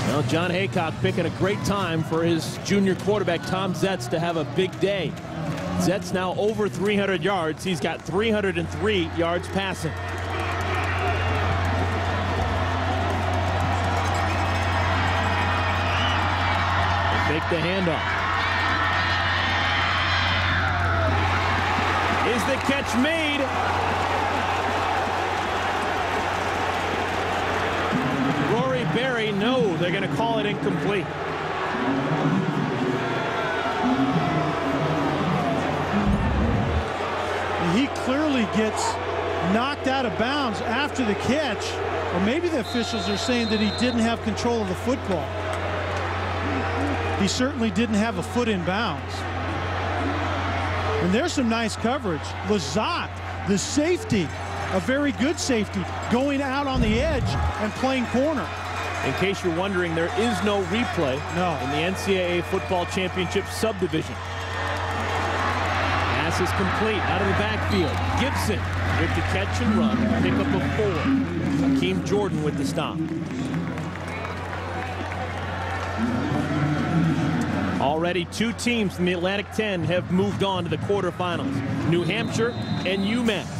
Well, John Haycock picking a great time for his junior quarterback, Tom Zetz, to have a big day. Zetz now over 300 yards. He's got 303 yards passing. They fake the handoff. Is the catch made? Berry, no, they're going to call it incomplete. He clearly gets knocked out of bounds after the catch, or maybe the officials are saying that he didn't have control of the football. He certainly didn't have a foot in bounds. And there's some nice coverage. Lazat, the safety, a very good safety, going out on the edge and playing corner. In case you're wondering, there is no replay in the NCAA Football Championship subdivision. Pass is complete out of the backfield. Gibson with the catch and run. Pickup of 4. Hakeem Jordan with the stop. Already 2 teams from the Atlantic 10 have moved on to the quarterfinals. New Hampshire and UMass.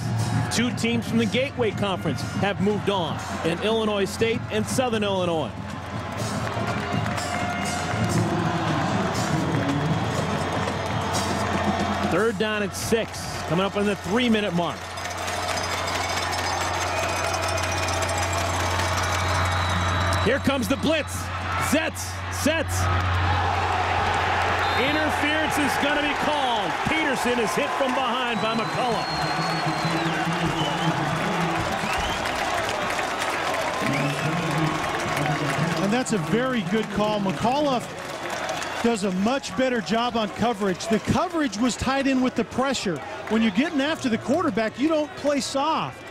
2 teams from the Gateway Conference have moved on in Illinois State and Southern Illinois. Third down at 6, coming up on the 3-minute mark. Here comes the blitz. Zetz. Interference is going to be called. Peterson is hit from behind by McCullough. And that's a very good call. McCullough does a much better job on coverage. The coverage was tied in with the pressure. When you're getting after the quarterback, you don't play soft.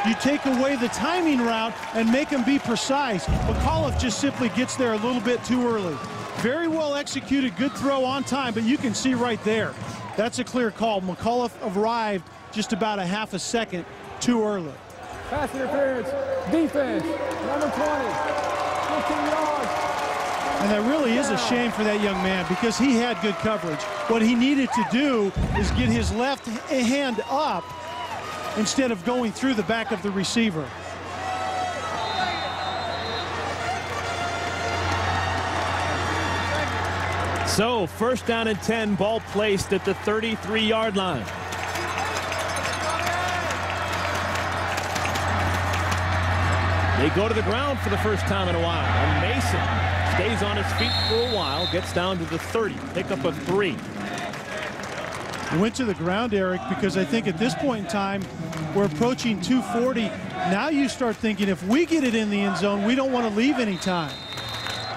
You take away the timing route and make him be precise. McCullough just simply gets there a little bit too early. Very well executed, good throw on time, but you can see right there, that's a clear call. McCullough arrived just about a half a second too early. Pass interference, defense, number 20, 15 yards. And that really is a shame for that young man because he had good coverage. What he needed to do is get his left hand up instead of going through the back of the receiver. So, first down and 10, ball placed at the 33-yard line. They go to the ground for the first time in a while. And Mason stays on his feet for a while, gets down to the 30, pickup of 3. Went to the ground, Eric, because I think at this point in time, we're approaching 240. Now you start thinking, if we get it in the end zone, we don't want to leave any time.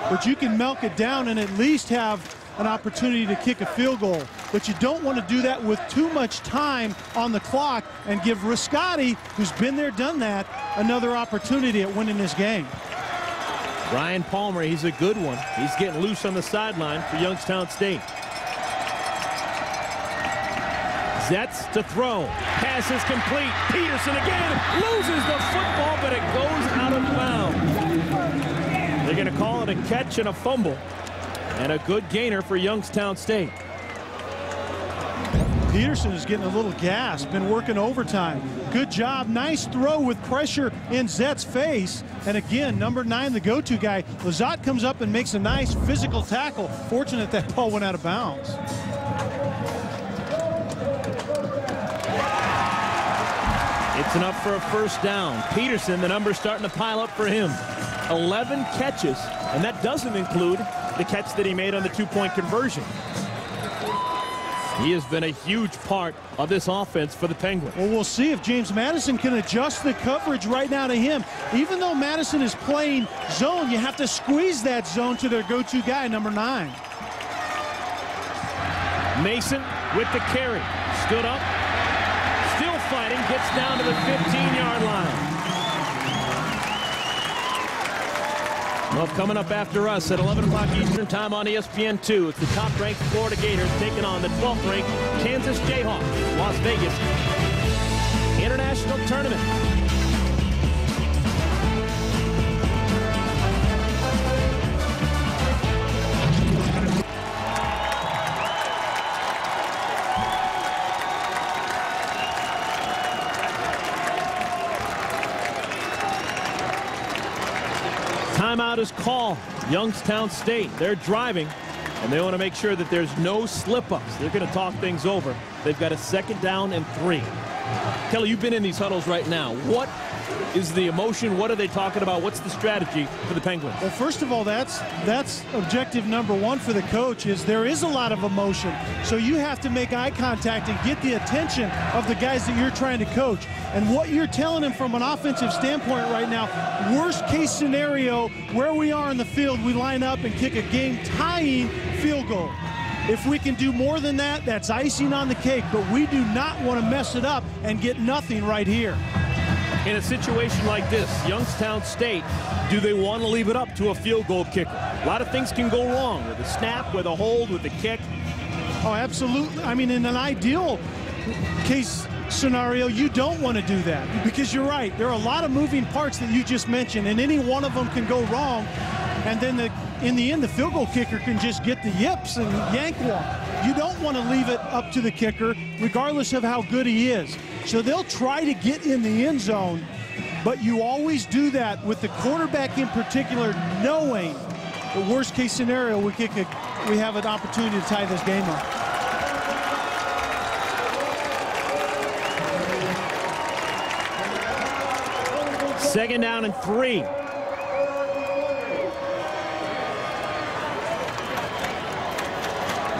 But you can milk it down and at least have an opportunity to kick a field goal. But you don't want to do that with too much time on the clock and give Riscotti, who's been there, done that, another opportunity at winning this game. Ryan Palmer, he's a good one. He's getting loose on the sideline for Youngstown State. Zetz to throw. Pass is complete. Peterson again loses the football, but it goes out of bounds. They're going to call it a catch and a fumble. And a good gainer for Youngstown State. Peterson is getting a little gas, been working overtime. Good job, nice throw with pressure in Zetz's face. And again, number 9, the go-to guy. Lazat comes up and makes a nice physical tackle. Fortunate that ball went out of bounds. It's enough for a first down. Peterson, the number's starting to pile up for him. 11 catches, and that doesn't include the catch that he made on the 2-point conversion. He has been a huge part of this offense for the Penguins. Well, we'll see if James Madison can adjust the coverage right now to him. Even though Madison is playing zone, you have to squeeze that zone to their go-to guy, number 9. Mason with the carry. Stood up. Still fighting. Gets down to the 15-yard line. Well, coming up after us at 11 o'clock Eastern time on ESPN2, it's the top-ranked Florida Gators taking on the 12th-ranked Kansas Jayhawks, Las Vegas International Tournament. Timeout is called. Youngstown State, they're driving, and they want to make sure that there's no slip-ups. They're going to talk things over. They've got a 2nd down and 3. Kelly, you've been in these huddles right now. What is the emotion? What are they talking about? What's the strategy for the Penguins? Well, first of all, that's objective number 1 for the coach, is there is a lot of emotion. So you have to make eye contact and get the attention of the guys that you're trying to coach. And what you're telling them from an offensive standpoint right now, worst case scenario, where we are in the field, we line up and kick a game-tying field goal. If we can do more than that, that's icing on the cake, but we do not want to mess it up and get nothing right here. In a situation like this, Youngstown State, do they want to leave it up to a field goal kicker? A lot of things can go wrong with the snap, with a hold, with the kick. Oh, absolutely. I mean, in an ideal case scenario, you don't want to do that, because you're right. There are a lot of moving parts that you just mentioned, and any one of them can go wrong. And then in the end, the field goal kicker can just get the yips and yank one. You don't want to leave it up to the kicker, regardless of how good he is. So they'll try to get in the end zone, but you always do that with the quarterback in particular, knowing the worst case scenario, we have an opportunity to tie this game up. Second down and 3.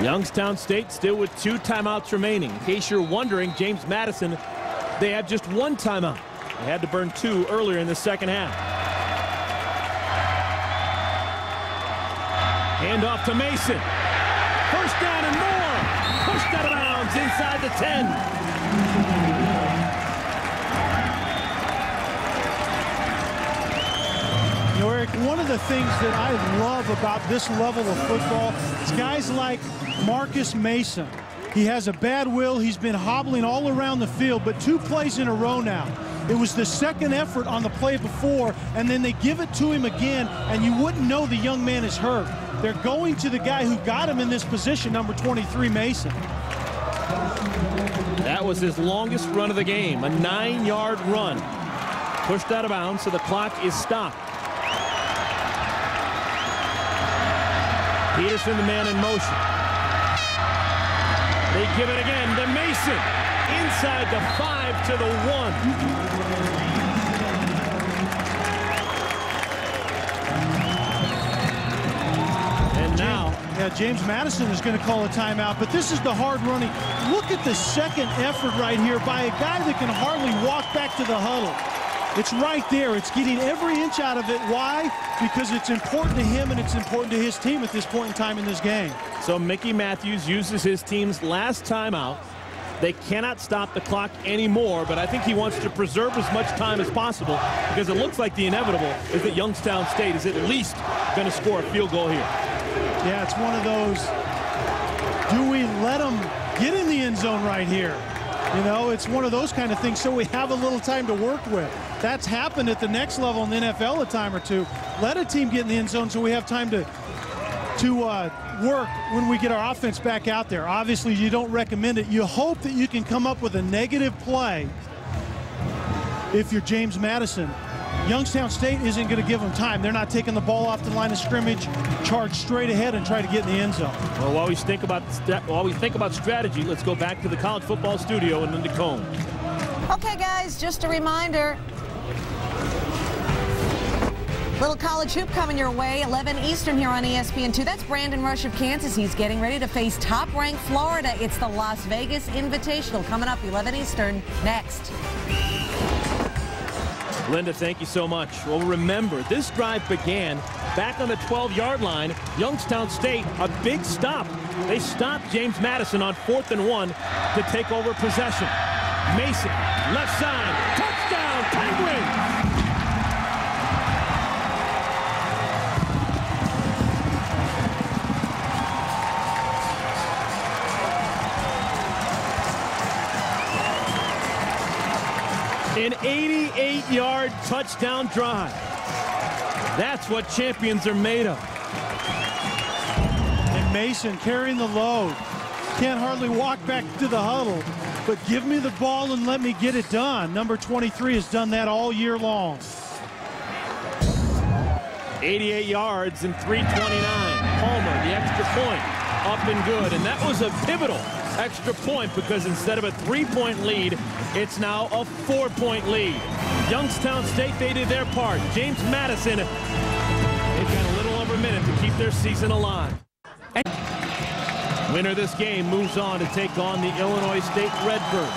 Youngstown State still with 2 timeouts remaining. In case you're wondering, James Madison, they have just 1 timeout. They had to burn 2 earlier in the second half. Hand off to Mason. First down and more. Pushed out of bounds inside the 10. Eric, one of the things that I love about this level of football is guys like Marcus Mason. He has a bad will. He's been hobbling all around the field, but 2 plays in a row now. It was the second effort on the play before, and then they give it to him again, and you wouldn't know the young man is hurt. They're going to the guy who got him in this position, number 23, Mason. That was his longest run of the game, a 9-yard run. Pushed out of bounds, so the clock is stopped. Peterson, the man in motion. They give it again to Mason. Inside the 5 to the 1. And now, yeah, James Madison is going to call a timeout, but this is the hard running. Look at the second effort right here by a guy that can hardly walk back to the huddle. It's right there. It's getting every inch out of it. Why? Because it's important to him and it's important to his team at this point in time in this game. So Mickey Matthews uses his team's last timeout. They cannot stop the clock anymore, but I think he wants to preserve as much time as possible because it looks like the inevitable is that Youngstown State is at least going to score a field goal here. Yeah, it's one of those, do we let them get in the end zone right here? You know, it's one of those kind of things, so we have a little time to work with. That's happened at the next level in the NFL a time or two. Let a team get in the end zone so we have time to work when we get our offense back out there. Obviously, you don't recommend it. You hope that you can come up with a negative play if you're James Madison. Youngstown State isn't going to give them time. They're not taking the ball off the line of scrimmage, charge straight ahead and try to get in the end zone. Well, while we think about strategy, let's go back to the college football studio in the Cone. Okay, guys, just a reminder. Little college hoop coming your way, 11 Eastern here on ESPN2. That's Brandon Rush of Kansas. He's getting ready to face top-ranked Florida. It's the Las Vegas Invitational coming up 11 Eastern next. Linda, thank you so much. Well, remember, this drive began back on the 12-yard line. Youngstown State, a big stop. They stopped James Madison on 4th and 1 to take over possession. Mason, left side, touchdown, Penguins! An 88-yard touchdown drive. That's what champions are made of. And Mason carrying the load. Can't hardly walk back to the huddle, but give me the ball and let me get it done. Number 23 has done that all year long. 88 yards and 3:29. Palmer, the extra point, up and good. And that was a pivotal extra point because instead of a 3-point lead, it's now a 4-point lead. Youngstown State, they did their part. James Madison, they've got a little over a minute to keep their season alive. Winner of this game moves on to take on the Illinois State Redbirds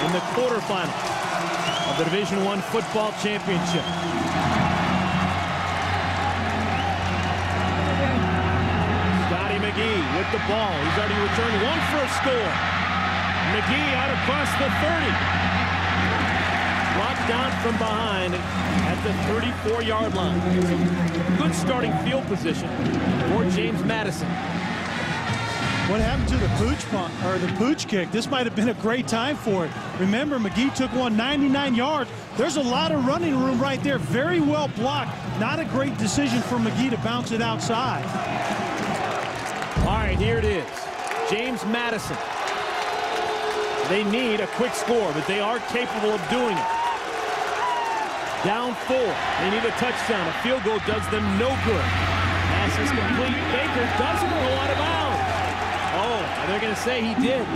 in the quarterfinals of the Division I football championship. McGee with the ball. He's already returned one for a score. McGee out across the 30. Blocked down from behind at the 34-yard line. Good starting field position for James Madison. What happened to the pooch punt or the pooch kick? This might have been a great time for it. Remember, McGee took one 99 yards. There's a lot of running room right there. Very well blocked. Not a great decision for McGee to bounce it outside. All right, here it is. James Madison. They need a quick score, but they are capable of doing it. Down 4. They need a touchdown. A field goal does them no good. Pass is complete. Baker doesn't go out of bounds. Oh, they're going to say he did.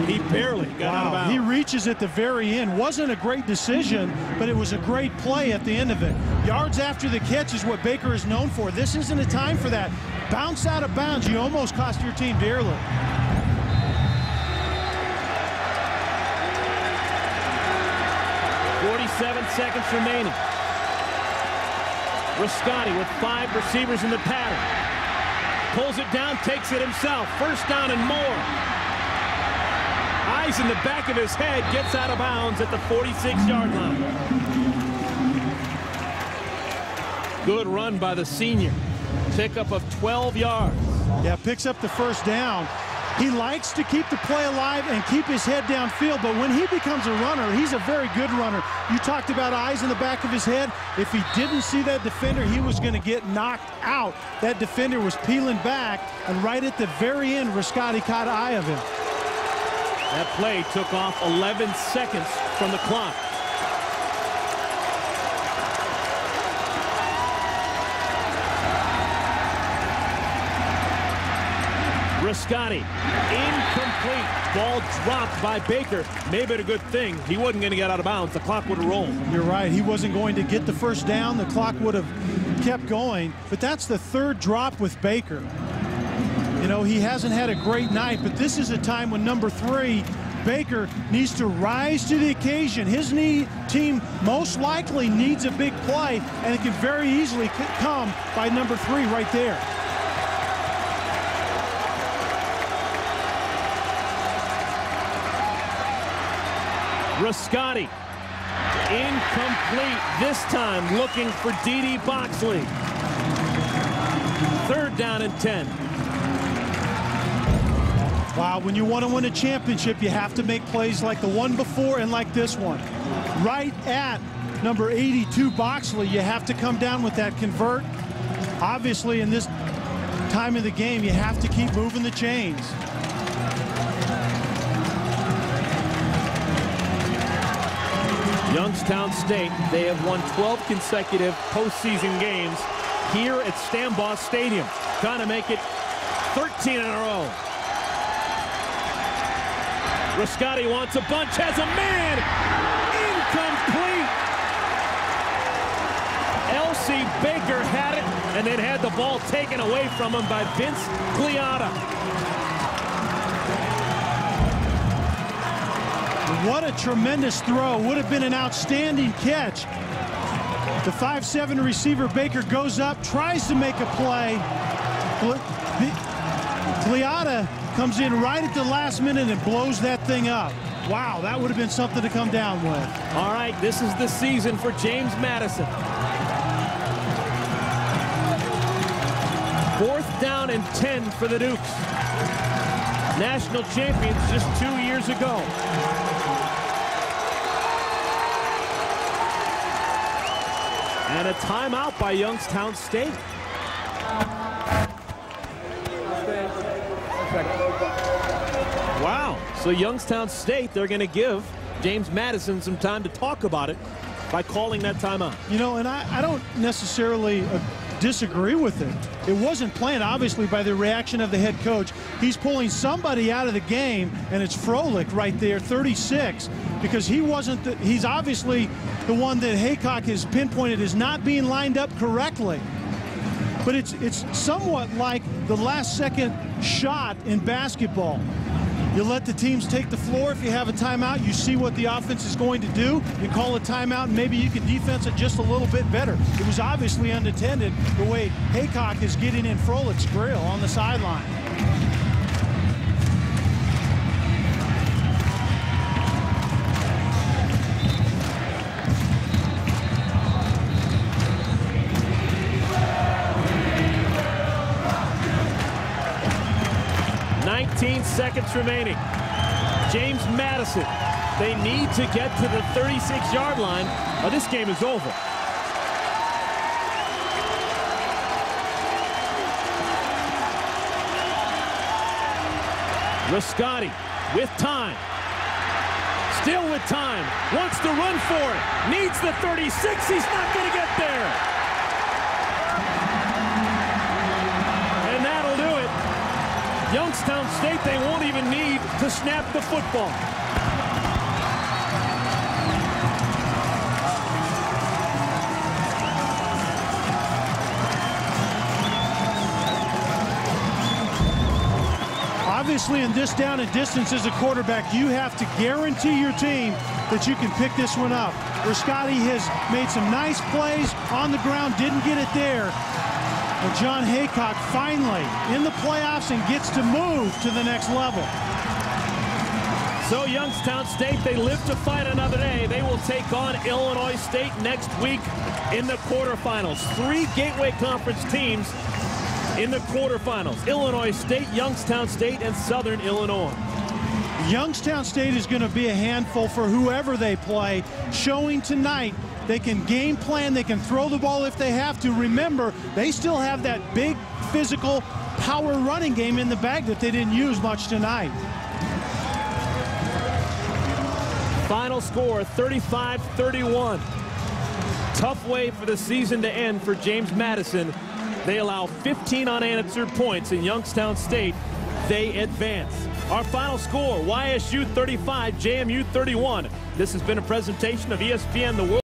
He barely got out of bounds. He reaches at the very end. Wasn't a great decision, but it was a great play at the end of it. Yards after the catch is what Baker is known for. This isn't a time for that. Bounce out of bounds. You almost cost your team dearly. Seconds remaining. Riscotti with 5 receivers in the pattern. Pulls it down, takes it himself. First down and more. Eyes in the back of his head, gets out of bounds at the 46-yard line. Good run by the senior. Pickup of 12 yards. Yeah, picks up the first down. He likes to keep the play alive and keep his head downfield, but when he becomes a runner, he's a very good runner. You talked about eyes in the back of his head. If he didn't see that defender, he was going to get knocked out. That defender was peeling back, and right at the very end, Riscotti caught eye of him. That play took off 11 seconds from the clock. Riscotti, incomplete. Ball dropped by Baker. Maybe a good thing. He wasn't going to get out of bounds. The clock would have rolled. You're right. He wasn't going to get the first down. The clock would have kept going. But that's the third drop with Baker. You know, he hasn't had a great night, but this is a time when number 3, Baker, needs to rise to the occasion. His team most likely needs a big play, and it can very easily come by number 3 right there. Riscotti, incomplete this time, looking for D.D. Boxley. 3rd down and 10. Wow, when you want to win a championship, you have to make plays like the one before and like this one. Right at number 82, Boxley, you have to come down with that convert. Obviously, in this time of the game, you have to keep moving the chains. Youngstown State, they have won 12 consecutive postseason games here at Stambaugh Stadium. Trying to make it 13 in a row. Riscotti wants a bunch, has a man! Incomplete! L.C. Baker had it, and then had the ball taken away from him by Vince Gliata. What a tremendous throw. Would have been an outstanding catch. The 5'7" receiver Baker goes up, tries to make a play. Gliata comes in right at the last minute and blows that thing up. Wow, that would have been something to come down with. All right, this is the season for James Madison. 4th down and 10 for the Dukes. National champions just 2 years ago. And a timeout by Youngstown State. Wow. So Youngstown State, they're going to give James Madison some time to talk about it by calling that timeout. You know, and I don't necessarily disagree with it. It wasn't planned, obviously, by the reaction of the head coach. He's pulling somebody out of the game, and it's Froelich right there, 36, because he wasn't he's obviously the one that Haycock has pinpointed as not being lined up correctly. But it's somewhat like the last-second shot in basketball. You let the teams take the floor. If you have a timeout, you see what the offense is going to do. You call a timeout, and maybe you can defense it just a little bit better. It was obviously unintended the way Haycock is getting in Froelich's grill on the sideline. Seconds remaining. James Madison, they need to get to the 36-yard line or this game is over. Riscotti with time. Still with time. Wants to run for it. Needs the 36. He's not going to get there. And that'll do it. Youngstown State, they won't even need to snap the football. Obviously, in this down and distance as a quarterback, you have to guarantee your team that you can pick this one up. Riscotti has made some nice plays on the ground, didn't get it there. And John Haycock finally in the playoffs and gets to move to the next level. So Youngstown State, they live to fight another day. They will take on Illinois State next week in the quarterfinals. 3 Gateway Conference teams in the quarterfinals. Illinois State, Youngstown State, and Southern Illinois. Youngstown State is going to be a handful for whoever they play, showing tonight they can game plan, they can throw the ball if they have to. Remember, they still have that big physical power running game in the bag that they didn't use much tonight. Final score 35-31. Tough way for the season to end for James Madison. They allow 15 unanswered points in Youngstown State. They advance. Our final score, YSU 35, JMU 31. This has been a presentation of ESPN The World.